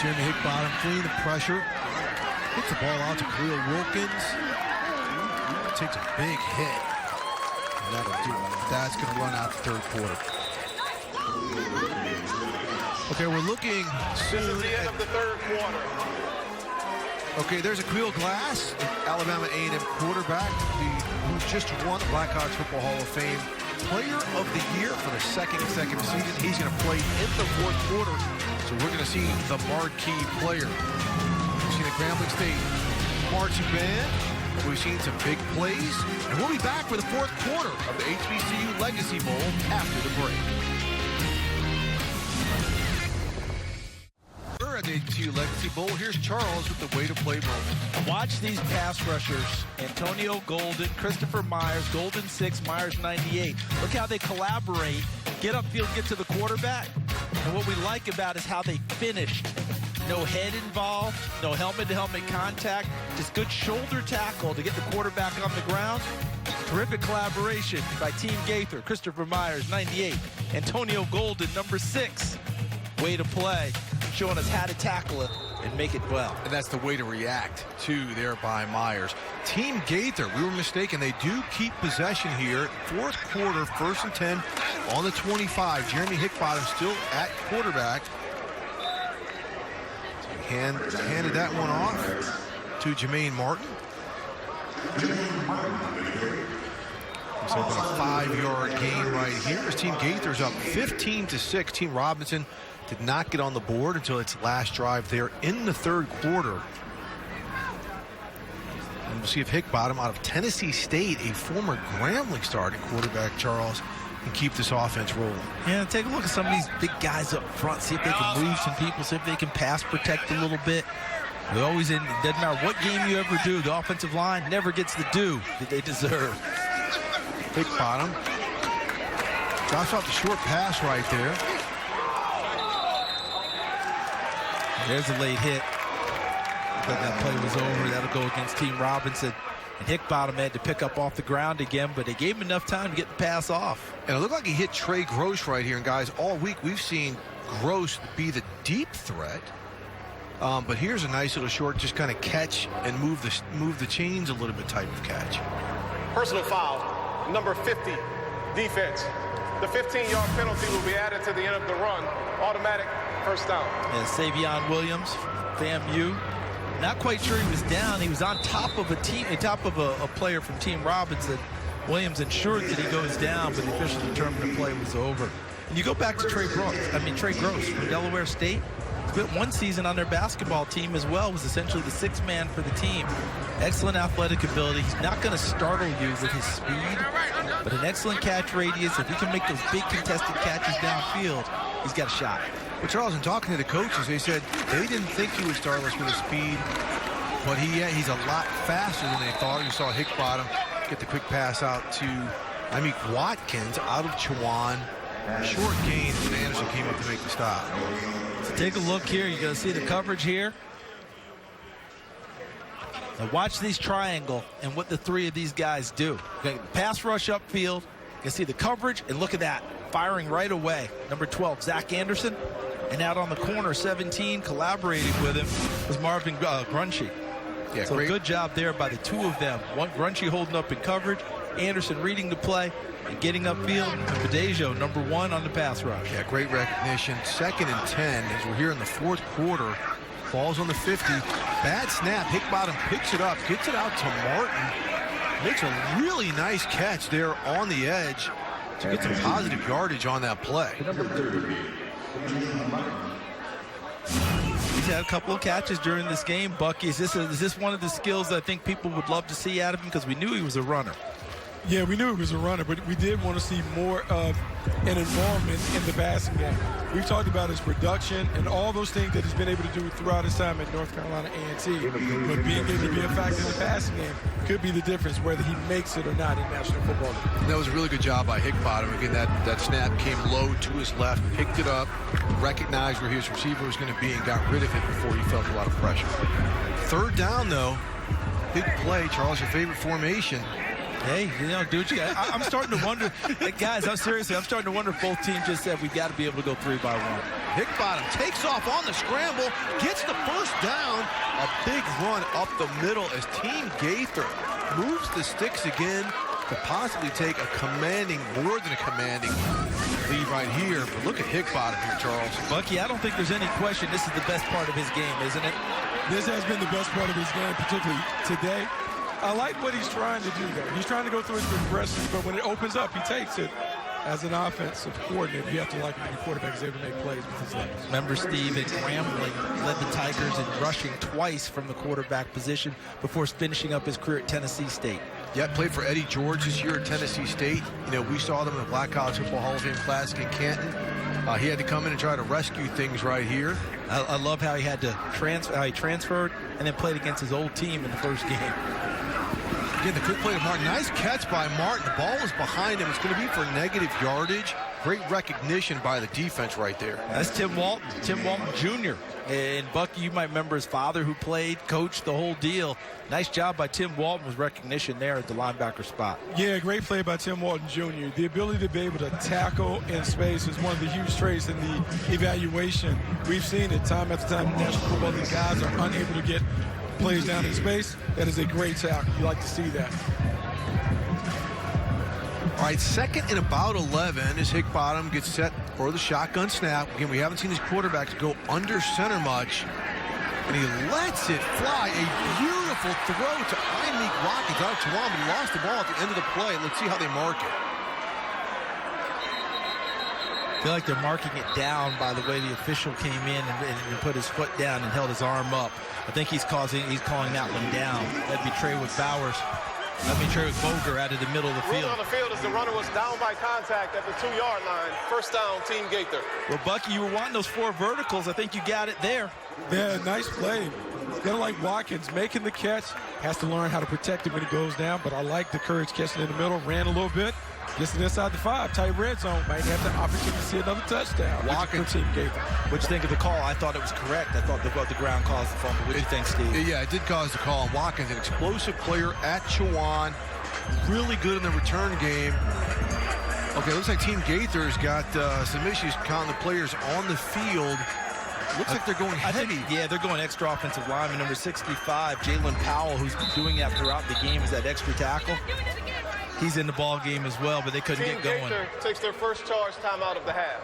Jeremy Hickbottom fleeing the pressure. Hits the ball out to Khalil Wilkins. Takes a big hit. And that'll do it. That's going to run out the third quarter. Okay, we're looking soon. This is the end of the third quarter. Okay, there's Aqeel Glass, Alabama A&M quarterback, who just won the Blackhawks Football Hall of Fame Player of the Year for the second consecutive season. He's going to play in the fourth quarter, so we're going to see the marquee player. We've seen the Grambling State marching band. We've seen some big plays, and we'll be back for the fourth quarter of the HBCU Legacy Bowl after the break. We're at the HBCU Legacy Bowl. Here's Charles with the way to play moment. Watch these pass rushers. Antonio Golden, Christopher Myers, Golden 6, Myers 98. Look how they collaborate, get upfield, get to the quarterback. And what we like about it is how they finish. No head involved, no helmet-to-helmet contact, just good shoulder tackle to get the quarterback on the ground. Terrific collaboration by Team Gaither, Christopher Myers, 98. Antonio Golden, number 6. Way to play, showing us how to tackle it and make it well. And that's the way to react to there by Myers. Team Gaither, we were mistaken. They do keep possession here. Fourth quarter, 1st and 10 on the 25. Jeremy Hickbottom still at quarterback. Handed that one off to Jermaine Martin. It's a 5-yard gain right here. As Team Gaither's up 15-6. Team Robinson did not get on the board until its last drive there in the third quarter. And we'll see if Hickbottom out of Tennessee State, a former Grambling starting quarterback, Charles, and keep this offense rolling. Yeah, take a look at some of these big guys up front. See if they can move some people. See if they can pass protect a little bit. They're always in. It doesn't matter what game you ever do. The offensive line never gets the due that they deserve. Higgbottom drops off the short pass right there. There's a late hit. I thought that play was over. That'll go against Team Robinson. And Higgbottom had to pick up off the ground again, but they gave him enough time to get the pass off. And it looked like he hit Trey Gross right here. And guys, all week we've seen Gross be the deep threat. But here's a nice little short, just kind of catch and move the chains a little bit type of catch. Personal foul, number 50, defense. The 15-yard penalty will be added to the end of the run. Automatic first down. And Savion Williams, FAMU. Not quite sure he was down. He was on top of a player from Team Robinson. Williams ensured that he goes down, but the official determined the play was over. And you go back to Trey Gross from Delaware State. Spent one season on their basketball team as well, was essentially the sixth man for the team. Excellent athletic ability. He's not going to startle you with his speed, but an excellent catch radius. If he can make those big contested catches downfield, he's got a shot. Well, Charles, in talking to the coaches, they said they didn't think he would startle us with his speed, but he's a lot faster than they thought. You saw Higgbottom get the quick pass out to Amik Watkins out of Chowan. Short gain, and Anderson came up to make the stop. So take a look here. You're going to see the coverage here. Now watch these triangle and what the three of these guys do. Okay, pass rush upfield. You can see the coverage, and look at that. Firing right away. Number 12, Zach Anderson. And out on the corner, 17, collaborating with him was Marvin Grunchie. Yeah, so great. Good job there by the two of them. One Grunchie holding up in coverage, Anderson reading the play, and getting upfield, and Badejo, number 1 on the pass rush. Yeah, great recognition. 2nd and 10 as we're here in the fourth quarter. Falls on the 50. Bad snap. Higgbottom picks it up, gets it out to Martin. Makes a really nice catch there on the edge to get some positive yardage on that play. He's had a couple of catches during this game, Bucky. Is this one of the skills I think people would love to see out of him, because we knew he was a runner? Yeah, we knew he was a runner, but we did want to see more of an involvement in the passing game. We've talked about his production and all those things that he's been able to do throughout his time at North Carolina A&T. But being able to be a factor in the passing game could be the difference, whether he makes it or not in National Football League. And that was a really good job by Higgbottom. Again, that snap came low to his left, picked it up, recognized where his receiver was going to be, and got rid of it before he felt a lot of pressure. 3rd down, though. Big play. Charles, your favorite formation. Hey, do what you got. I'm starting to wonder, guys, I'm starting to wonder if both teams just said we got to be able to go 3 by 1. Higgbottom takes off on the scramble, gets the first down. A big run up the middle as Team Gaither moves the sticks again to possibly take more than a commanding lead right here. But look at Higgbottom here, Charles. Bucky, I don't think there's any question this is the best part of his game, isn't it? This has been the best part of his game, particularly today. I like what he's trying to do, though. He's trying to go through his progressions, but when it opens up, he takes it. As an offensive coordinator, you have to like when your quarterback is able to make plays with his legs. Remember, Steve, at Grambling, led the Tigers in rushing twice from the quarterback position before finishing up his career at Tennessee State. Yeah, played for Eddie George this year at Tennessee State. We saw them in the Black College Football Hall of Fame Classic in Canton. He had to come in and try to rescue things right here. I love how he had to transferred and then played against his old team in the first game. Again, the quick play to Martin. Nice catch by Martin. The ball is behind him. It's going to be for negative yardage. Great recognition by the defense right there. That's Tim Walton Jr. And Bucky, you might remember his father who played, coached the whole deal. Nice job by Tim Walton with recognition there at the linebacker spot. Yeah, great play by Tim Walton Jr. The ability to be able to tackle in space is one of the huge traits in the evaluation. We've seen it time after time in the National Football League. Guys are unable to get plays down in space. That is a great tackle. You like to see that. All right, 2nd and about 11 as Higgbottom gets set for the shotgun snap. Again, we haven't seen his quarterbacks go under center much. And he lets it fly. A beautiful throw to Amik Watkins out to one, but he lost the ball at the end of the play. Let's see how they mark it. I feel like they're marking it down by the way the official came in and put his foot down and held his arm up. I think he's calling that one down. That'd be Treywick Bowers. Let me trade with Boger out of the middle of the Rule field. on the field is the runner was down by contact at the 2-yard line. First down, Team Gaither. Well, Bucky, you were wanting those 4 verticals. I think you got it there. Yeah, nice play. Kind of like Watkins, making the catch. Has to learn how to protect it when he goes down, but I like the courage catching in the middle. Ran a little bit. Gets it inside the 5. Tight red zone. Might have the opportunity to see another touchdown. Watkins. Team Gaither. What'd you think of the call? I thought it was correct. I thought the ground caused the fumble. What'd you think, Steve? Yeah, it did cause the call. Watkins, an explosive player at Chowan. Really good in the return game. Okay, looks like Team Gaither's got some issues counting the players on the field. Looks like they're going heavy. Yeah, they're going extra offensive lineman, number 65, Jalen Powell, who's been doing that throughout the game, is that extra tackle. He's in the ball game as well, but they couldn't get going. Team Gaither takes their first charge timeout of the half.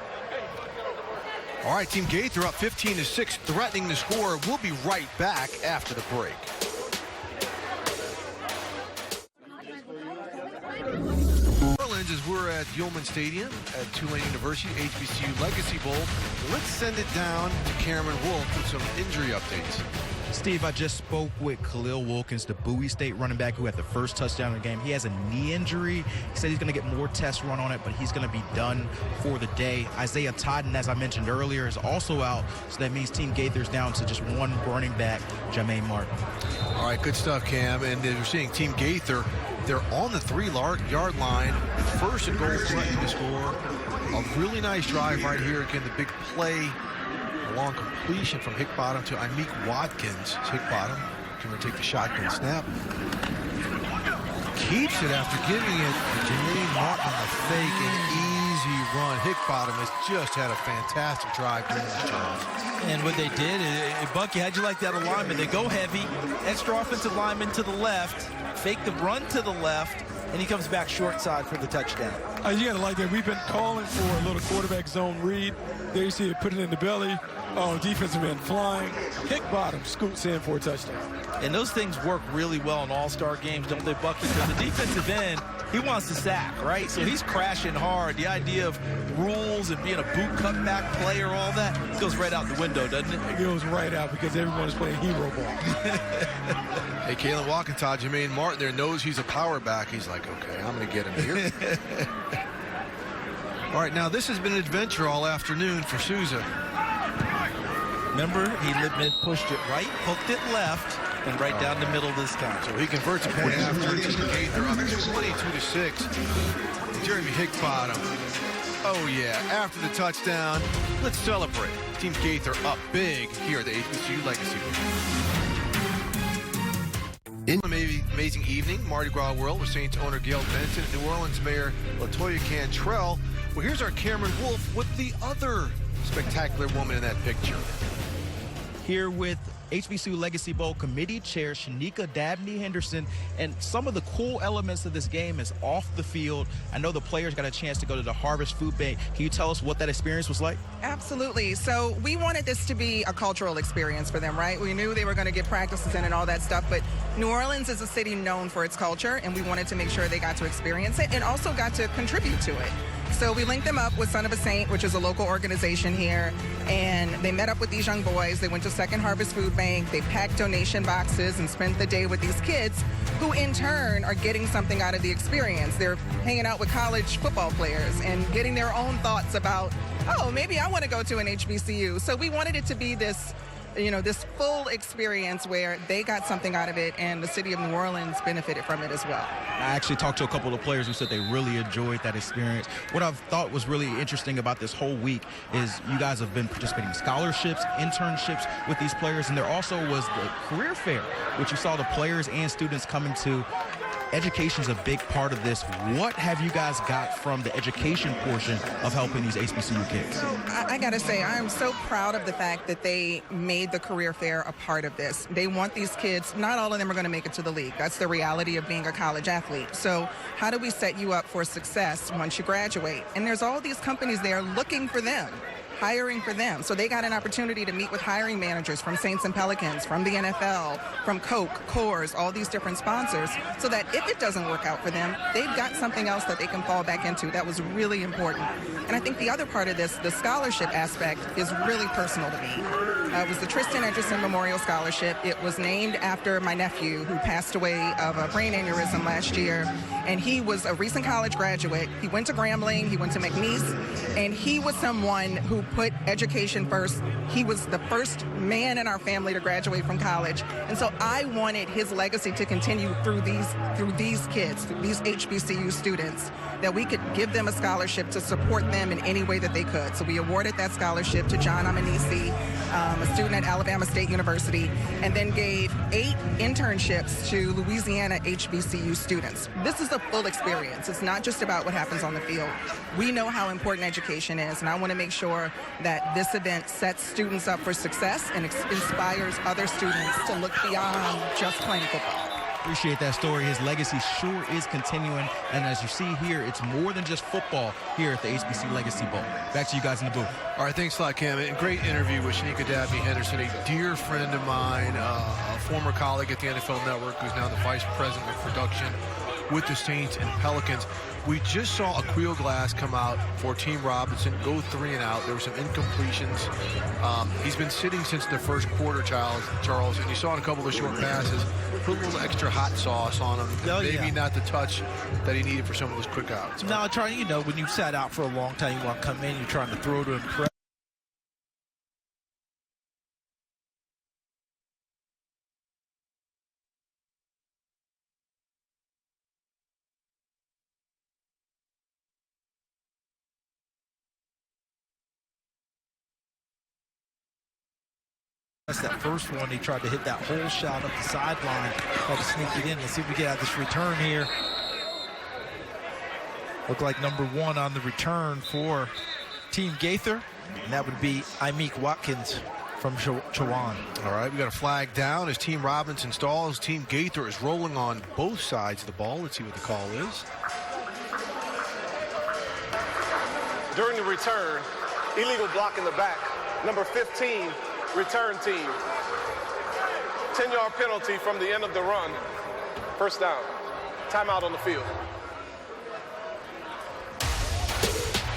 All right, Team Gaither up 15-6, threatening to score. We'll be right back after the break. As we're at Yeoman Stadium at Tulane University, HBCU Legacy Bowl. Let's send it down to Cameron Wolf with some injury updates. Steve, I just spoke with Khalil Wilkins, the Bowie State running back who had the first touchdown of the game. He has a knee injury. He said he's going to get more tests run on it, but he's going to be done for the day. Isaiah Totten, as I mentioned earlier, is also out, so that means Team Gaither's down to just one running back, Jermaine Martin. All right, good stuff, Cam. And as you're seeing, Team Gaither, they're on the 3-yard line, first and goal, threatening to score. A really nice drive right here. Again, the big play. Long completion from Hickbottom to Amik Watkins. Hickbottom can take the shotgun snap. Keeps it after giving it to Jermaine Martin a fake and easy run. Hickbottom has just had a fantastic drive during this challenge. And what they did, Bucky, how'd you like that alignment? They go heavy, extra offensive lineman to the left, fake the run to the left, and he comes back short side for the touchdown. You got to like that. We've been calling for a little quarterback zone read. There you see it, put it in the belly. Oh, defensive end flying. Hickbottom scoots in for a touchdown. And those things work really well in all-star games, don't they, Bucky? Because the defensive end, he wants to sack, right? So he's crashing hard. The idea of rules and being a boot cutback player, all that, goes right out the window, doesn't it? It goes right out because everyone is playing hero ball. Hey, Kalen Waukesha, Jermaine Martin there knows he's a power back. He's like, okay, I'm going to get him here. All right, now this has been an adventure all afternoon for Souza. Remember, he pushed it right, hooked it left, and right down the middle this time. So he converts a point after Team Gaither up 22-6. Jeremy Hickbottom. Oh, yeah, after the touchdown, let's celebrate. Team Gaither up big here at the HBCU Legacy Bowl. In an amazing evening, Mardi Gras World with Saints owner Gail Benson and New Orleans Mayor LaToya Cantrell. Well, here's our Cameron Wolf with the other spectacular woman in that picture. Here with HBCU Legacy Bowl Committee Chair Shanika Dabney Henderson, and some of the cool elements of this game is off the field. I know the players got a chance to go to the Harvest Food Bank. Can you tell us what that experience was like? Absolutely. So we wanted this to be a cultural experience for them, right? We knew they were going to get practices in and all that stuff, but New Orleans is a city known for its culture, and we wanted to make sure they got to experience it and also got to contribute to it. So we linked them up with Son of a Saint, which is a local organization here, and they met up with these young boys. They went to Second Harvest Food Bank. They packed donation boxes and spent the day with these kids who in turn are getting something out of the experience. They're hanging out with college football players and getting their own thoughts about, oh, maybe I want to go to an HBCU. So we wanted it to be this, this full experience where they got something out of it and the city of New Orleans benefited from it as well. I actually talked to a couple of players who said they really enjoyed that experience. What I've thought was really interesting about this whole week is you guys have been participating in scholarships, internships with these players, and there also was the career fair, which you saw the players and students coming to. Education is a big part of this. What have you guys got from the education portion of helping these HBCU kids? So I got to say, I am so proud of the fact that they made the career fair a part of this. They want these kids, not all of them are going to make it to the league. That's the reality of being a college athlete. So how do we set you up for success once you graduate? And there's all these companies there looking for them. hiring for them. So they got an opportunity to meet with hiring managers from Saints and Pelicans, from the NFL, from Coke, Coors, all these different sponsors, so that if it doesn't work out for them, they've got something else that they can fall back into. That was really important. And I think the other part of this, the scholarship aspect, is really personal to me. It was the Tristan Edgerson Memorial Scholarship. It was named after my nephew, who passed away of a brain aneurysm last year. And he was a recent college graduate. He went to Grambling, he went to McNeese, and he was someone who put education first. He was the first man in our family to graduate from college. And so I wanted his legacy to continue through these kids, through these HBCU students, that we could give them a scholarship to support them in any way that they could. So we awarded that scholarship to John Amanisi, a student at Alabama State University, and then gave 8 internships to Louisiana HBCU students. This is a full experience. It's not just about what happens on the field. We know how important education is, and I want to make sure that this event sets students up for success and inspires other students to look beyond just playing football. Appreciate that story. His legacy sure is continuing. And as you see here, it's more than just football here at the HBCU Legacy Bowl. Back to you guys in the booth. All right, thanks a lot, Cam. And great interview with Shanika Dabney Henderson, a dear friend of mine, a former colleague at the NFL Network, who's now the Vice President of Production with the Saints and Pelicans. We just saw Aquil Glass come out for Team Robinson, go 3 and out. There were some incompletions. He's been sitting since the first quarter, Charles, and you saw in a couple of short passes, put a little extra hot sauce on him. Maybe not the touch that he needed for some of those quick outs. No, Charlie, you know, when you've sat out for a long time, you want to come in, you're trying to throw to impress. That first one, he tried to hit that hole shot up the sideline, tried to sneak it in. Let's see if we get out this return here. Look like number 1 on the return for Team Gaither, and that would be Imeke Watkins from Chowan. All right, we got a flag down as Team Robinson stalls. Team Gaither is rolling on both sides of the ball. Let's see what the call is. During the return, illegal block in the back, number 15, return team. 10-yard penalty from the end of the run. First down. Timeout on the field.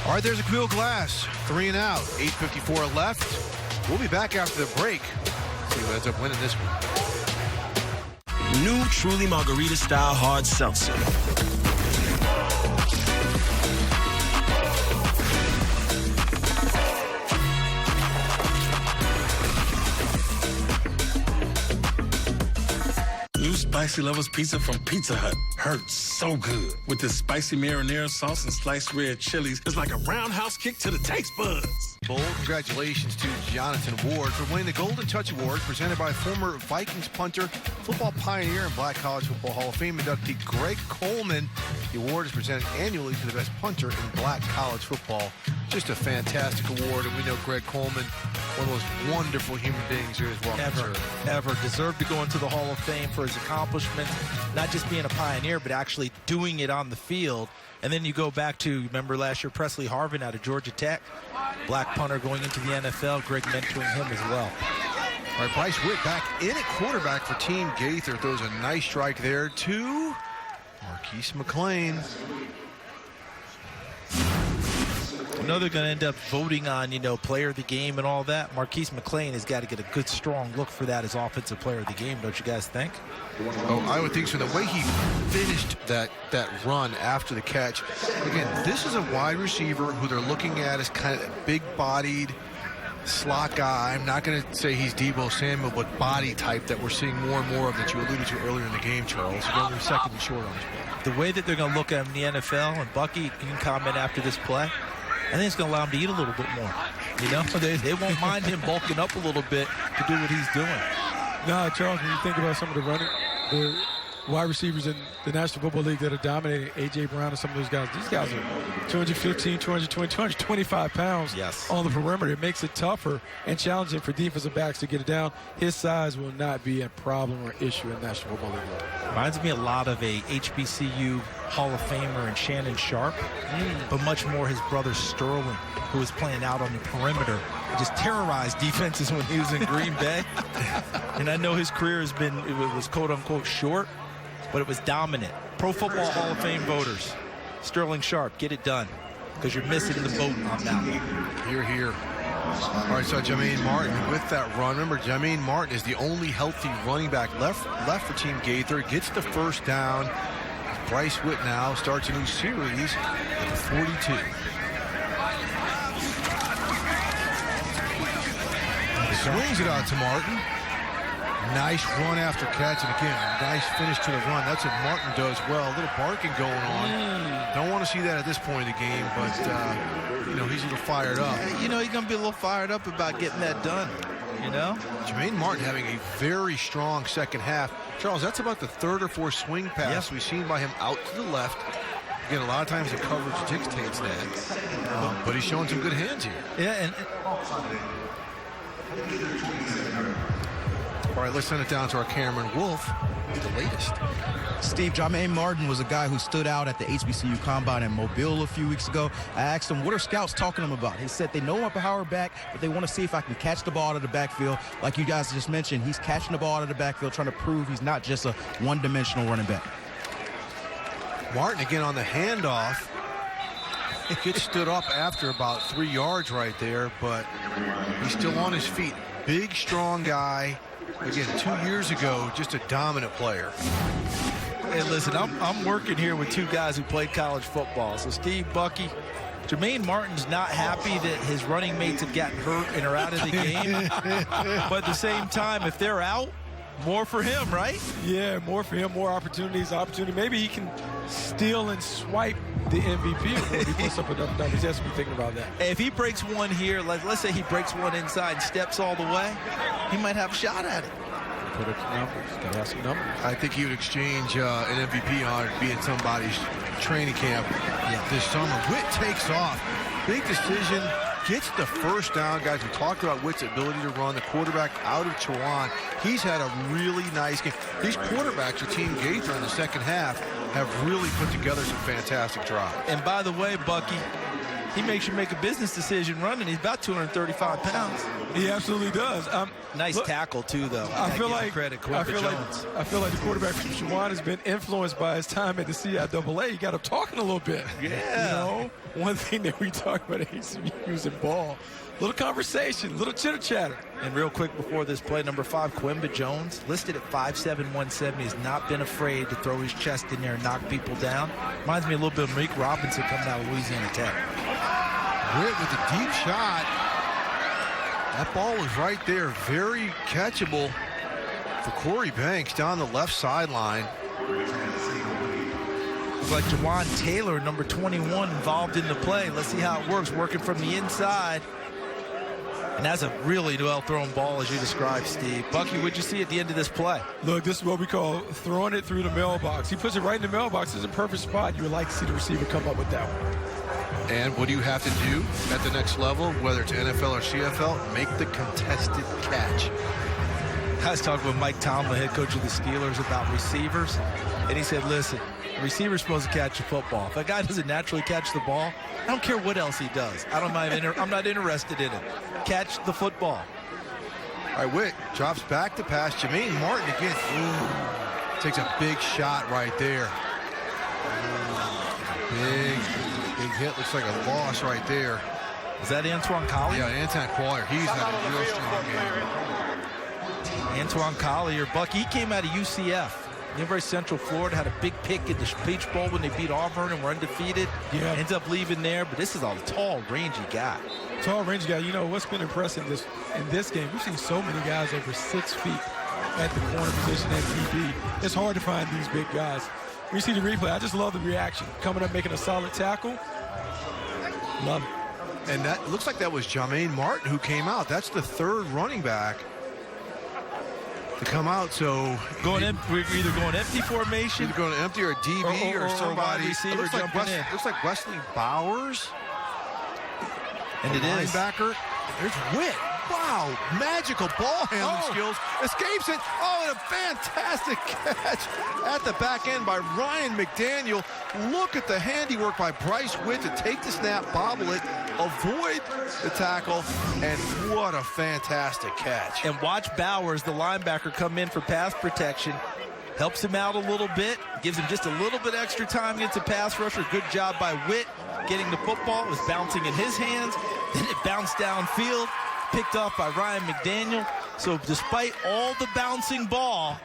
All right, there's Aquil Glass. 3 and out. 8:54 left. We'll be back after the break. See who ends up winning this one. New Truly Margarita Style Hard Seltzer. Spicy Lovers Pizza from Pizza Hut. Hurts so good. With this spicy marinara sauce and sliced red chilies, it's like a roundhouse kick to the taste buds. Bowl. Congratulations to Jonathan Ward for winning the Golden Touch Award presented by former Vikings punter, football pioneer, and Black College Football Hall of Fame inductee Greg Coleman. The award is presented annually to the best punter in Black college football. Just a fantastic award, and we know Greg Coleman, one of those wonderful human beings here as well. Ever deserved to go into the Hall of Fame for his accomplishments, not just being a pioneer, but actually doing it on the field. And then you go back to, remember last year, Presley Harvin out of Georgia Tech, black punter going into the NFL, Greg mentoring him as well. All right, Bryce Witt back in at quarterback for Team Gaither. Throws a nice strike there to Marquise McLean. I know they're going to end up voting on, you know, player of the game and all that. Marquise McLean has got to get a good, strong look for that as offensive player of the game, don't you guys think? Oh, I would think so. The way he finished that run after the catch. Again, this is a wide receiver who they're looking at as kind of a big-bodied slot guy. I'm not going to say he's Deebo Samuel, but body type that we're seeing more and more of that you alluded to earlier in the game, Charles. He's only second and short on his ball. The way that they're going to look at him in the NFL, and Bucky, you can comment after this play, I think it's going to allow him to eat a little bit more. You know, they won't mind him bulking up a little bit to do what he's doing. No, Charles, when you think about some of the running, wide receivers in the National Football League that are dominating, A.J. Brown and some of those guys. These guys are 215, 220, 225 pounds on the perimeter. It makes it tougher and challenging for defensive backs to get it down. His size will not be a problem or issue in the National Football League. Reminds me a lot of a HBCU Hall of Famer and Shannon Sharp, but much more his brother Sterling, who was playing out on the perimeter. Just terrorized defenses when he was in Green Bay. And I know his career has been, it was quote-unquote short, but it was dominant. Pro Football Hall of Fame voters, Sterling Sharp, get it done, because you're missing the boat on that one. Here, here. All right, so Jermaine Martin with that run. Remember, Jermaine Martin is the only healthy running back left for Team Gaither. Gets the first down. Bryce Witt now starts a new series at the 42. Swings it out to Martin. Nice run after catch, and again, nice finish to the run. That's what Martin does well. A little barking going on. Don't want to see that at this point in the game, but you know, he's a little fired up. You know, he's going to be a little fired up about getting that done, you know? Jermaine Martin having a very strong second half. Charles, that's about the third or fourth swing pass we've seen by him out to the left. Again, a lot of times the coverage dictates that, but he's showing some good hands here. Yeah, and all right, let's send it down to our Cameron Wolf with the latest. Steve, Jermaine Martin was a guy who stood out at the HBCU Combine in Mobile a few weeks ago. I asked him, what are scouts talking to him about? He said they know I'm a power back, but they want to see if I can catch the ball out of the backfield. Like you guys just mentioned, he's catching the ball out of the backfield, trying to prove he's not just a one-dimensional running back. Martin again on the handoff. Gets stood up after about 3 yards right there, but he's still on his feet. Big, strong guy. Again, 2 years ago, just a dominant player. Hey, listen, I'm working here with two guys who played college football. So Steve, Bucky, Jermaine Martin's not happy that his running mates have gotten hurt and are out of the game. But at the same time, if they're out, more for him, right? Yeah, more for him, more opportunities. Maybe he can steal and swipe the MVP if he puts up enough numbers. He has to be thinking about that. If he breaks one here, let's say he breaks one inside and steps all the way, he might have a shot at it. Put up some numbers. Got to have some numbers. I think he would exchange an MVP honor to be in somebody's training camp this summer. Witt takes off. Big decision. Gets the first down, guys. We talked about Witt's ability to run, the quarterback out of Chowan. He's had a really nice game. These quarterbacks for Team Gaither in the second half have really put together some fantastic drives. And by the way, Bucky, he makes you make a business decision running. He's about 235 pounds. He absolutely does. Nice tackle, too, though. I feel like the quarterback from Chowan has been influenced by his time at the CIAA. He got him talking a little bit. Yeah. You know, one thing that we talk about is using ball. Little conversation, little chitter-chatter. And real quick before this play, number 5, Quimba Jones, listed at 5'7", 170, has not been afraid to throw his chest in there and knock people down. Reminds me a little bit of Malik Robinson coming out of Louisiana Tech. Witt with a deep shot. That ball was right there, very catchable for Corey Banks down the left sideline. Looks like Jawan Taylor, number 21, involved in the play. Let's see how it works, working from the inside. And that's a really well-thrown ball, as you described, Steve. Bucky, what'd you see at the end of this play? Look, this is what we call throwing it through the mailbox. He puts it right in the mailbox. It's a perfect spot. You would like to see the receiver come up with that one. And what do you have to do at the next level, whether it's NFL or CFL? Make the contested catch. I was talking with Mike Tomlin, head coach of the Steelers, about receivers, and he said, listen, the receiver's supposed to catch the football. If a guy doesn't naturally catch the ball, I don't care what else he does. I'm not interested in it. Catch the football. All right, Witt drops back to pass. Jermaine Martin again. Ooh, takes a big shot right there. Big hit. Looks like a loss right there. Is that Antoine Collier? Yeah, Antoine Collier. He's had a real strong game. Antoine Collier, Buck, he came out of UCF. University of Central Florida, had a big pick in the Peach Bowl when they beat Auburn and were undefeated. Yeah. Ends up leaving there, but this is a tall, rangy guy. Tall, rangy guy. You know, what's been impressive in this game, we've seen so many guys over 6 feet at the corner position at DB. It's hard to find these big guys. When you see the replay, I just love the reaction. Coming up, making a solid tackle. Love it. And that looks like that was Jermaine Martin who came out. That's the third running back to come out. So we're either going empty formation, either going empty or DB or somebody. Receiver looks like jumping in. Looks like Wesley Bowers. And it is. Linebacker. There's Witt. Wow, magical ball handling skills. Escapes it. Oh, and a fantastic catch at the back end by Ryan McDaniel. Look at the handiwork by Bryce Witt to take the snap, bobble it, avoid the tackle, and what a fantastic catch. And watch Bowers, the linebacker, come in for pass protection. Helps him out a little bit, gives him just a little bit extra time against a pass rusher. Good job by Witt getting the football. It was bouncing in his hands. Then it bounced downfield, picked off by Ryan McDaniel. So despite all the bouncing ball,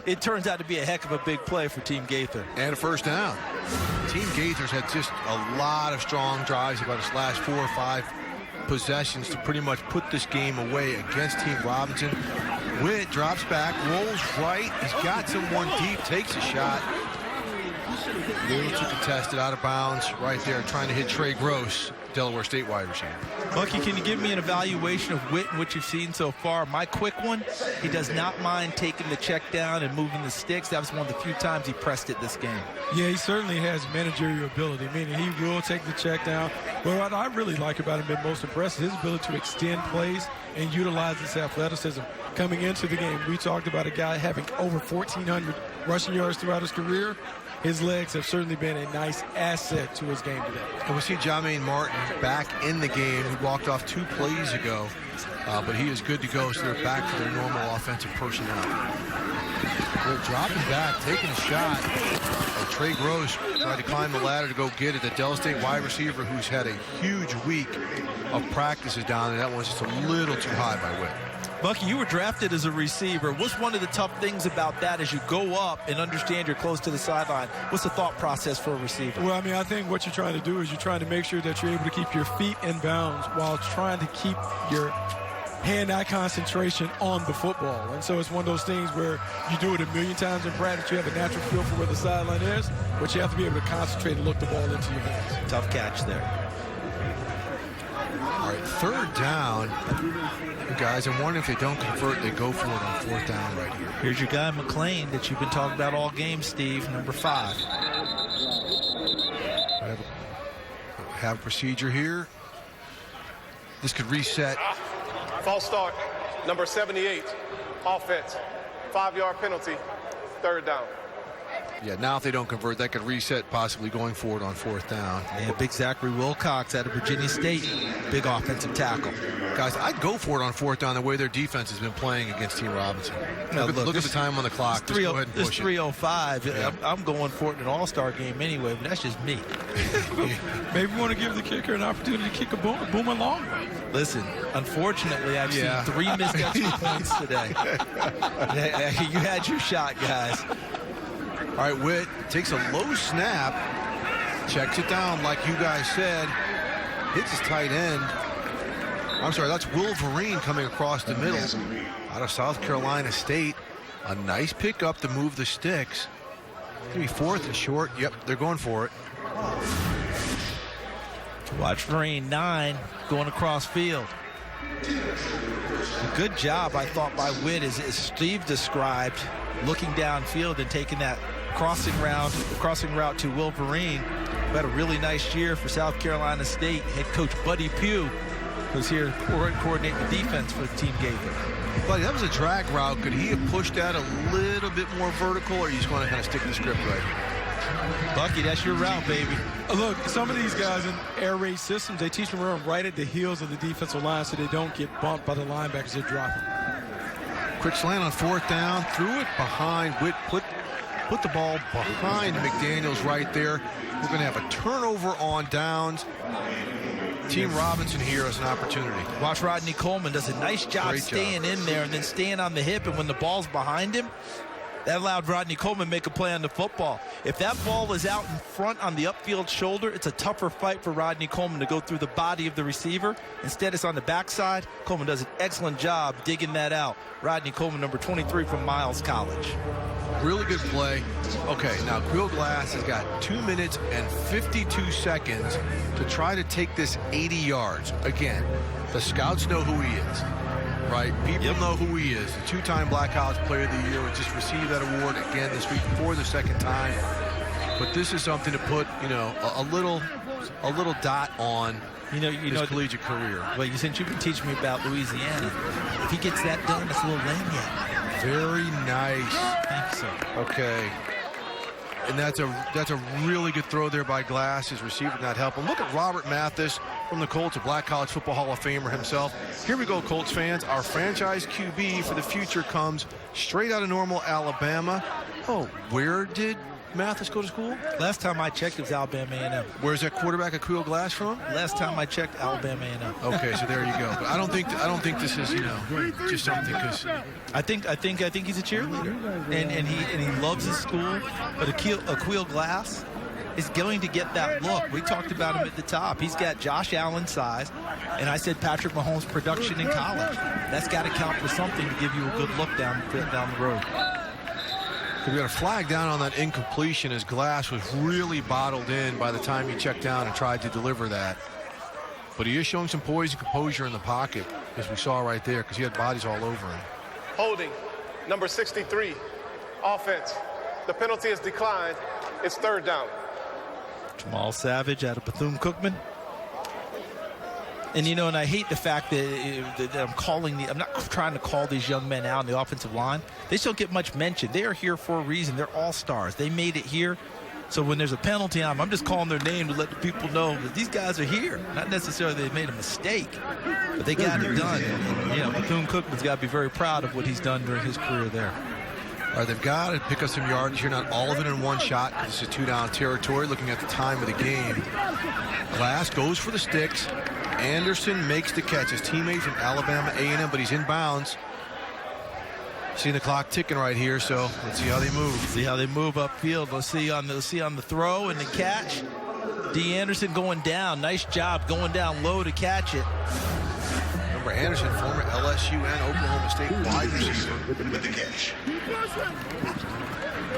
it turns out to be a heck of a big play for Team Gaither. And a first down. Team Gaither's had just a lot of strong drives about his last 4 or 5 possessions to pretty much put this game away against Team Robinson. Witt drops back, rolls right. He's got someone deep, takes a shot. Able to contest it out of bounds right there, trying to hit Trey Gross, Delaware State wide receiver. Bucky, can you give me an evaluation of Witt and what you've seen so far? My quick one, he does not mind taking the check down and moving the sticks. That was one of the few times he pressed it this game. Yeah, he certainly has managerial ability, meaning he will take the check down. But what I really like about him, been most impressed, is his ability to extend plays and utilize his athleticism. Coming into the game, we talked about a guy having over 1,400 rushing yards throughout his career. His legs have certainly been a nice asset to his game today. And we see Jermaine Martin back in the game. He walked off 2 plays ago, but he is good to go, so they're back to their normal offensive personnel. They're dropping back, taking a shot. And Trey Gross tried to climb the ladder to go get it. The Del State wide receiver who's had a huge week of practices down there. That one's just a little too high by Witt. Bucky, you were drafted as a receiver. What's one of the tough things about that as you go up and understand you're close to the sideline? What's the thought process for a receiver? Well, I mean, I think what you're trying to do is you're trying to make sure that you're able to keep your feet in bounds while trying to keep your hand-eye concentration on the football. And so it's one of those things where you do it a million times in practice. You have a natural feel for where the sideline is, but you have to be able to concentrate and look the ball into your hands. Tough catch there. All right, 3rd down. Guys, I'm wondering if they don't convert, they go for it on 4th down right here. Here's your guy, McLean, that you've been talking about all game, Steve, number 5. Have a procedure here. This could reset. False start, number 78, offense, 5-yard penalty, 3rd down. Yeah, now if they don't convert, that could reset possibly going forward on 4th down. Yeah, big Zachary Wilcox out of Virginia State, big offensive tackle. Guys, I'd go for it on 4th down the way their defense has been playing against Team Robinson. Look at the time on the clock. Just go ahead and push it. 3:05. Yeah. I'm going for it in an all-star game anyway, but that's just me. Maybe we want to give the kicker an opportunity to kick a boom along. Listen, unfortunately, I've seen 3 missed extra points today. You had your shot, guys. All right, Witt takes a low snap, checks it down like you guys said, hits his tight end. I'm sorry, that's Wolverine coming across the middle out of South Carolina State. A nice pickup to move the sticks. Maybe 4th and short. Yep, they're going for it. Watch Vereen, 9, going across field. A good job, I thought, by Witt, as Steve described, looking downfield and taking that crossing route to Wolverine, who had a really nice year for South Carolina State. Head coach Buddy Pugh was here to coordinate the defense for Team Gaither. Buddy, that was a drag route. Could he have pushed that a little bit more vertical, or are you just going to kind of stick to the script right here? Bucky, that's your route, baby. Look, some of these guys in air raid systems, they teach them to run right at the heels of the defensive line so they don't get bumped by the linebackers they're dropping. Quick slant on 4th down, threw it behind. Witt put the ball behind McDaniels right there. We're going to have a turnover on downs. Team Robinson here has an opportunity. Watch Rodney Coleman does a nice job staying in there and then staying on the hip, and when the ball's behind him, that allowed Rodney Coleman to make a play on the football. If that ball is out in front on the upfield shoulder, it's a tougher fight for Rodney Coleman to go through the body of the receiver. Instead, it's on the backside. Coleman does an excellent job digging that out. Rodney Coleman, number 23 from Miles College. Really good play. Okay, now Quill Glass has got 2 minutes and 52 seconds to try to take this 80 yards. Again, the scouts know who he is. right? People know who he is. The two-time Black College Player of the Year. Just received that award again this week for the second time. But this is something to put, a little dot on his collegiate career. Well, since you've been teaching me about Louisiana, if he gets that done, it's a little lanyard. Very nice. Thanks, sir. Okay. And that's a really good throw there by Glass. His receiver did not help him. Look at Robert Mathis from the Colts, a Black College Football Hall of Famer himself. Here we go, Colts fans. Our franchise QB for the future comes straight out of Normal, Alabama. Oh, where did Mathis go to school? Last time I checked, it was Alabama A&M. Where's that quarterback Akuil Glass from? Last time I checked, Alabama A&M. Okay, so there you go. But I don't think this is just something because I think he's a cheerleader, and he loves his school. But Akuil Glass is going to get that look. We talked about him at the top. He's got Josh Allen's size, and I said Patrick Mahomes' production in college. That's got to count for something to give you a good look down the road. We got a flag down on that incompletion as Glass was really bottled in by the time he checked down and tried to deliver that. But he is showing some poise and composure in the pocket, as we saw right there, because he had bodies all over him. Holding, number 63, offense. The penalty is declined. It's third down. Jamal Savage out of Bethune-Cookman. And, and I hate the fact that I'm not trying to call these young men out in the offensive line. They still get much mention. They are here for a reason. They're all-stars. They made it here. So when there's a penalty on them, I'm just calling their name to let the people know that these guys are here. Not necessarily they made a mistake, but they got it done. And Bethune-Cookman's got to be very proud of what he's done during his career there. All right, they've got to pick up some yardage here. Not all of it in one shot because it's a two-down territory. Looking at the time of the game, Glass goes for the sticks. Anderson makes the catch. His teammate from Alabama A&M, but he's in bounds. Seeing the clock ticking right here, so let's see how they move. See how they move upfield. Let's see on the throw and the catch. D. Anderson going down. Nice job going down low to catch it. Remember Anderson, former LSU and Oklahoma State wide receiver. With the catch.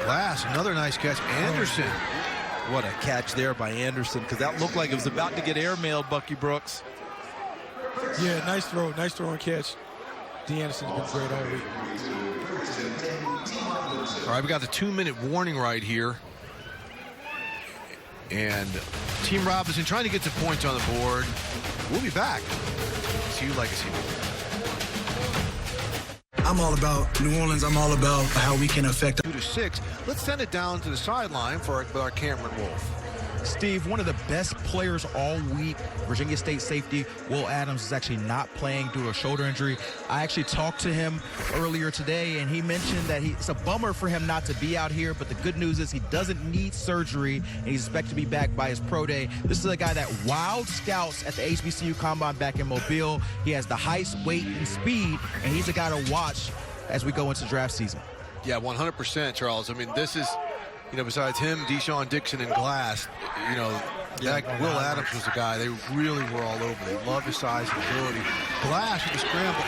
Glass, another nice catch. Anderson. What a catch there by Anderson, because that looked like it was about to get airmailed, Bucky Brooks. Yeah, nice throw and catch. D. Anderson's been great all week. All right, we got the 2-minute warning right here. And Team Robinson trying to get some points on the board. We'll be back. HBCU Legacy. I'm all about New Orleans. I'm all about how we can affect. 2-6. Let's send it down to the sideline for our Cameron Wolf. Steve, one of the best players all week, Virginia State safety Will Adams, is actually not playing due to a shoulder injury. I actually talked to him earlier today, and he mentioned that it's a bummer for him not to be out here, but the good news is he doesn't need surgery, and he's expected to be back by his pro day. This is a guy that wowed scouts at the HBCU Combine back in Mobile. He has the height, weight, and speed, and he's a guy to watch as we go into draft season. Yeah, 100%, Charles. I mean, this is, besides him, Deshaun Dixon and Glass, Will Adams was the guy. They really were all over. They love his size and ability. Glass with the scramble.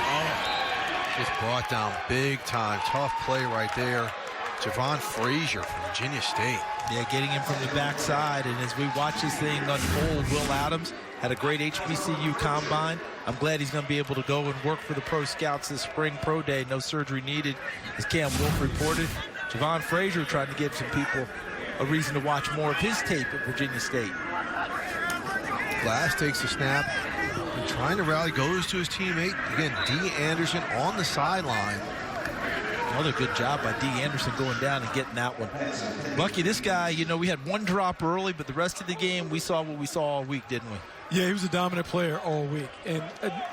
Just brought down big time. Tough play right there. Javon Frazier from Virginia State. Yeah, getting him from the backside. And as we watch this thing unfold, Will Adams had a great HBCU combine. I'm glad he's going to be able to go and work for the pro scouts this spring pro day. No surgery needed, as Cam Wolf reported. Javon Frazier trying to give some people a reason to watch more of his tape at Virginia State. Glass takes the snap. And trying to rally, goes to his teammate. Again, D. Anderson on the sideline. Another good job by D. Anderson going down and getting that one. Bucky, this guy, we had one drop early, but the rest of the game, we saw what we saw all week, didn't we? Yeah, he was a dominant player all week. And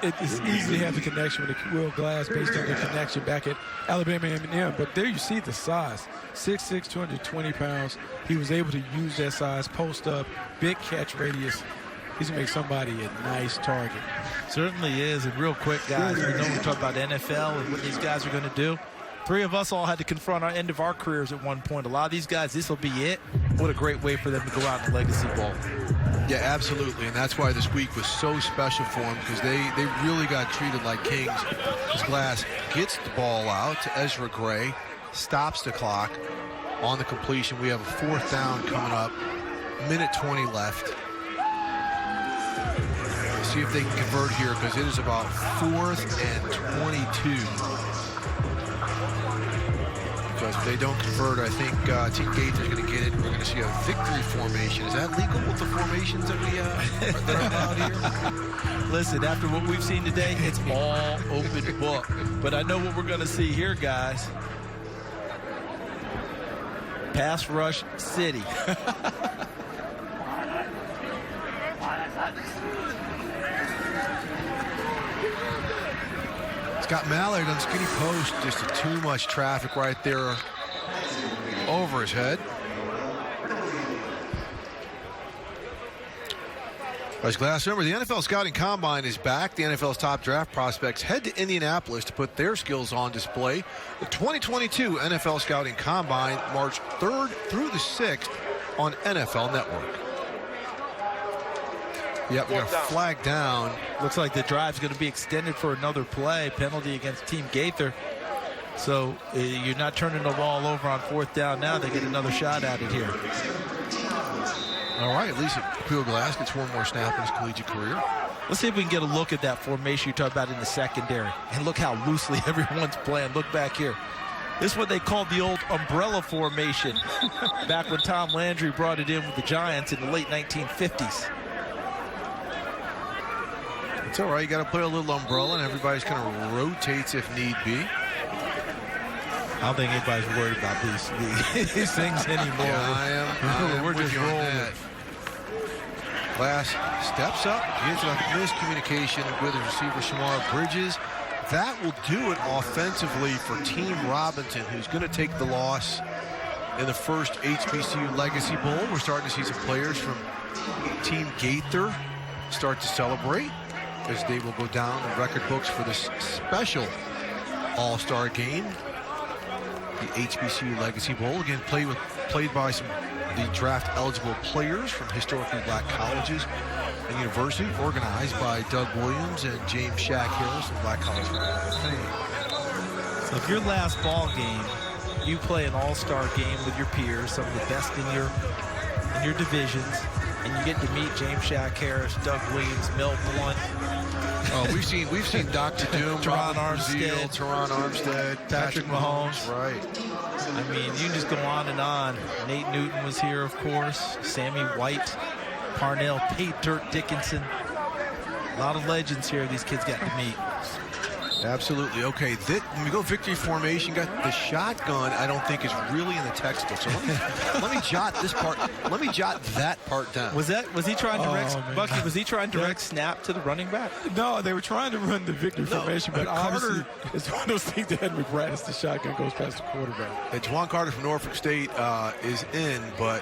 it's easy to have the connection with Will Glass based on the connection back at Alabama A&M. But there you see the size. 6'6", 220 pounds. He was able to use that size, post up, big catch radius. He's going to make somebody a nice target. Certainly is. And real quick, guys, we know we talk about NFL and what these guys are going to do. Three of us all had to confront our end of our careers at one point. A lot of these guys, this will be it. What a great way for them to go out in the Legacy Bowl. Yeah, absolutely, and that's why this week was so special for them, because they really got treated like kings. As Glass gets the ball out to Ezra Gray, stops the clock on the completion. We have a 4th down coming up, minute 20 left. See if they can convert here, because it is about 4th and 22. Because if they don't convert, I think Team Gaither is going to get it. We're going to see a victory formation. Is that legal with the formations that we that are allowed here? Listen, after what we've seen today, it's all open book. But I know what we're going to see here, guys. Pass rush city. Scott Mallard on skinny post, just too much traffic right there over his head. As Glass, remember, the NFL Scouting Combine is back. The NFL's top draft prospects head to Indianapolis to put their skills on display. The 2022 NFL Scouting Combine, March 3rd through the 6th on NFL Network. Yep, we got a flag down. Looks like the drive's going to be extended for another play. Penalty against Team Gaither. So you're not turning the ball over on 4th down now. They get another shot at it here. All right, at least Phil Glass gets one more snap in his collegiate career. Let's see if we can get a look at that formation you talked about in the secondary. And look how loosely everyone's playing. Look back here. This is what they called the old umbrella formation back when Tom Landry brought it in with the Giants in the late 1950s. It's all right. You got to play a little umbrella, and everybody's kind of rotates if need be. I don't think anybody's worried about these things anymore. Yeah, I am. We're just rolling. Glass steps up, gets a miscommunication with his receiver, Shamar Bridges. That will do it offensively for Team Robinson, who's going to take the loss in the first HBCU Legacy Bowl. We're starting to see some players from Team Gaither start to celebrate, as they will go down the record books for this special all-star game, the HBCU Legacy Bowl. Again, played by some of the draft-eligible players from historically black colleges and university, organized by Doug Williams and James Shaq Harris of Black College Football fame. So if your last ball game, you play an all-star game with your peers, some of the best in your divisions, and you get to meet James Shaq Harris, Doug Williams, Mel Blunt. Oh, we've seen Dr. Doom, Teron Armstead, Teron Armstead, Patrick Mahomes. Right. I mean, you can just go on and on. Nate Newton was here, of course. Sammy White, Parnell, Tate, Dirk Dickinson. A lot of legends here these kids got to meet. Absolutely. Okay, when we go victory formation, got the shotgun. I don't think is really in the textbook. So let me jot this part. Let me jot that part down. Was he trying to Bucky? Was he trying to direct snap to the running back? No, they were trying to run the victory formation, but obviously it's one of those things that had me practice. The shotgun goes past the quarterback. And Juwan Carter from Norfolk State is in, but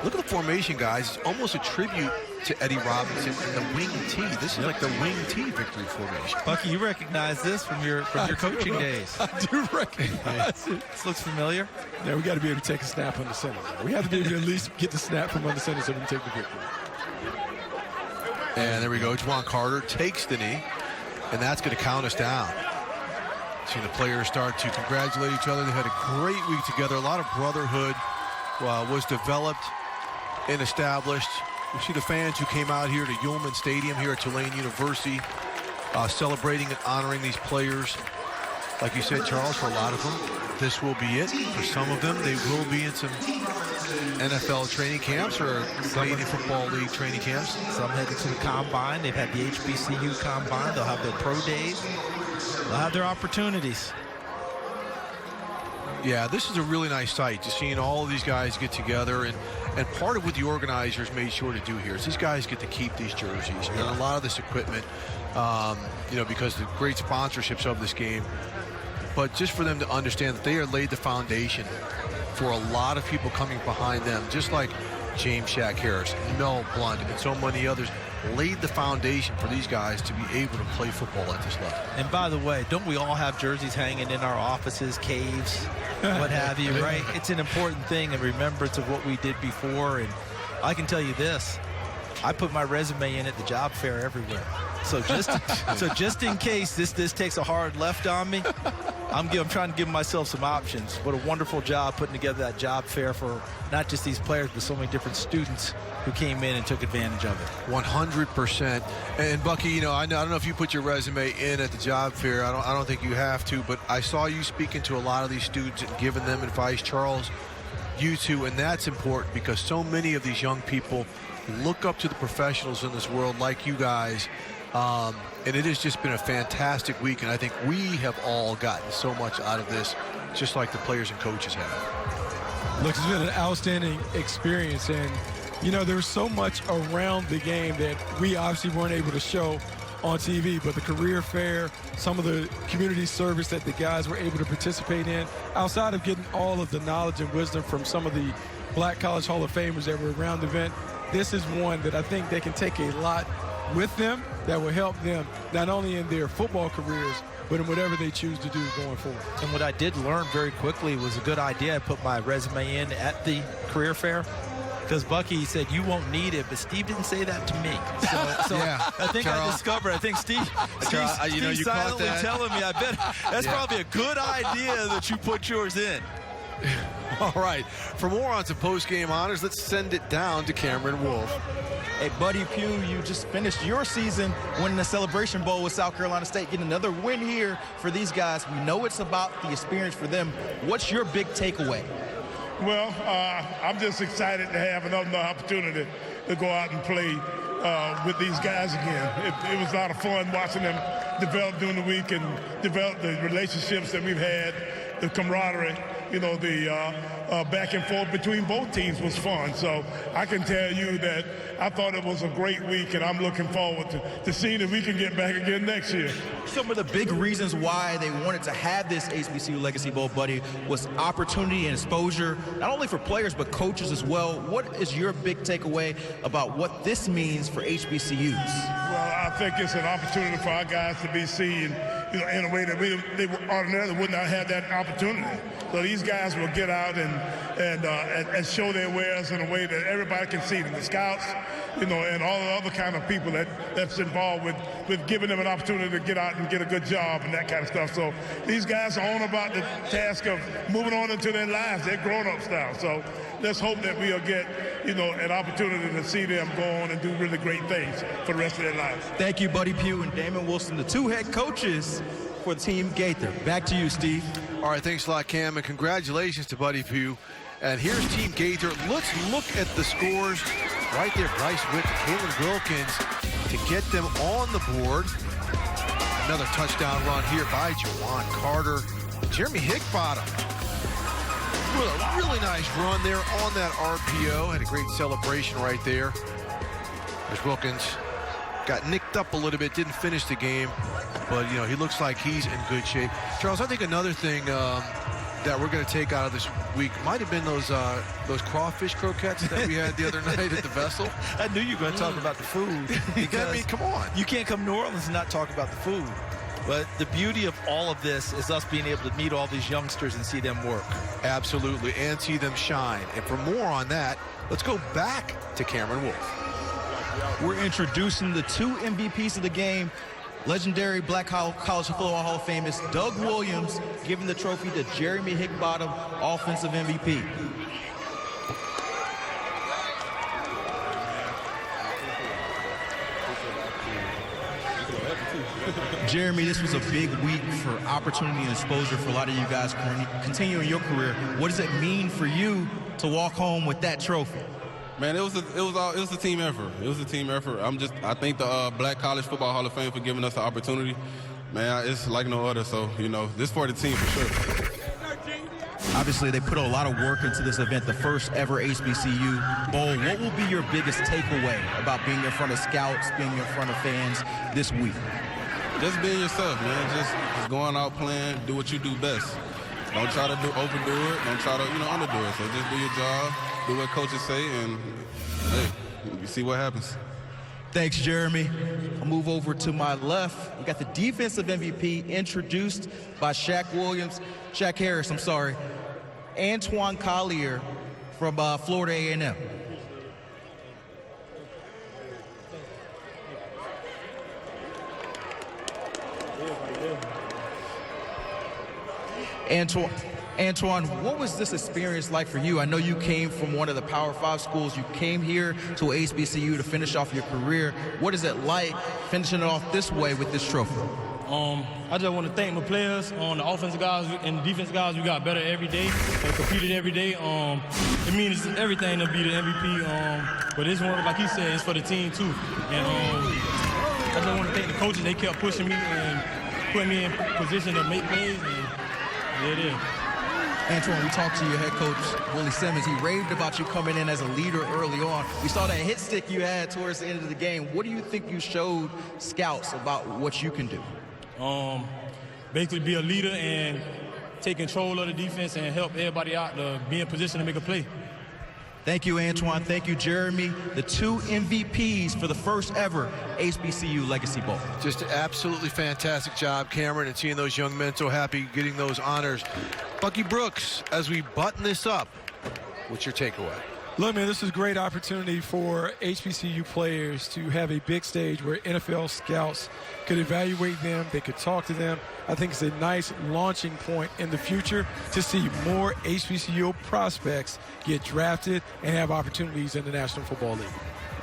look at the formation, guys. It's almost a tribute to Eddie Robinson and the wing T. This is like the wing T victory formation. Bucky, you recognize this from your coaching days. I do recognize it. This looks familiar. Yeah, we got to be able to take a snap on the center. We have to be able to at least get the snap from under center so we can take the victory. And there we go. Juwan Carter takes the knee, and that's going to count us down. Seeing the players start to congratulate each other. They had a great week together. A lot of brotherhood was developed and established. You see the fans who came out here to Ullman Stadium here at Tulane University, celebrating and honoring these players. Like you said, Charles, for a lot of them, this will be it. For some of them, they will be in some NFL training camps or Canadian Football League training camps. Some headed to the Combine. They've had the HBCU Combine. They'll have their pro days. They'll have their opportunities. Yeah, this is a really nice sight, just seeing all of these guys get together. And part of what the organizers made sure to do here is these guys get to keep these jerseys and a lot of this equipment, because of the great sponsorships of this game. But just for them to understand that they are laid the foundation for a lot of people coming behind them, just like James Shaq Harris, Mel Blunt, and so many others laid the foundation for these guys to be able to play football at this level. And by the way, don't we all have jerseys hanging in our offices, caves, what have you, right? It's an important thing, a remembrance of what we did before. And I can tell you this, I put my resume in at the job fair everywhere. So just in case this takes a hard left on me, I'm trying to give myself some options. What a wonderful job putting together that job fair for not just these players, but so many different students who came in and took advantage of it. 100%. And Bucky, you know, I don't know if you put your resume in at the job fair. I don't think you have to, but I saw you speaking to a lot of these students and giving them advice. Charles, you too, and that's important because so many of these young people look up to the professionals in this world like you guys. And it has just been a fantastic week, and I think we have all gotten so much out of this, just like the players and coaches have. Look, it's been an outstanding experience, and, you know, there's so much around the game that we obviously weren't able to show on TV, but the career fair, some of the community service that the guys were able to participate in, outside of getting all of the knowledge and wisdom from some of the Black College Hall of Famers that were around the event, this is one that I think they can take a lot with them that will help them not only in their football careers, but in whatever they choose to do going forward. And what I did learn very quickly was a good idea. I put my resume in at the career fair because Bucky said, you won't need it, but Steve didn't say that to me. So yeah, I think Charles. I discovered, I think Steve's silently telling me, I bet that's probably a good idea that you put yours in. All right, for more on some post-game honors, let's send it down to Cameron Wolf. Hey, Buddy Pugh, you just finished your season winning the Celebration Bowl with South Carolina State. Getting another win here for these guys. We know it's about the experience for them. What's your big takeaway? Well, I'm just excited to have another opportunity to go out and play with these guys again. It was a lot of fun watching them develop during the week and develop the relationships that we've had, the camaraderie. You know, the back and forth between both teams was fun. So I can tell you that I thought it was a great week, and I'm looking forward to seeing if we can get back again next year. Some of the big reasons why they wanted to have this HBCU Legacy Bowl, Buddy, was opportunity and exposure, not only for players, but coaches as well. What is your big takeaway about what this means for HBCUs? Well, I think it's an opportunity for our guys to be seen, you know, in a way that they ordinarily would not have that opportunity. So these guys will get out and show their wares in a way that everybody can see them. The scouts, you know, and all the other kind of people that's involved with giving them an opportunity to get out and get a good job and that kind of stuff. So these guys are on about the task of moving on into their lives. They're grown-up style. So let's hope that we'll get, you know, an opportunity to see them go on and do really great things for the rest of their lives. Thank you, Buddy Pugh and Damon Wilson, the two head coaches for Team Gaither. Back to you, Steve. All right, thanks a lot, Cam, and congratulations to Buddy Pugh. And here's Team Gaither. Let's look at the scores right there. Bryce Witt, Caleb Wilkins to get them on the board. Another touchdown run here by Jawan Carter. Jeremy Hickbottom. Really nice run there on that RPO. Had a great celebration right there. There's Wilkins. Got nicked up a little bit, didn't finish the game, but, you know, he looks like he's in good shape. Charles, I think another thing that we're going to take out of this week might have been those crawfish croquettes that we had the other night at the Vessel. I knew you were going to talk about the food. Because I mean, come on. You can't come to New Orleans and not talk about the food. But the beauty of all of this is us being able to meet all these youngsters and see them work. Absolutely, and see them shine. And for more on that, let's go back to Cameron Wolf. We're introducing the two MVPs of the game. Legendary Black College Football Hall of Famous Doug Williams giving the trophy to Jeremy Hickbottom, Offensive MVP. Jeremy, this was a big week for opportunity and exposure for a lot of you guys continuing your career. What does it mean for you to walk home with that trophy? Man, it was a team effort. It was a team effort. I thank the Black College Football Hall of Fame for giving us the opportunity. Man, it's like no other. So, you know, this for the team for sure. Obviously, they put a lot of work into this event, the first ever HBCU Bowl. What will be your biggest takeaway about being in front of scouts, being in front of fans this week? Just being yourself, man. Just going out playing, do what you do best. Don't try to overdo it. Don't try to, underdo it. So just do your job, do what coaches say, and, hey, you see what happens. Thanks, Jeremy. I'll move over to my left. We got the defensive MVP introduced by Shaq Harris, Antoine Collier from Florida A&M. Antoine, what was this experience like for you? I know you came from one of the Power 5 schools. You came here to HBCU to finish off your career. What is it like finishing it off this way with this trophy? I just want to thank my players, the offensive guys and the defensive guys. We got better every day and competed every day. It means everything to be the MVP. But this one, like he said, it's for the team too. And I just want to thank the coaches. They kept pushing me and putting me in position to make plays. And there it is. Antoine, we talked to your head coach, Willie Simmons. He raved about you coming in as a leader early on. We saw that hit stick you had towards the end of the game. What do you think you showed scouts about what you can do? Basically be a leader and take control of the defense and help everybody out to be in position to make a play. Thank you, Antoine. Thank you, Jeremy. The 2 MVPs for the first ever HBCU Legacy Bowl. Just an absolutely fantastic job, Cameron, and seeing those young men so happy getting those honors. Bucky Brooks, as we button this up, what's your takeaway? Look, man, this is a great opportunity for HBCU players to have a big stage where NFL scouts could evaluate them, they could talk to them. I think it's a nice launching point in the future to see more HBCU prospects get drafted and have opportunities in the National Football League.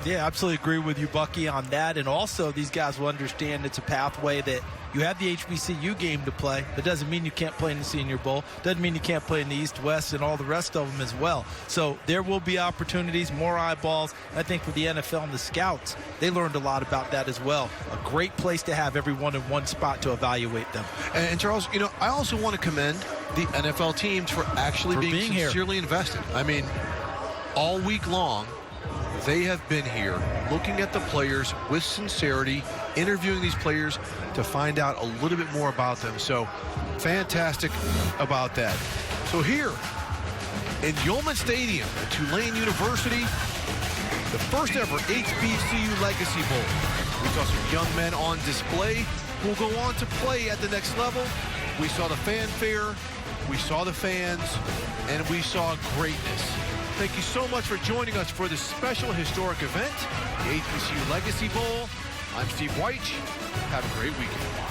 Yeah, absolutely agree with you, Bucky, on that. And also, these guys will understand it's a pathway that you have the HBCU game to play. That doesn't mean you can't play in the Senior Bowl. Doesn't mean you can't play in the East, West, and all the rest of them as well. So there will be opportunities, more eyeballs. I think for the NFL and the scouts, they learned a lot about that as well. A great place to have everyone in one spot to evaluate them. And Charles, you know, I also want to commend the NFL teams for actually being sincerely invested. I mean, all week long, they have been here looking at the players with sincerity, interviewing these players to find out a little bit more about them. So fantastic about that. So here in Yulman Stadium at Tulane University, the first ever HBCU Legacy Bowl. We saw some young men on display who will go on to play at the next level. We saw the fanfare, we saw the fans, and we saw greatness. Thank you so much for joining us for this special historic event, the HBCU Legacy Bowl. I'm Steve White. Have a great weekend.